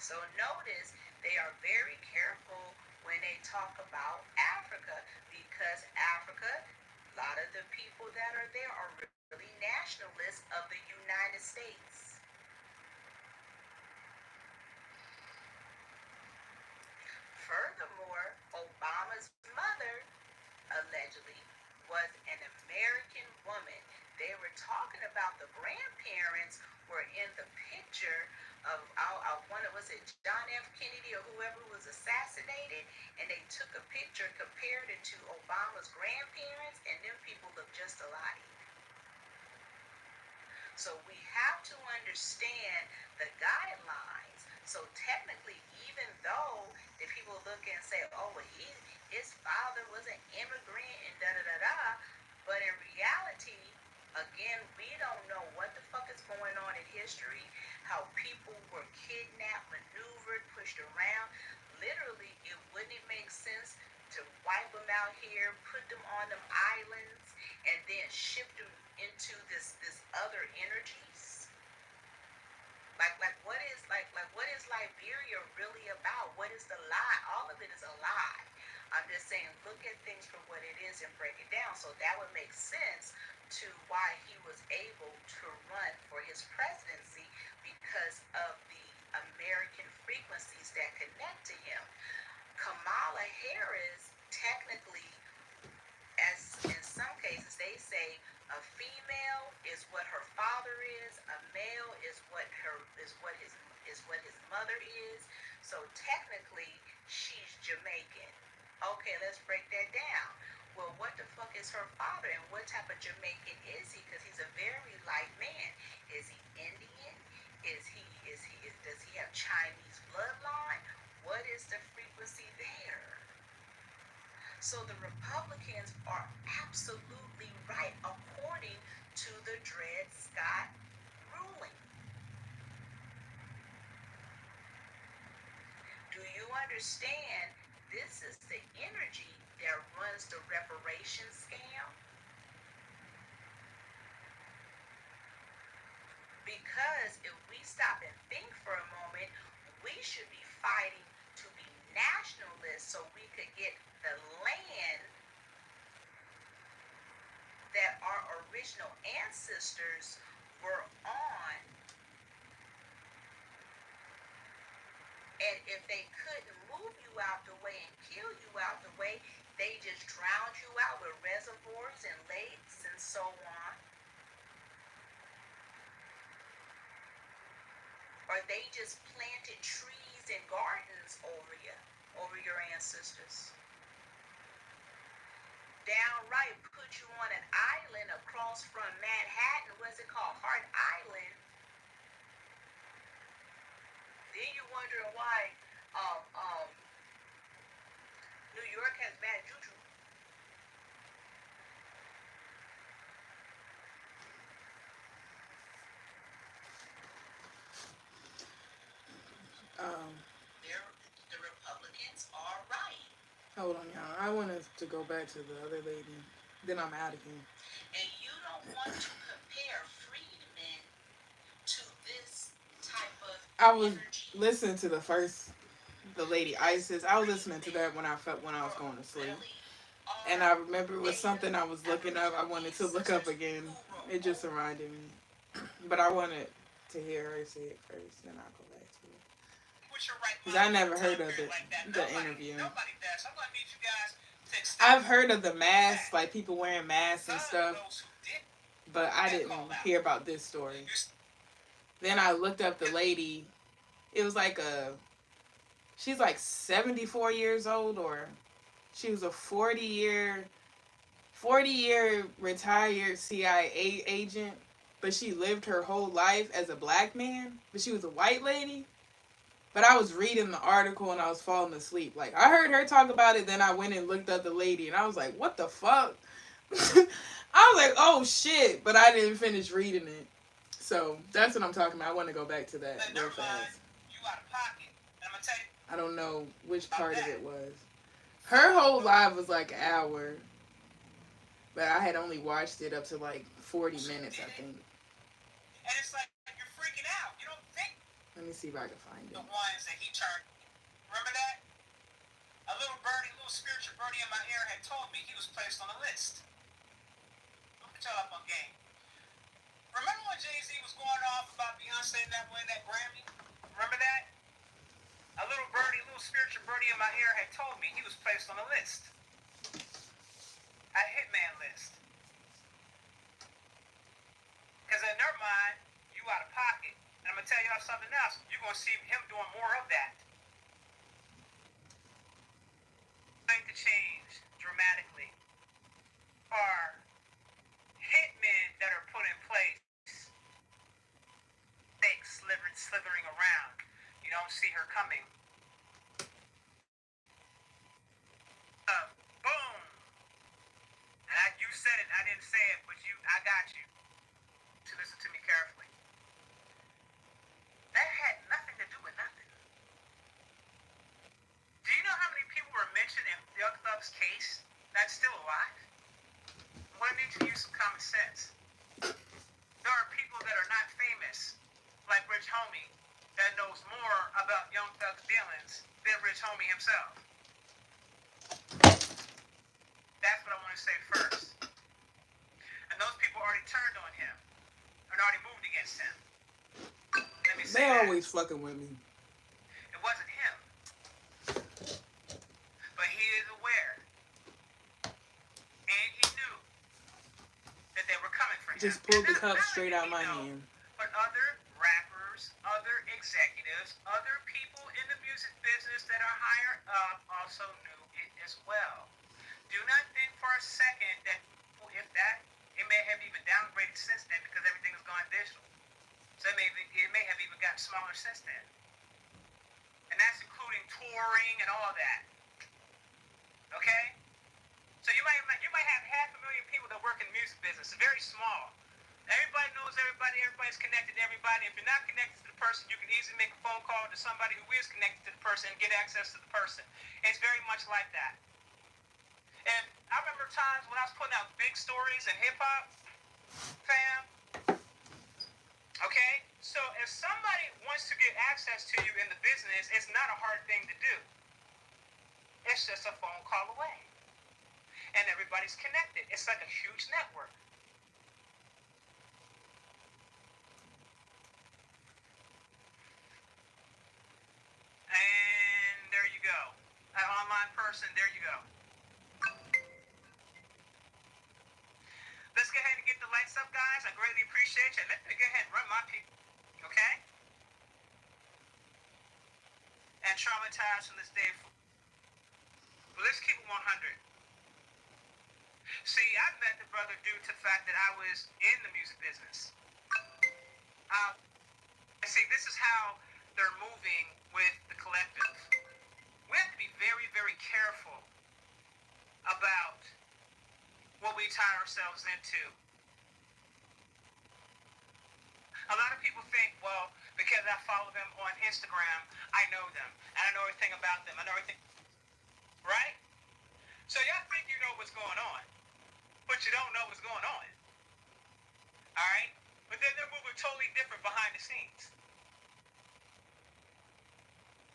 So notice they are very careful when they talk about Africa, because Africa, a lot of the people that are there are really nationalists of the United States. Furthermore, Obama's mother allegedly was an American woman. They were talking about the grandparents were in the picture of one, was it John F. Kennedy or whoever was assassinated, and they took a picture, compared it to Obama's grandparents, and them people look just alike. So we have to understand the guidelines. So technically, even though the people look and say, oh, well, his father was an immigrant and da-da-da-da, but in reality, again, we don't know what the fuck is going on in history, how people were kidnapped, maneuvered, pushed around. Literally, it wouldn't make sense to wipe them out here, put them on them islands, and then ship them into this other energies. Like what is Liberia really about? What is the lie? All of it is a lie. I'm just saying, look at things for what it is and break it down. So that would make sense to why he was able to run for his presidency, because of the American frequencies that connect to him. Kamala Harris, technically, as in some cases they say, a female is what her father is, a male is what his mother is. So technically, she's Jamaican. Okay, let's break that down. Well, what the fuck is her father, and what type of Jamaican is he? Because he's a very light man. Is he Indian? Does he have Chinese bloodline? What is the frequency there? So the Republicans are absolutely right according to the Dred Scott ruling. Do you understand? This is the energy that runs the reparations scam. Because if we stop and think for a moment, we should be fighting to be nationalists so we could get the land that our original ancestors were on. And if they couldn't move you out the way and kill you out the way, they just drowned you out with reservoirs and lakes and so on. Or they just planted trees and gardens over your ancestors. Downright put you on an Hold on, y'all. I wanted to go back to the other lady. Then I'm out of here. And you don't want to compare freedmen to this type of I was energy. listening to the lady Isis. I was listening to that when I was going to sleep. And I remember it was something I was looking up. I wanted to look up again. It just reminded me. But I wanted to hear her say it first, then I'll go back to it. Because I never heard of it, the interview. I've heard of the masks, like people wearing masks and stuff. But I didn't hear about this story. Then I looked up the lady. It was like she's like 74 years old, or she was a 40-year retired CIA agent, but she lived her whole life as a black man, but she was a white lady. But I was reading the article and I was falling asleep. Like, I heard her talk about it, then I went and looked up the lady and I was like, what the fuck? I was like, oh shit, but I didn't finish reading it. So that's what I'm talking about. I want to go back to that real fast. I don't know which part of it was. Her whole live was like an hour, but I had only watched it up to like 40 minutes, I think. And it's like you're freaking out. You don't think Let me see if I can find it. the ones that he turned. Remember that? A little birdie, little spiritual birdie in my ear had told me he was placed on the list. I'll put y'all up on game. Remember when Jay-Z was going off about Beyonce not winning that Grammy? Remember that? A little birdie, little spiritual birdie in my ear had told me he was placed on the list. A hitman list. Because in their mind, you out of pocket. And I'm going to tell y'all something else. You're going to see him doing more of that. Going to change dramatically are hitmen that are put in place. Snakes slithering around. You don't see her coming. Boom. And you said it, I didn't say it, but I got you. To listen to me carefully. That had nothing to do with nothing. Do you know how many people were mentioned in Young Thug's case that's still alive? Well, I need you to use some common sense. There are people that are not famous, like Rich Homie, that knows more about Young Thug's dealings than Rich Homie himself. That's what I want to say first. And those people already turned on him and already moved against him. Let me say They that. always fucking with me. It wasn't him. But he is aware. And he knew that they were coming for him. Just pulled the And cup not straight only out my he know, hand. But other rappers, other executives, other people in the music business that are higher up also knew it as well. Do not think for a second that if that, it may have even downgraded since then because everything has gone digital. So it may have even gotten smaller since then. And that's including touring and all that. Okay? So you might have 500,000 people that work in the music business. It's very small. Everybody knows everybody. Everybody's connected to everybody. If you're not connected to the person, you can easily make a phone call to somebody who is connected to the person and get access to the person. It's very much like that. And I remember times when I was putting out big stories in hip-hop, fam. Okay? So if somebody wants to get access to you in the business, it's not a hard thing to do. It's just a phone call away. And everybody's connected. It's like a huge network. And there you go. An online person, there you go. Let's go ahead and get the lights up, guys. I greatly appreciate you. Let me go ahead and run my people. Okay? And traumatized from this day forward. But let's keep it 100. See, I met the brother due to the fact that I was in the music business. See, this is how they're moving with the collective. We have to be very, very careful about what we tie ourselves into. A lot of people think, well, because I follow them on Instagram, I know them, and I know everything about them. I know everything, right? So y'all think you know what's going on, but you don't know what's going on. All right? But then they're moving totally different behind the scenes.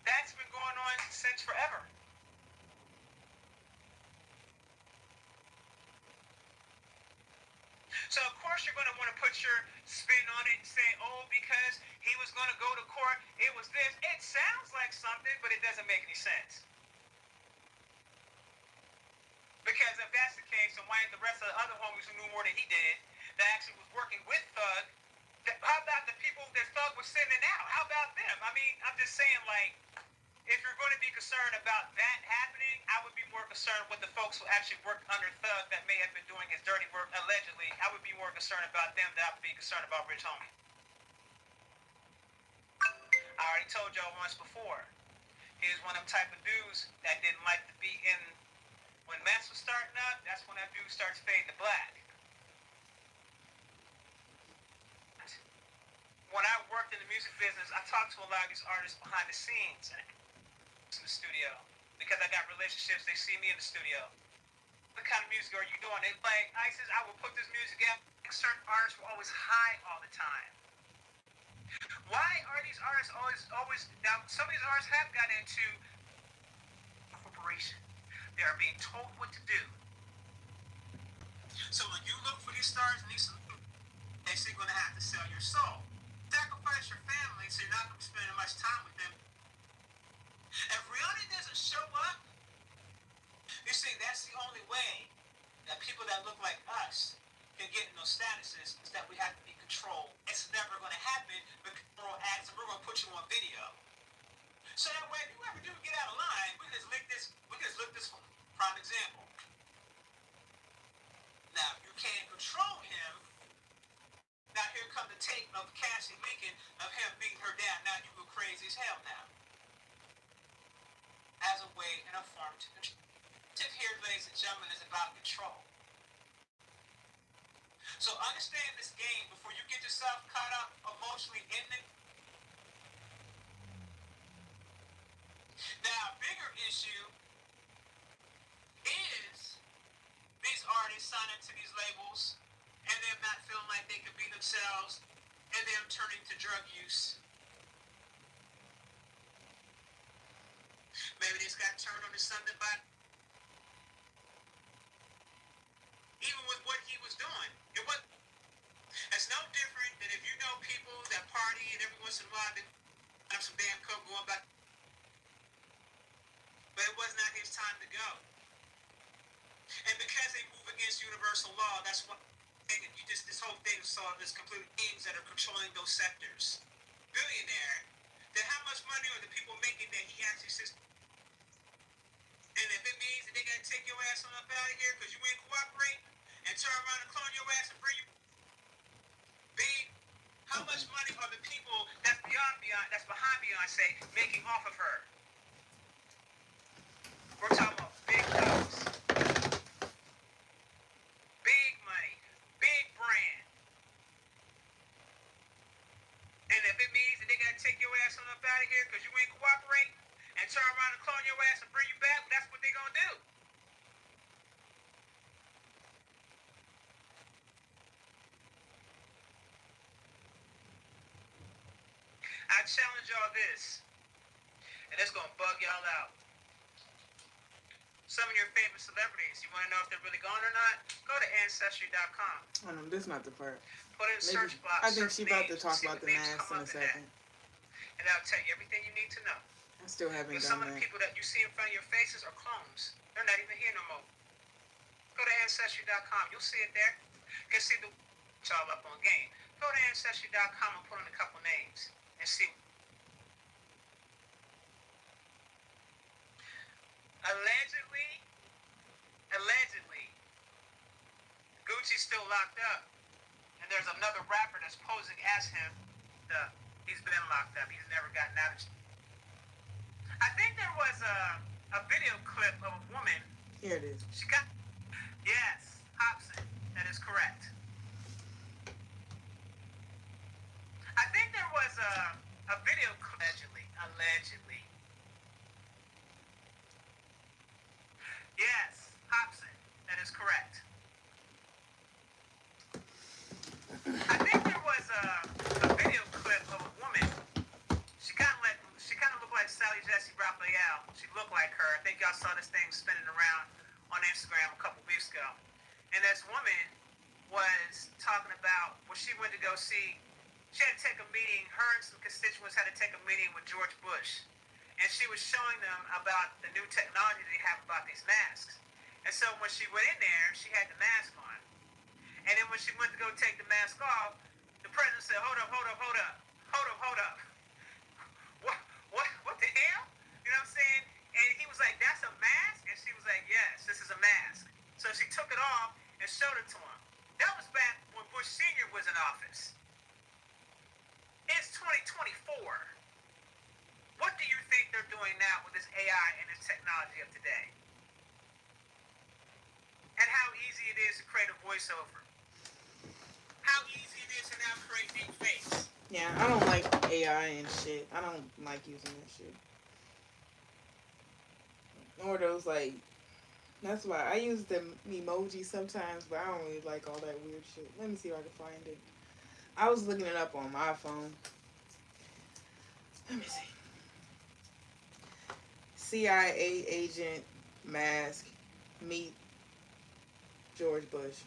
That's been going on since forever. So of course you're going to want to put your spin on it and say, oh, because he was going to go to court, it was this. It sounds like something, but it doesn't make any sense. Because if that's the case, then why ain't the rest of the other homies who knew more than he did, that actually was working with Thug, how about the people that Thug was sending out? How about them? I mean, I'm just saying, like, if you're going to be concerned about that happening, I would be more concerned with the folks who actually worked under Thug that may have been doing his dirty work, allegedly. I would be more concerned about them than I would be concerned about Rich Homie. I already told y'all once before, he was one of them type of dudes that didn't like to be in. When mess was starting up, that's when that dude starts fading to black. When I worked in the music business, I talked to a lot of these artists behind the scenes in the studio because I got relationships. They see me in the studio. What kind of music are you doing? They like, Isis, I will put this music out. Certain artists were always high all the time. Why are these artists always now? Some of these artists have got into corporation. They are being told what to do. So when you look for these stars and these, they're going to have to sell your soul. Sacrifice your family so you're not going to be spending much time with them. If reality doesn't show up, you see, that's the only way that people that look like us can get in those statuses is that we have to be controlled. It's never going to happen because control acts and we're going to put you on video. So that way, if you ever do get out of line, we can just look this for prime example. Now, you can't control him. Now here come the tape of Cassie Lincoln of him beating her down. Now you go crazy as hell now. As a way and a form to control. Tip here, ladies and gentlemen, is about control. So understand this game before you get yourself caught up emotionally in it. Now, a bigger issue is these artists signing to these labels and them not feeling like they can be themselves, and them turning to drug use. Maybe they just got turned on to something, but even with what he was doing, it's no different than if you know people that party and every once in a while they have some damn coke going back, but it was not his time to go. And because they move against universal law, that's what this whole thing is completely things that are controlling those sectors. Billionaire, then how much money are the people making that he actually sits? And if it means that they gotta take your ass on up out of here because you ain't cooperating and turn around and clone your ass and bring you how much money are the people that's behind Beyonce making off of her? We're talking about big dollars. Big money. Big brand. And if it means that they gotta take your ass on up out of here because you ain't cooperating and turn around and clone your ass and bring you back, that's what they gonna do. I challenge y'all this, and it's gonna bug y'all out. Some of your favorite celebrities, you want to know if they're really gone or not? Go to Ancestry.com. Oh no, this is not the part. Put in search box. I think she's about to talk about the mask in a second. And that'll tell you everything you need to know. I still haven't done that. Some of the people that you see in front of your faces are clones. They're not even here no more. Go to Ancestry.com. You'll see it there. You can see it's all up on game. Go to Ancestry.com and put in a couple names and see. Allegedly, Gucci's still locked up, and there's another rapper that's posing as him. He's been locked up. He's never gotten out of. I think there was a video clip of a woman. Here it is. She got. Yes, Hobson. That is correct. I think there was a video clip. Allegedly. Yes, when she went to go see, she had to take a meeting, her and some constituents had to take a meeting with George Bush. And she was showing them about the new technology they have about these masks. And so when she went in there, she had the mask on. And then when she went to go take the mask off, the president said, hold up. What the hell? You know what I'm saying? And he was like, that's a mask? And she was like, yes, this is a mask. So she took it off and showed it to him. That was back when Bush Sr. was in office. It's 2024. What do you think they're doing now with this AI and this technology of today? And how easy it is to create a voiceover. How easy it is to now create deep fakes. Yeah, I don't like AI and shit. I don't like using that shit. Or those, like, that's why I use the emoji sometimes, but I don't really like all that weird shit. Let me see if I can find it. I was looking it up on my phone. Let me see. CIA agent mask meet George Bush.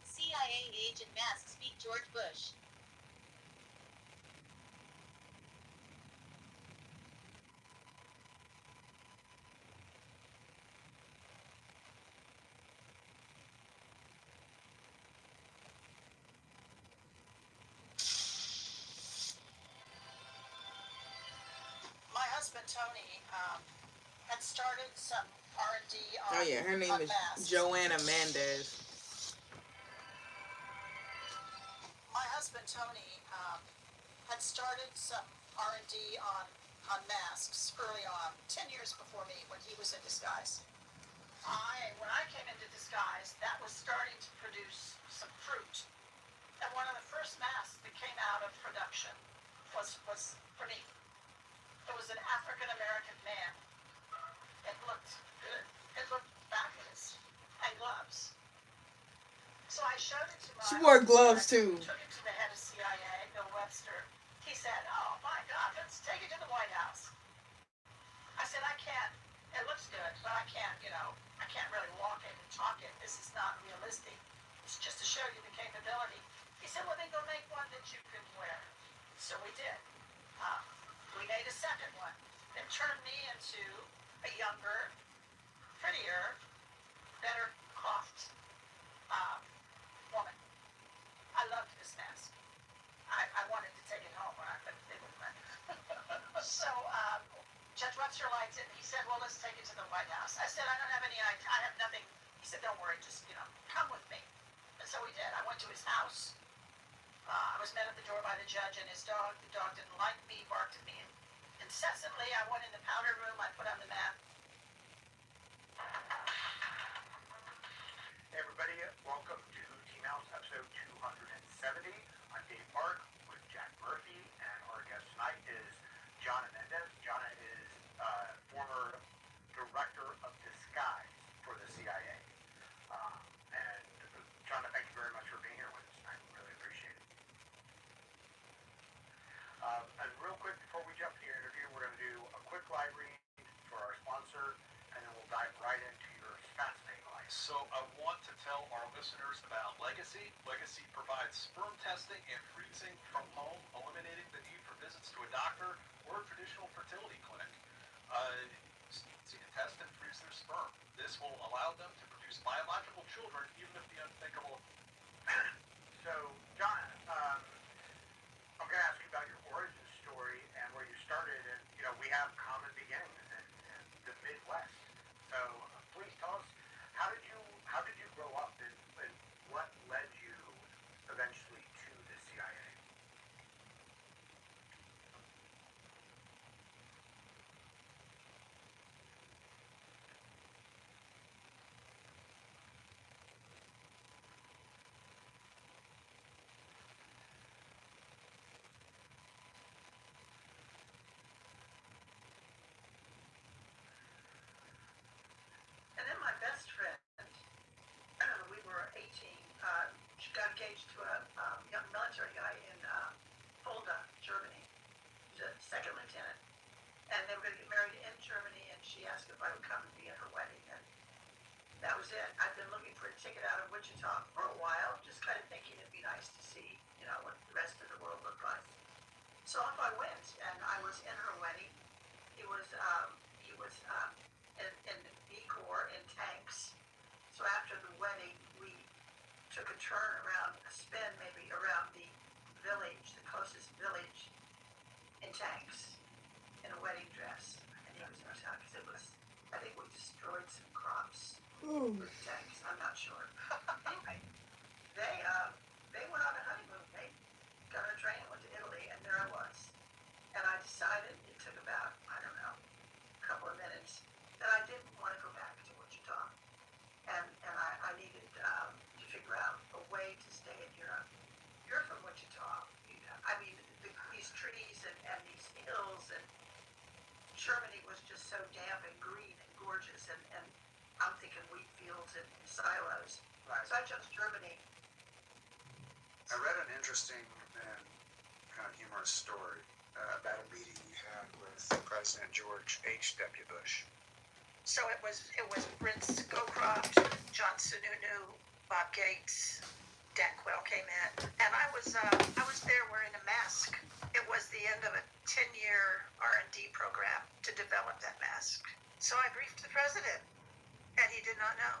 CIA agent masks meet George Bush. My husband Tony had started some R&D on. Oh yeah, her name is masks. Jonna Mendez. My husband Tony had started some R&D on masks early on, 10 years before me, when he was in disguise. When I came into disguise, that was starting to produce some fruit. And one of the first masks that came out of production was for me. It was an African American man. It looked good. It looked fabulous. And gloves. So I showed it to my... She wore gloves too. Took it to the head of CIA, Bill Webster. He said, oh my God, let's take it to the White House. I said, I can't. It looks good, but I can't, I can't really walk it and talk it. This is not realistic. It's just to show you the capability. He said, well, then go make one that you can wear. So we did. We made a second one. It turned me into a younger, prettier, better coiffed woman. I loved this mask. I wanted to take it home when I couldn't live with it. So Judge Webster liked it. He said, well, let's take it to the White House. I said, I don't have any idea. I have nothing. He said, don't worry, just, come with me. And so we did. I went to his house. I was met at the door by the judge and his dog. The dog didn't like me, barked at me incessantly. I went in the powder room. I put on the map. Hey everybody, welcome to Team House episode 270. I'm Dave Park with Jack Murphy, and our guest tonight is Jonna Mendez. Jonna is former director of disguise for the CIA. And Jonna, thank you very much for being here with us tonight. We really appreciate it. And real quick, before we jump into your interview, we're going to do a quick live read for our sponsor, and then we'll dive right into your fascinating life. So I want to tell our listeners about Legacy. Legacy provides sperm testing and freezing from home, eliminating the need for visits to a doctor or a traditional fertility clinic. So you can test and freeze their sperm. This will allow them to produce biological children, even if the unthinkable. So, Jonna, I'm going to ask you about your origin story and where you started. And, we have common beginnings in the Midwest. So, please tell us, how did you grow up and what led you eventually to the CIA? ticket out of Wichita for a while, just kind of thinking it'd be nice to see, you know, what the rest of the world looked like. So off I went, and I was in her wedding. He was in the B Corps in tanks. So after the wedding, we took a turn around, a spin maybe around the village, the closest village, in tanks, in a wedding dress. And he was in our town because it was, I think we destroyed some crops with the tanks. I'm not sure. Anyway, they went on a honeymoon. They got on a train and went to Italy, and there I was. And I decided, it took about, I don't know, a couple of minutes, that I didn't want to go back to Wichita. And I needed to figure out a way to stay in Europe. You're from Wichita. I mean, these trees and these hills, and Germany was just so damp and green and gorgeous. And I'm thinking wheat fields and silos. Right. So I chose Germany. I read an interesting and kind of humorous story about a meeting you had with President George H.W. Bush. So it was Prince Scowcroft, John Sununu, Bob Gates, Dan Quayle came in, and I was there wearing a mask. It was the end of a 10-year R&D program to develop that mask. So I briefed the president, and he did not know.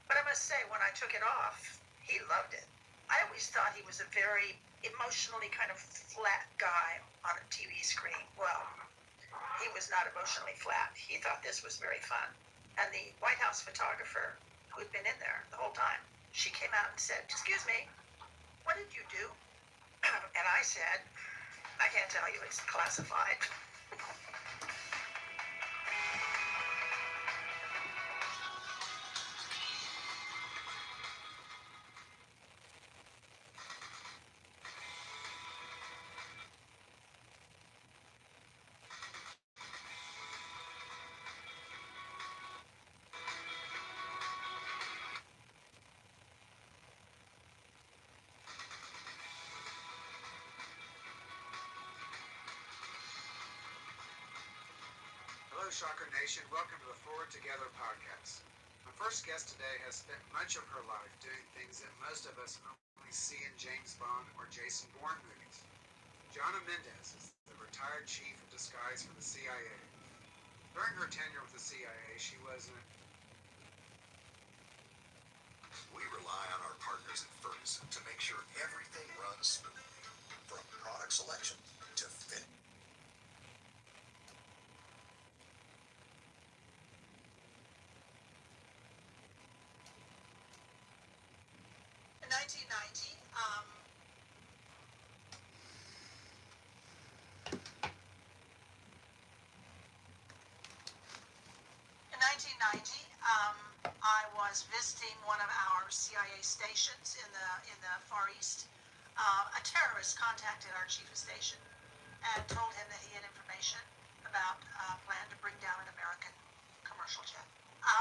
But I must say, when I took it off, he loved it. I always thought he was a very emotionally kind of flat guy on a TV screen. Well, he was not emotionally flat. He thought this was very fun. And the White House photographer, who had been in there the whole time, she came out and said, "Excuse me, what did you do?" And I said, "I can't tell you, it's classified." Hello, Shocker Nation. Welcome to the Forward Together podcast. My first guest today has spent much of her life doing things that most of us only see in James Bond or Jason Bourne movies. Jonna Mendez is the retired chief of disguise for the CIA. During her tenure with the CIA, she was an... We rely on our partners at Ferguson to make sure everything runs smoothly, from product selection to fit. In 1990, I was visiting one of our CIA stations in the Far East. A terrorist contacted our chief of station and told him that he had information about a plan to bring down an American commercial jet.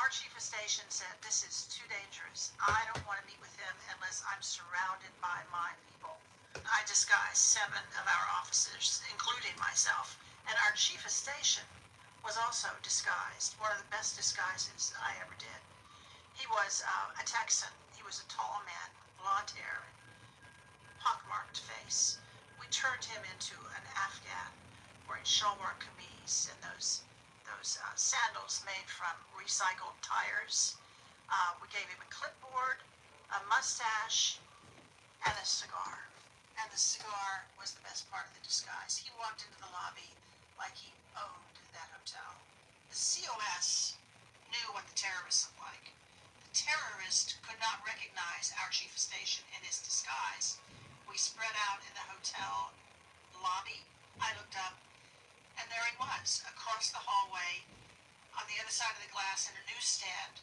Our chief of station said, "This is too dangerous. I don't want to meet with him unless I'm surrounded by my people." I disguised 7 of our officers, including myself, and our chief of station was also disguised, one of the best disguises I ever did. He was a Texan. He was a tall man, blonde hair, pockmarked face. We turned him into an Afghan wearing shalwar kameez and those sandals made from recycled tires. We gave him a clipboard, a mustache, and a cigar. And the cigar was the best part of the disguise. He walked into the lobby like he owned that hotel. The COS knew what the terrorists looked like. The terrorist could not recognize our chief of station in his disguise. We spread out in the hotel lobby. I looked up, and there he was, across the hallway, on the other side of the glass in a newsstand,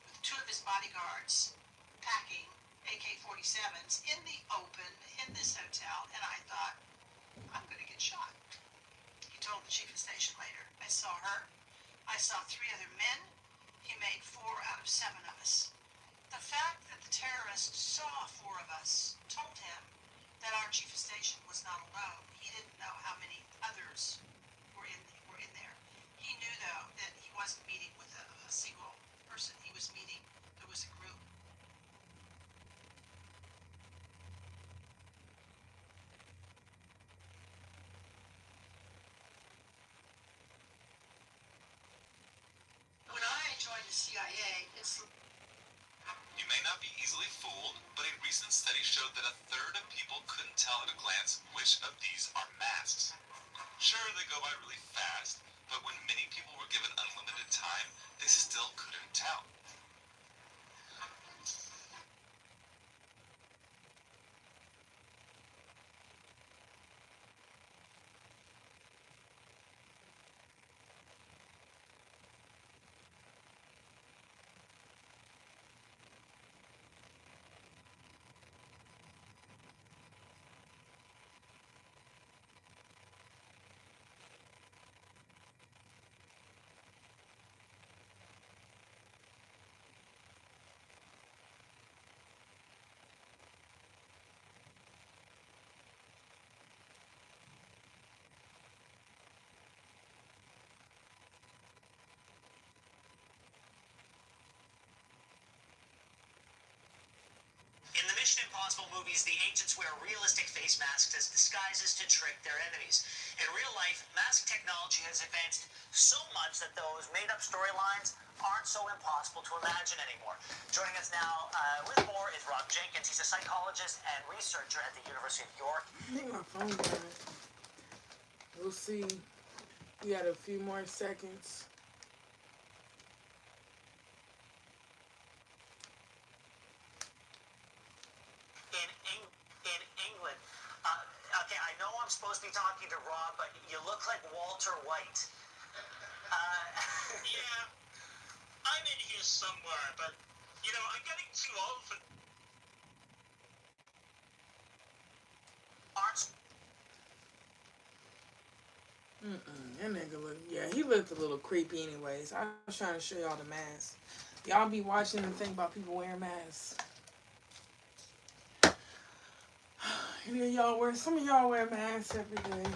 with 2 of his bodyguards packing AK-47s in the open in this hotel. And I thought, I'm going to get shot. He told the chief of station later. I saw her. I saw 3 other men. He made 4 out of 7 of us. The fact that the terrorist saw 4 of us told him that our chief of station was not alone. He didn't know how many others were in there. He knew, though, that he wasn't meeting with a single person. He was meeting, it was a group. You may not be easily fooled, but a recent study showed that a third of people couldn't tell at a glance which of these are masks. Sure, they go by really fast, but when many people were given unlimited time, they still couldn't tell. In the Mission Impossible movies, the agents wear realistic face masks as disguises to trick their enemies. In real life, mask technology has advanced so much that those made-up storylines aren't so impossible to imagine anymore. Joining us now with more is Rob Jenkins. He's a psychologist and researcher at the University of York. I think my phone died. We'll see. We got a few more seconds. In England. Okay, I know I'm supposed to be talking to Rob, but you look like Walter White. Yeah, I'm in here somewhere, but, you know, I'm getting too old for... That nigga look, yeah, he looked a little creepy anyways. I was trying to show y'all the mask. Y'all be watching and think about people wearing masks. Any of y'all wear, some of y'all wear masks every day.